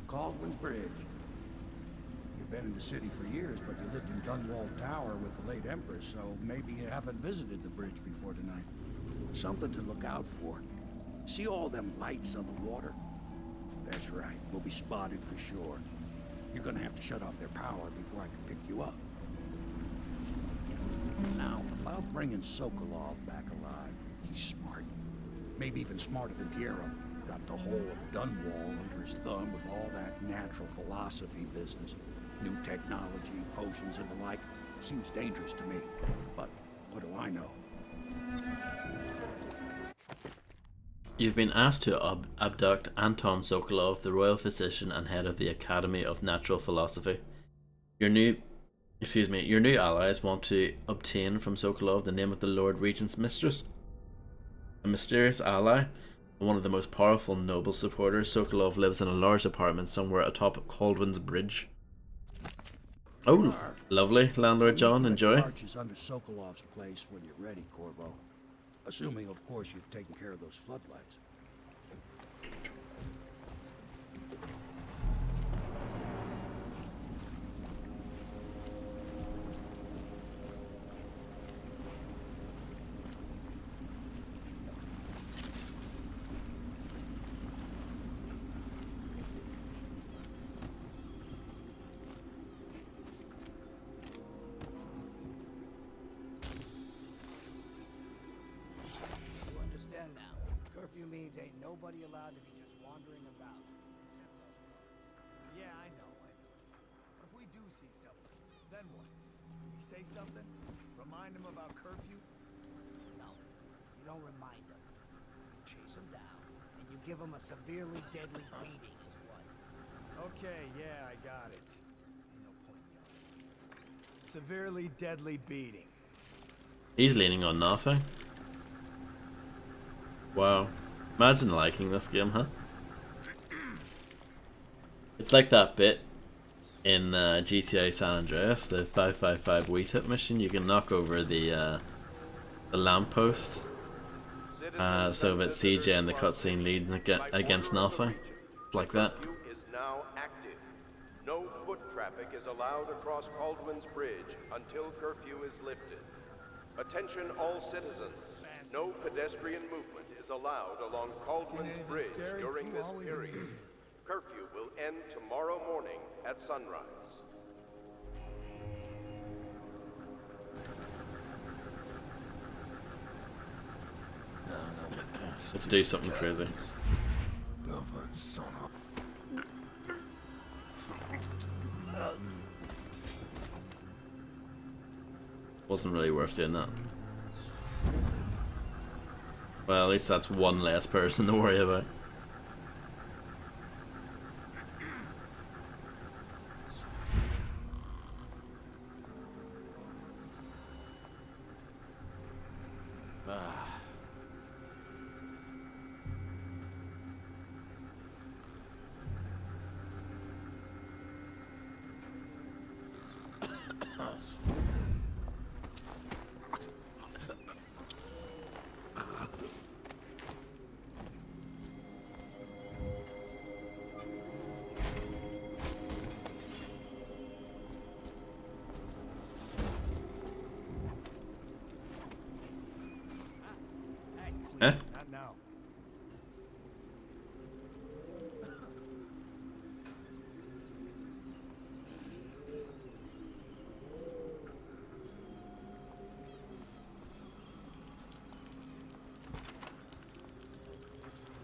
Caldwin's Bridge. You've been in the city for years, but you lived in Dunwall Tower with the late Empress, so maybe you haven't visited the bridge before tonight. Something to look out for. See all them lights on the water? That's right, we'll be spotted for sure. You're gonna have to shut off their power before I can pick you up. Now, about bringing Sokolov back alive. He's smart. Maybe even smarter than Piero. Got the whole of Dunwall under his thumb with all that natural philosophy business. New technology, potions and the like. Seems dangerous to me. But what do I know? You've been asked to abduct Anton Sokolov, the royal physician and head of the Academy of Natural Philosophy. Your new allies want to obtain from Sokolov the name of the Lord Regent's mistress. A mysterious ally, one of the most powerful noble supporters, Sokolov lives in a large apartment somewhere atop Caldwin's Bridge. Oh, lovely, Landlord John, enjoy. The arch is under Sokolov's place when you're ready, Corvo. Assuming, of course, you've taken care of those floodlights. Means ain't nobody allowed to be just wandering about, except us guards. Yeah, I know. But if we do see something, then what? Do we say something? Remind them about curfew? No, you don't remind them. You chase them down, and you give them a severely deadly beating is what. Okay, yeah, I got it. Ain't no point yelling. Severely deadly beating. He's leaning on nothing. Wow. Imagine liking this game, huh? It's like that bit in GTA San Andreas, the 555 wheat hit mission. You can knock over the lamppost, so that CJ and the cutscene leads against nothing, like that. Is now active. No foot traffic is allowed across Caldwin's Bridge until curfew is lifted. Attention all citizens. No pedestrian movement is allowed along Caldwin's Bridge during this period. Curfew will end tomorrow morning at sunrise. Let's do something crazy. Wasn't really worth doing that. Well, at least that's one less person to worry about. Eh? Not now.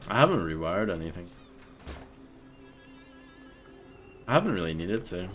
I haven't rewired anything. I haven't really needed to.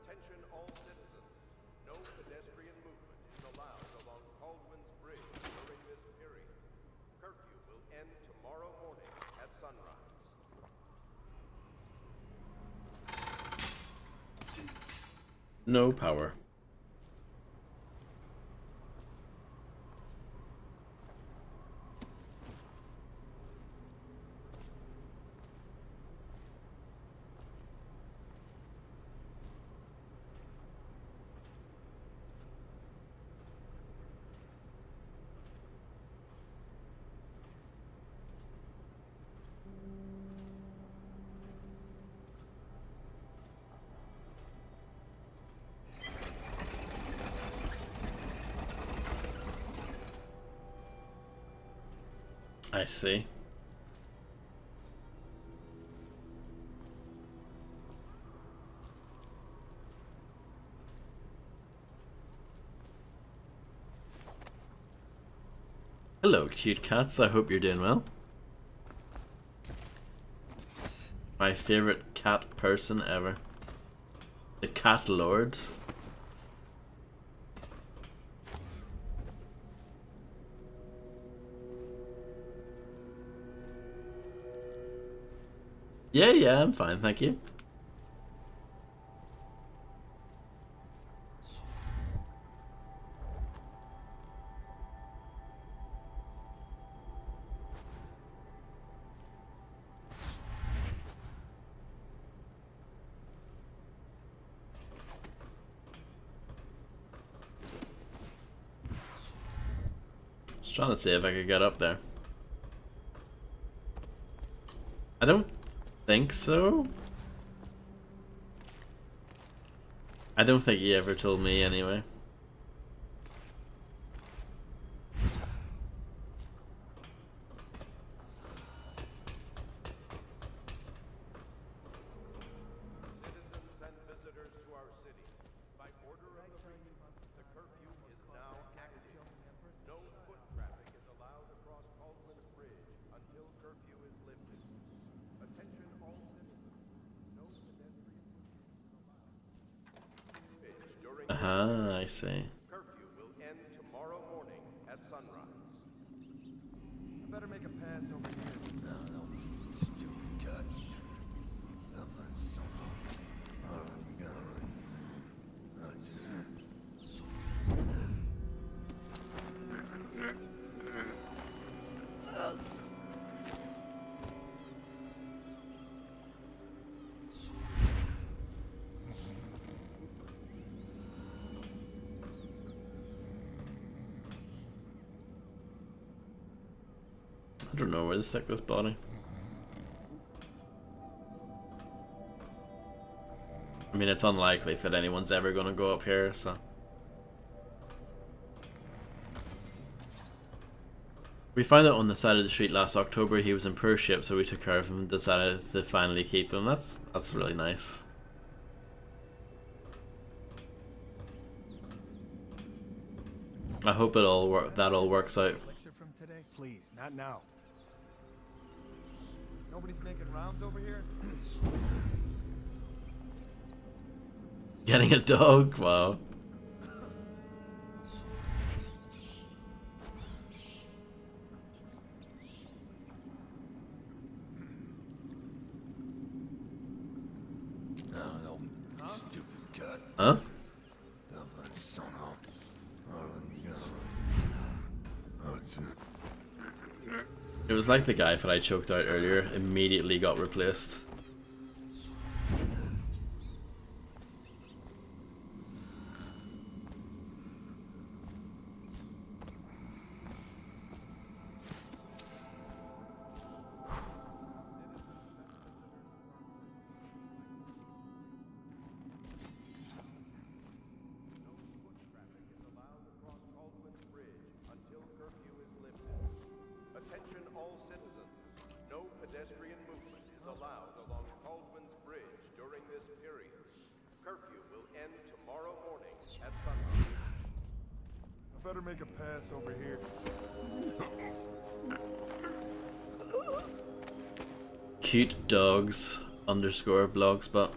Attention all citizens. No pedestrian movement is allowed along Caldwin's Bridge during this period. Curfew will end tomorrow morning at sunrise. No power. I see. Hello, cute cats. I hope you're doing well. My favorite cat person ever. The Cat Lord. Yeah, I'm fine, thank you. Just trying to see if I could get up there. I don't think so. I don't think he ever told me anyway. Citizens and visitors to our city, by order of the regent, the curfew is now active. No foot traffic is allowed across Caldwin's Bridge until curfew is lifted. Attention all citizens. No pedestrian movement is allowed. I see. Curfew will end tomorrow morning at sunrise. I better make a pass over here. No, stupid cut. I don't know where to stick this body. I mean, it's unlikely that anyone's ever gonna go up here, so. We found out on the side of the street last October he was in poor shape, so we took care of him and decided to finally keep him. That's really nice. I hope that all works out. Elixir from today? Please, not now. Nobody's making rounds over here? Getting a dog? Wow. Huh? It was like the guy that I choked out earlier immediately got replaced. Attention all citizens. No pedestrian movement is allowed along Caldwin's Bridge during this period. Curfew will end tomorrow morning at sunrise. I better make a pass over here. Cute dogs _ blogspot.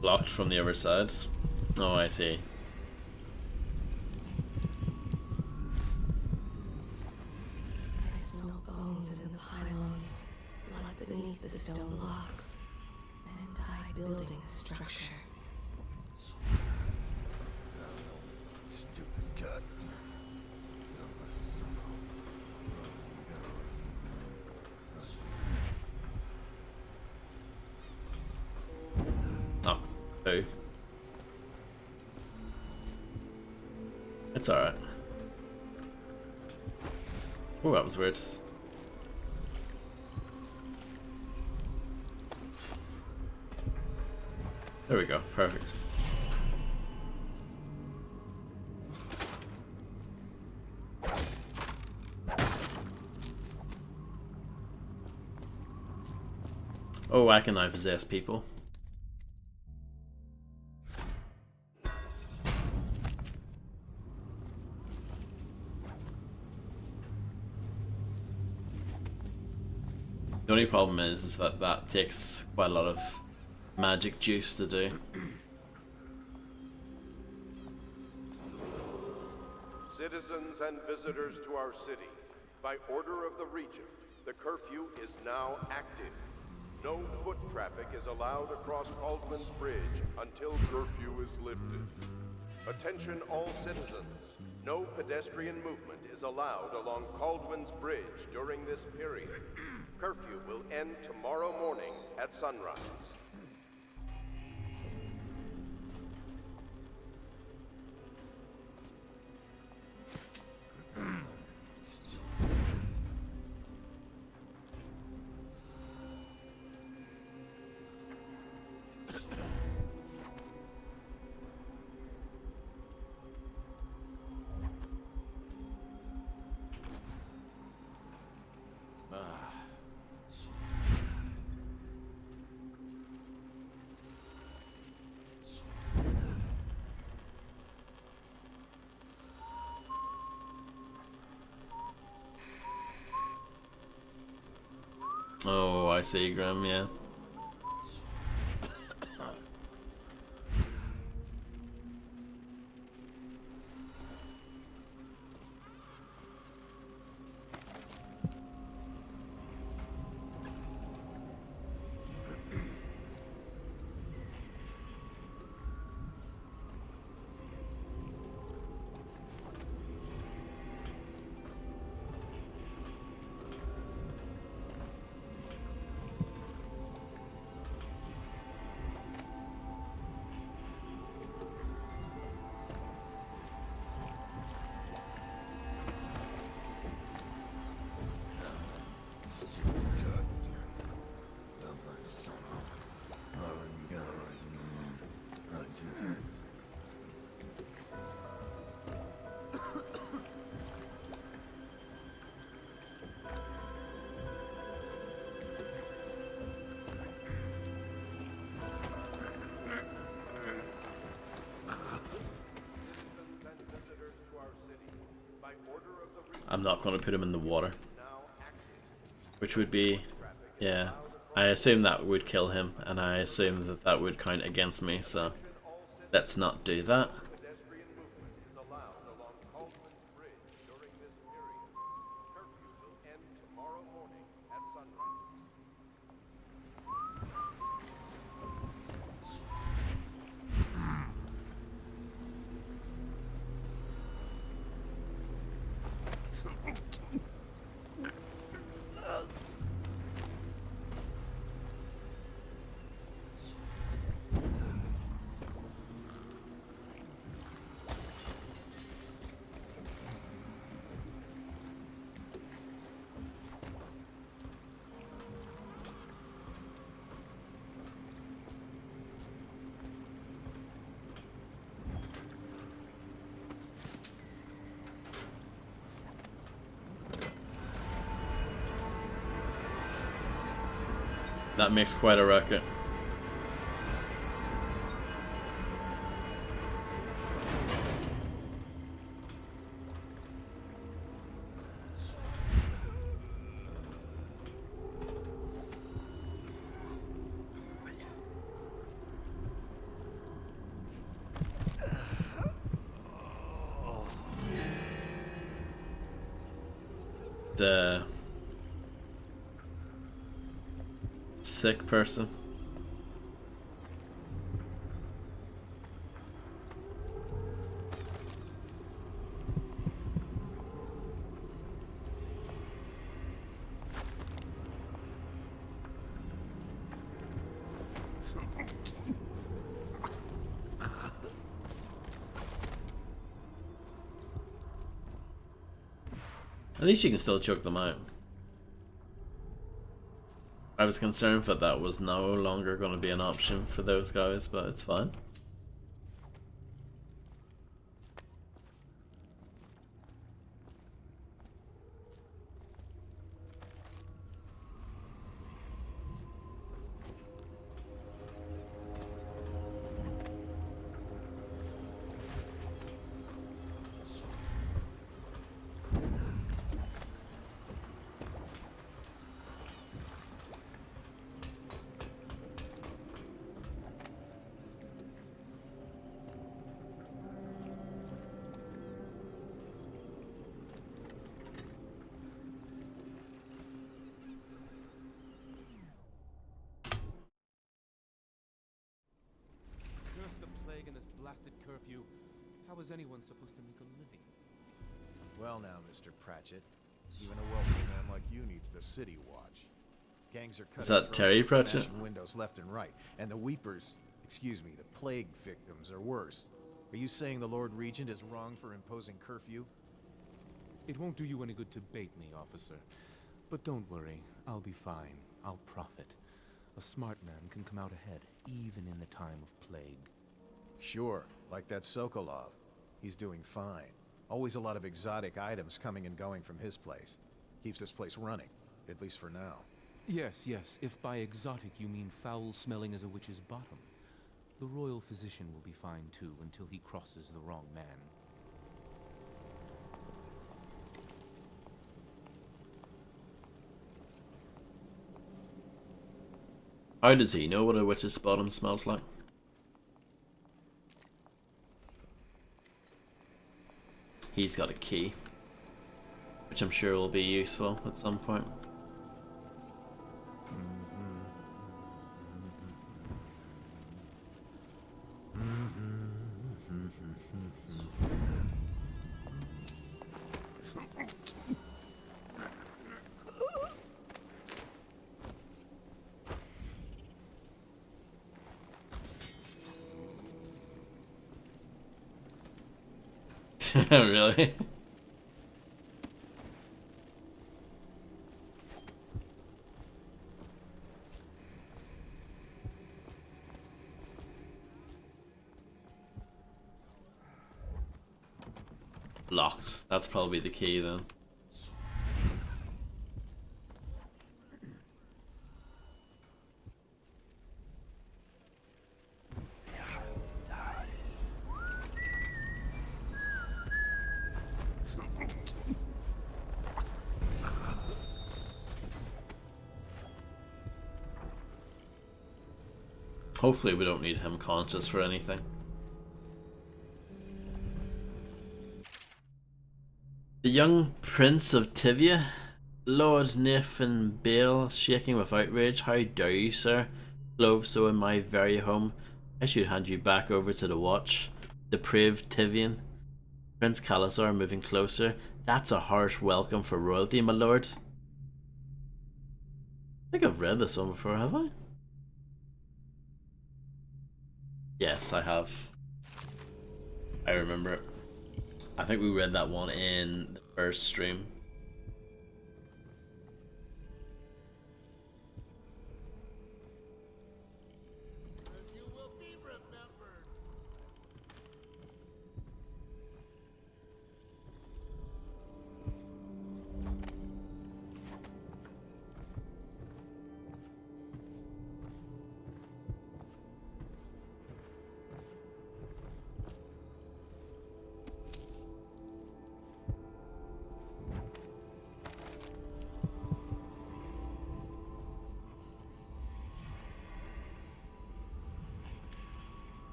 Blocked from the other side. Oh, I see. I smell bones in the pylons, blood beneath the stone blocks, and I building a structure. Stupid cut. Oh, who? It's alright. Oh, that was weird. There we go, perfect. Oh, I can now possess people. The only problem is that that takes quite a lot of magic juice to do. Citizens and visitors to our city, by order of the Regent, the curfew is now active. No foot traffic is allowed across Caldwin's Bridge until curfew is lifted. Attention all citizens. No pedestrian movement is allowed along Caldwin's Bridge during this period. Curfew will end tomorrow morning at sunrise. Oh, I see, Grim, yeah. I'm not going to put him in the water. Which would be, yeah. I assume that would kill him, and I assume that that would count against me, so let's not do that. That makes quite a racket. The sick person. At least you can still choke them out. I was concerned that that was no longer going to be an option for those guys, but it's fine. Curse the plague and this blasted curfew. How is anyone supposed to make a living? Well now, Mr. Pratchett, even a wealthy man like you needs the city watch. Gangs are cutting that throats Terry and Pratchett? smashing windows left and right, and the weepers, excuse me, the plague victims are worse. Are you saying the Lord Regent is wrong for imposing curfew? It won't do you any good to bait me, officer. But don't worry, I'll be fine. I'll profit. A smart man can come out ahead, even in the time of plague. Sure, like that Sokolov. He's doing fine. Always a lot of exotic items coming and going from his place. Keeps this place running, at least for now. Yes, yes, if by exotic you mean foul-smelling as a witch's bottom. The royal physician will be fine too, until he crosses the wrong man. How does he know what a witch's bottom smells like? He's got a key, which I'm sure will be useful at some point. Really? Locked. That's probably the key then. Hopefully we don't need him conscious for anything. The young prince of Tivia, Lord Nathan Bale, shaking with outrage. How dare you, sir? Clove so in my very home. I should hand you back over to the watch. Depraved Tivian. Prince Calasar moving closer. That's a harsh welcome for royalty, my lord. I think I've read this one before, have I? Yes, I have. I remember it. I think we read that one in the first stream.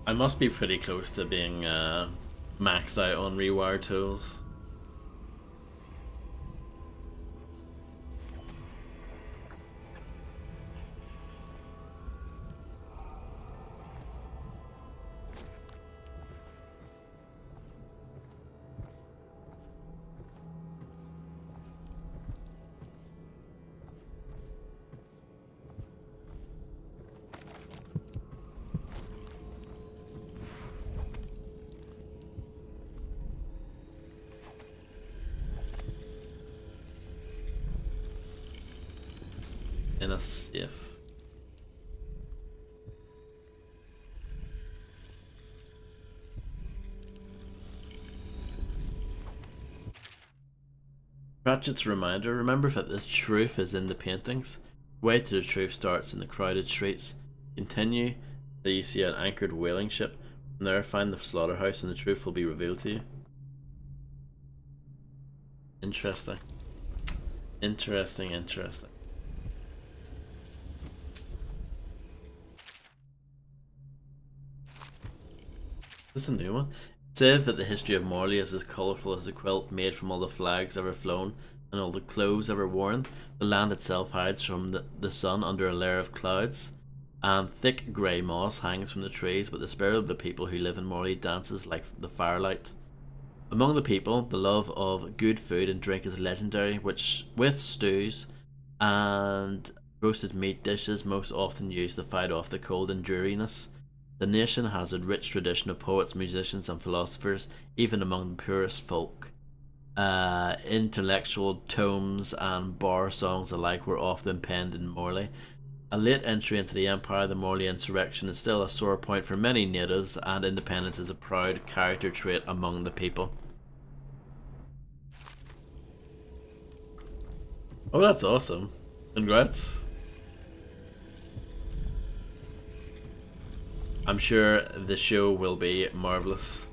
I must be pretty close to being maxed out on rewire tools. In a safe. Pratchett's reminder, remember that the truth is in the paintings. Way to the truth starts in the crowded streets. Continue till you see an anchored whaling ship. From there find the slaughterhouse and the truth will be revealed to you. Interesting. Interesting, interesting. Is this a new one? It said that the history of Morley is as colourful as a quilt made from all the flags ever flown and all the clothes ever worn. The land itself hides from the sun under a layer of clouds, and thick grey moss hangs from the trees, but the spirit of the people who live in Morley dances like the firelight. Among the people, the love of good food and drink is legendary, which with stews and roasted meat dishes most often used to fight off the cold and dreariness. The nation has a rich tradition of poets, musicians, and philosophers, even among the poorest folk. Intellectual tomes and bar songs alike were often penned in Morley. A late entry into the Empire, the Morley insurrection is still a sore point for many natives, and independence is a proud character trait among the people. Oh, that's awesome. Congrats. I'm sure the show will be marvelous.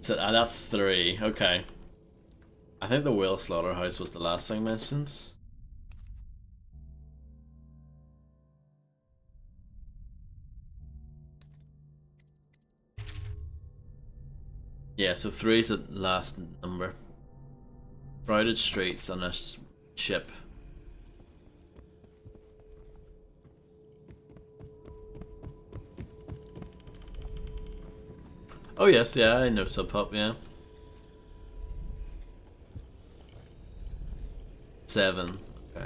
So that's 3. Okay. I think the whale slaughterhouse was the last thing mentioned. Yeah, so 3 is the last number. Crowded streets on a ship. Oh yes, yeah, I know Sub Pop, yeah. 7. Okay.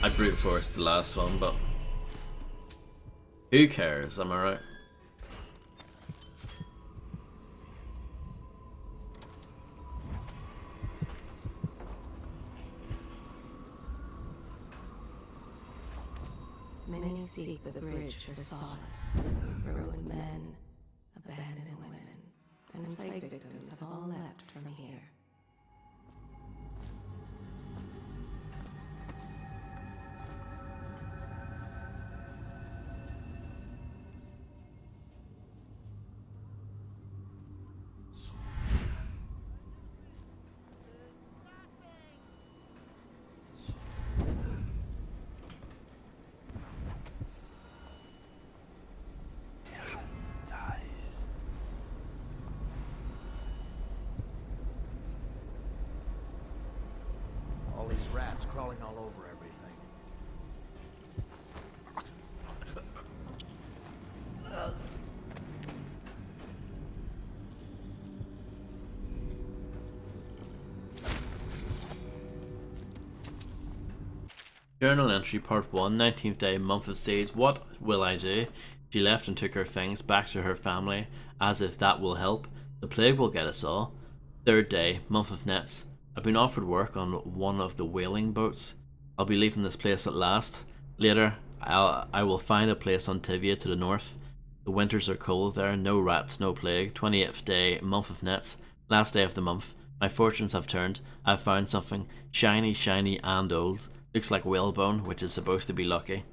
I brute forced the last one, but who cares? Am I right? Many seek the bridge for solace. Ruined men, abandoned women, and plague victims have all left from here. All these rats crawling all over everything. Journal entry part 1, 19th day, month of siege. What will I do? She left and took her things back to her family, as if that will help. The plague will get us all. 3rd day, month of nets. I've been offered work on one of the whaling boats. I'll be leaving this place at last. Later, I will find a place on Tivia to the north. The winters are cold there, no rats, no plague. 28th day, month of nets. Last day of the month. My fortunes have turned. I've found something shiny, shiny and old. Looks like whalebone, which is supposed to be lucky.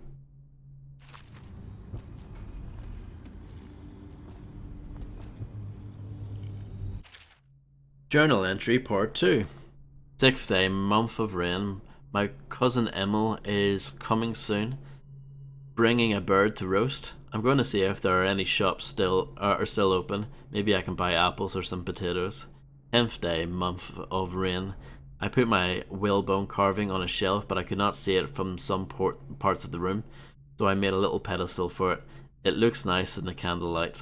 Journal entry part 2. 6th day, month of rain. My cousin Emil is coming soon, bringing a bird to roast. I'm going to see if there are any shops still open. Maybe I can buy apples or some potatoes. 10th day, month of rain. I put my whalebone carving on a shelf, but I could not see it from some parts of the room, so I made a little pedestal for it. It looks nice in the candlelight.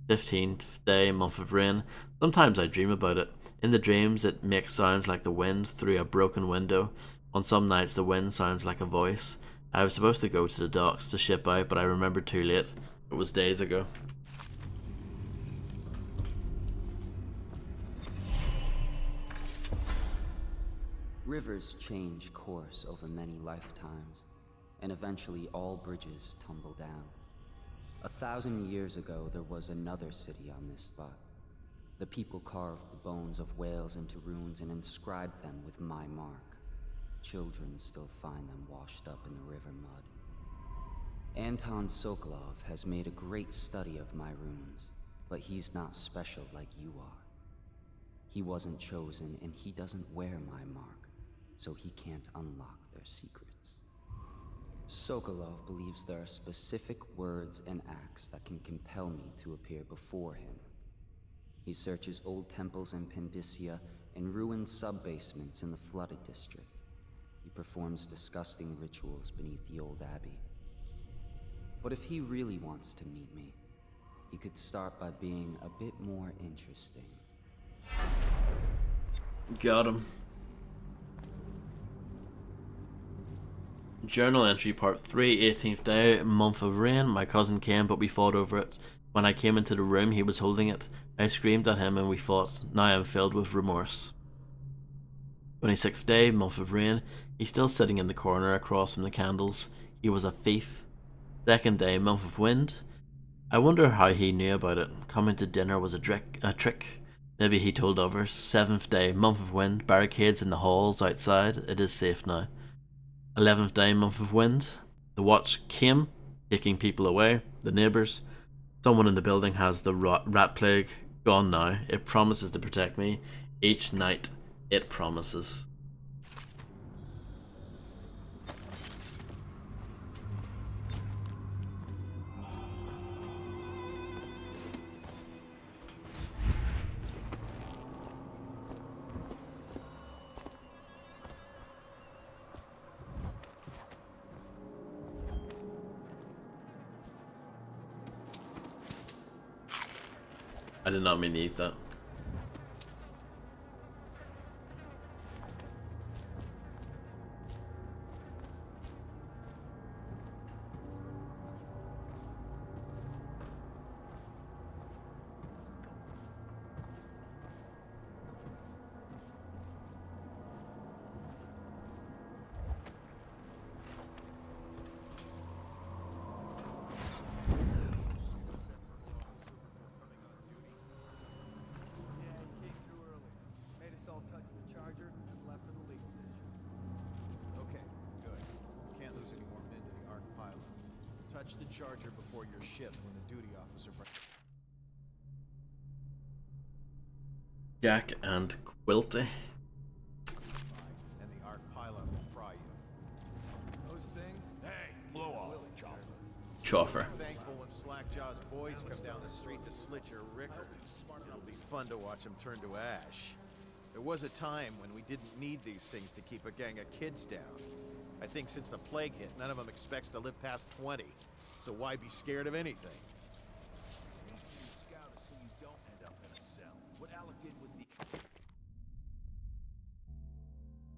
15th day, month of rain. Sometimes I dream about it. In the dreams, it makes sounds like the wind through a broken window. On some nights, the wind sounds like a voice. I was supposed to go to the docks to ship out, but I remembered too late. It was days ago. Rivers change course over many lifetimes, and eventually all bridges tumble down. 1,000 years ago, there was another city on this spot. The people carved the bones of whales into runes and inscribed them with my mark. Children still find them washed up in the river mud. Anton Sokolov has made a great study of my runes, but he's not special like you are. He wasn't chosen, and he doesn't wear my mark, so he can't unlock their secrets. Sokolov believes there are specific words and acts that can compel me to appear before him. He searches old temples in Pendicia and ruined sub-basements in the flooded district. He performs disgusting rituals beneath the old abbey. But if he really wants to meet me, he could start by being a bit more interesting. Got him. Journal entry part 3, 18th day, month of rain. My cousin came, but we fought over it. When I came into the room, he was holding it. I screamed at him and we fought. Now I am filled with remorse. 26th day, month of rain. He's still sitting in the corner across from the candles. He was a thief. 2nd day, month of wind. I wonder how he knew about it. Coming to dinner was a trick. Maybe he told others. 7th day, month of wind, barricades in the halls outside. It is safe now. 11th day, month of wind. The watch came, taking people away, the neighbours. Someone in the building has the rat plague. Gone now. It promises to protect me. Each night, it promises. I did not mean to eat that. Touch the charger before your ship when the duty officer... Jack and Quilty. And the arc pilot will fry you. Those things? Hey, blow off, Choffer. I'm thankful when Slackjaw's boys come down the street to slit your ricker. It'll be fun to watch them turn to ash. There was a time when we didn't need these things to keep a gang of kids down. I think since the plague hit, none of them expects to live past 20. So why be scared of anything?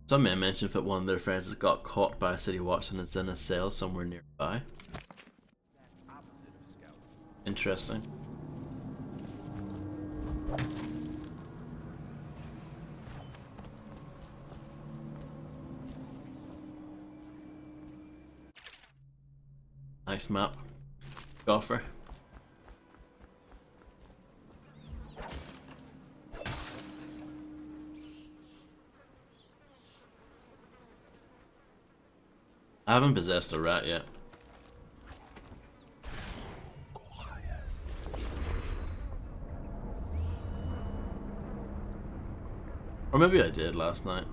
Some men mentioned that one of their friends has got caught by a city watch and is in a cell somewhere nearby. Interesting. Nice map. Gopher. I haven't possessed a rat yet. Or maybe I did last night.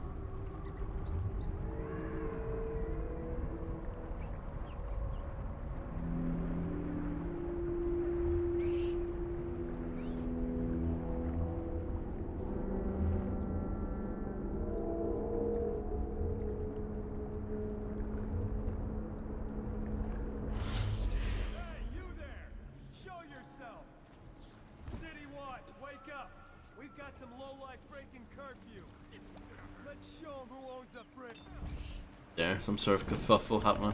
There, some sort of kerfuffle happening.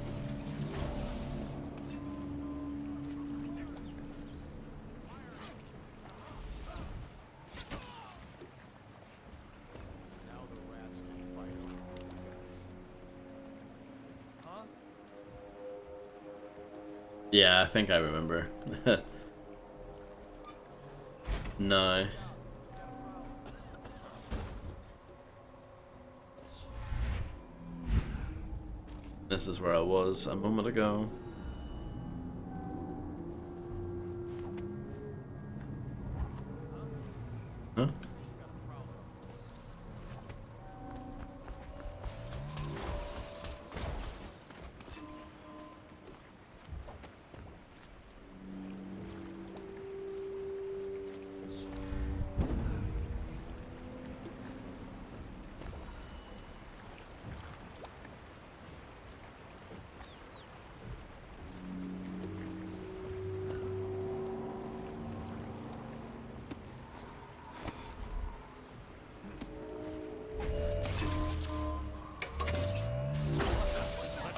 Yeah, I think I remember. No. This is where I was a moment ago. Huh?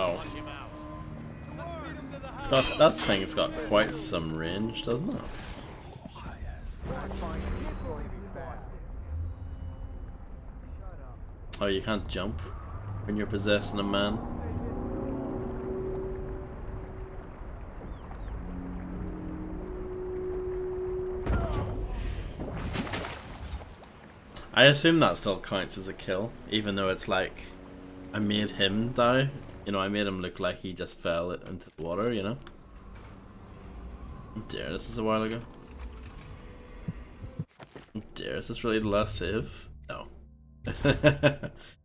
Oh. It's got, that thing's got quite some range, doesn't it? Oh, you can't jump when you're possessing a man. I assume that still counts as a kill, even though it's like I made him die. You know, I made him look like he just fell into the water, you know? Oh dear, this is a while ago. Oh dear, is this really the last save? No.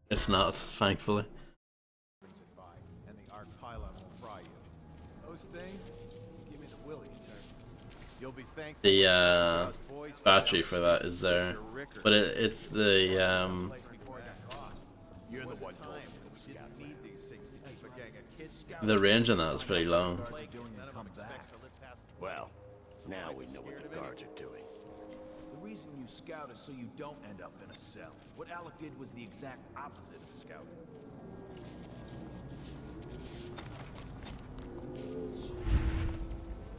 It's not, thankfully. And the arc pylon will fry you. Those things, give me the willies, sir. You'll be thankful. The battery for that is there, but it's the You're the one told we didn't need these things to keep a gang of kids. the range on that is pretty long. Well, now we know what the guards are doing. The reason you scout is so you don't end up in a cell. What Alec did was the exact opposite of scouting.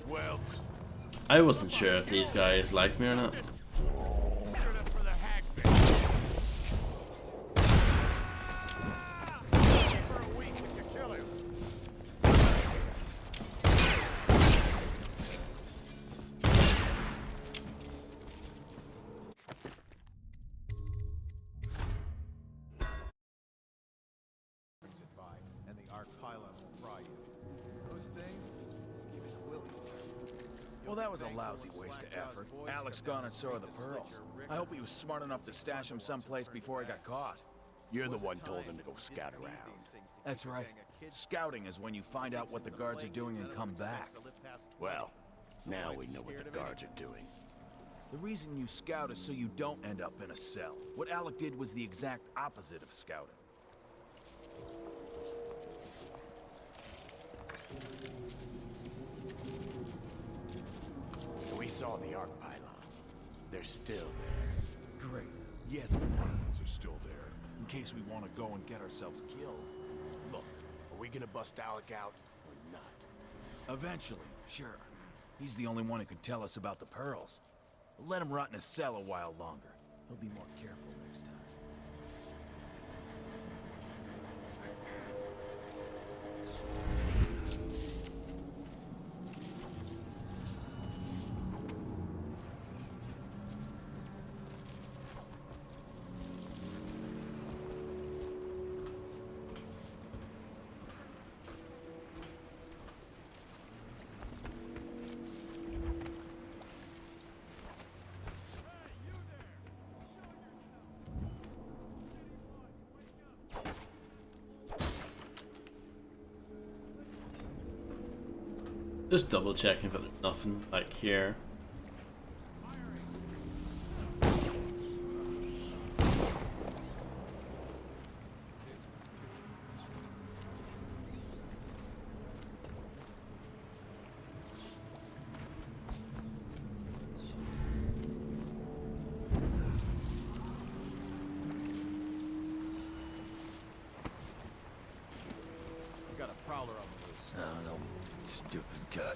Well, I wasn't sure if these guys liked me or not. And the arc pylon will fry you. Those things, give me the willies, sir. Well, that was a lousy waste of effort. Alec's gone and so are the pearls. I hope he was smart enough to stash them someplace before I got caught. You're the one told him to go scout around. That's right. Scouting is when you find out what the guards are doing and come back. Well, now we know what the guards are doing. The reason you scout is so you don't end up in a cell. What Alec did was the exact opposite of scouting. We saw the arc pylon. They're still there. Great. Yes, the pylons are still there. In case we want to go and get ourselves killed. Look, are we gonna bust Alec out or not? Eventually, sure. He's the only one who can tell us about the pearls. Let him rot in a cell a while longer. He'll be more careful next time. Just double checking that there's nothing like here. You got a prowler on the loose. Oh, no. Stupid goddamn.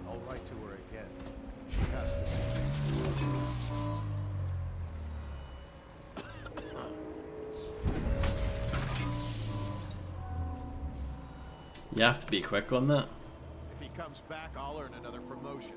I'll write to her again. She has to see these. You have to be quick on that. If he comes back, I'll earn another promotion.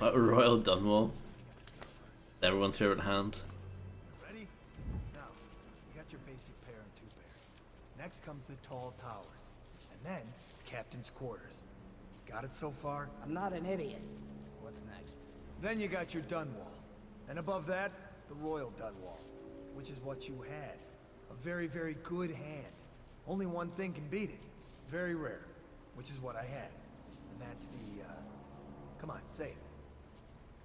Royal Dunwall. Everyone's favorite hand. Ready? Now, you got your basic pair and two pair. Next comes the tall towers. And then, captain's quarters. Got it so far? I'm not an idiot. What's next? Then you got your Dunwall. And above that, the Royal Dunwall. Which is what you had. A very, very good hand. Only one thing can beat it. Very rare. Which is what I had. And that's the, come on, say it.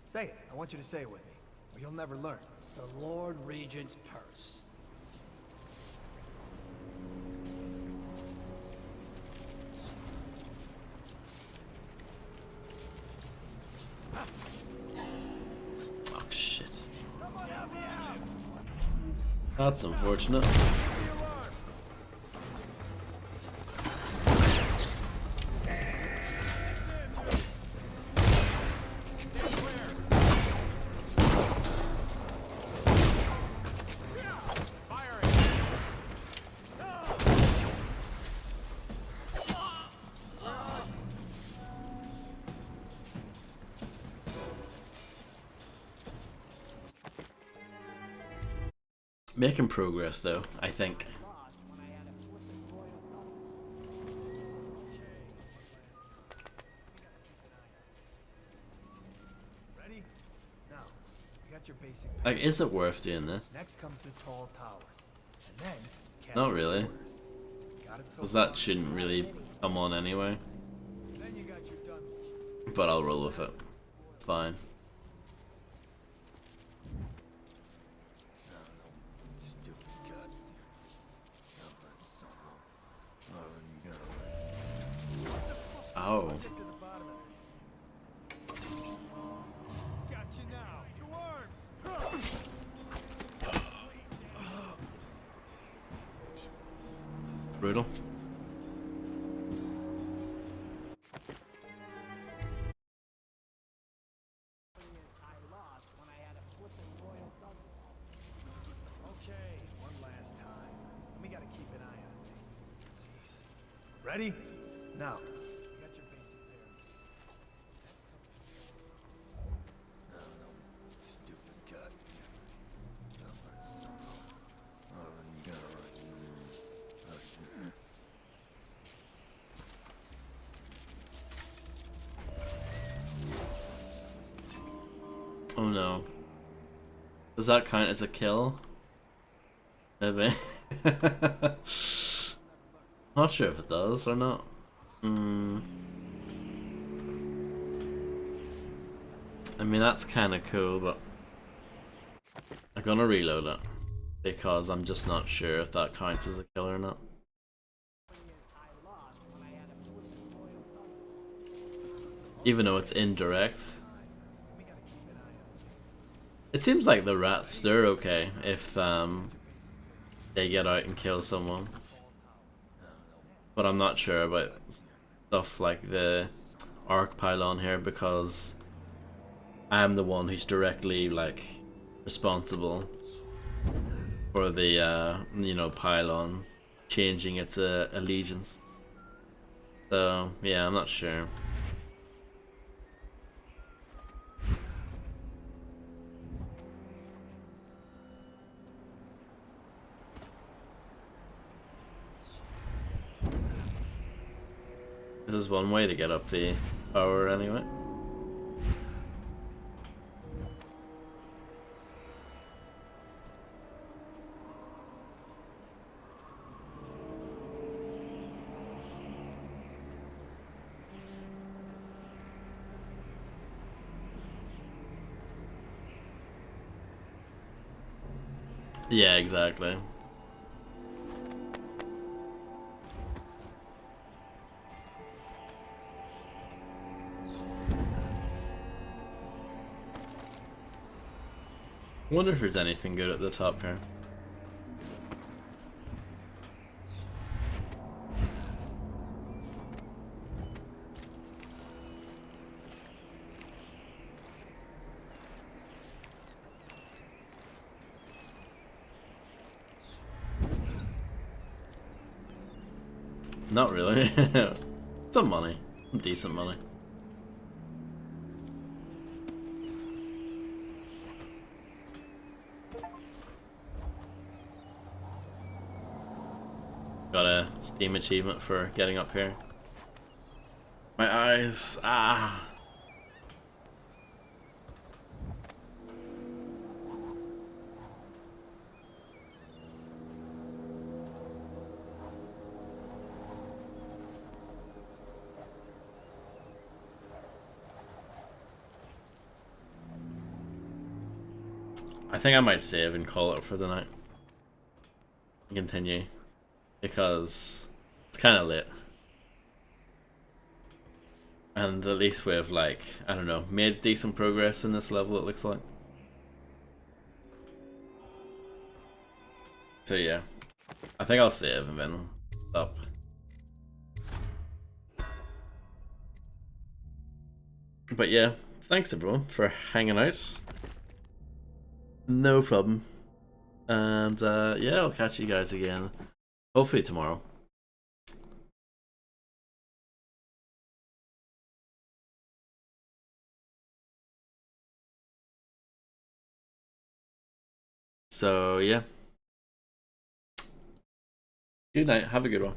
Say it. I want you to say it with me. Or you'll never learn. The Lord Regent's purse. Oh shit. That's unfortunate. Making progress though, I think. Ready? Now, you got your basic. Like, is it worth doing this? Next comes the tall towers. And then Not really. Got it so Because that shouldn't really come on anyway. Then you got your Dunwall. But I'll roll with it. It's fine. Oh. Got you now. To arms. Brutal. Okay, one last time. We gotta keep an eye on things. Jeez. Ready? Now. You got your basic pair. Stupid gut. Oh no. Does that count as a kill? Maybe. Not sure if it does or not. I mean, that's kind of cool, but I'm gonna reload it because I'm just not sure if that counts as a kill or not. Even though it's indirect. It seems like the rats, they're okay if they get out and kill someone. But I'm not sure about stuff like the arc pylon here because I'm the one who's directly like responsible for the you know, pylon changing its allegiance. So yeah, I'm not sure. This is one way to get up the power anyway. Yeah, exactly. Wonder if there's anything good at the top here. Not really. Some money. Some decent money. Steam achievement for getting up here. My eyes. Ah. I think I might save and call it for the night. And continue. Because it's kind of late. And at least we've, like, I don't know, made decent progress in this level, it looks like. So yeah. I think I'll save and then stop. But yeah, thanks everyone for hanging out. No problem. And yeah, I'll catch you guys again. Hopefully tomorrow. So yeah. Good night. Have a good one.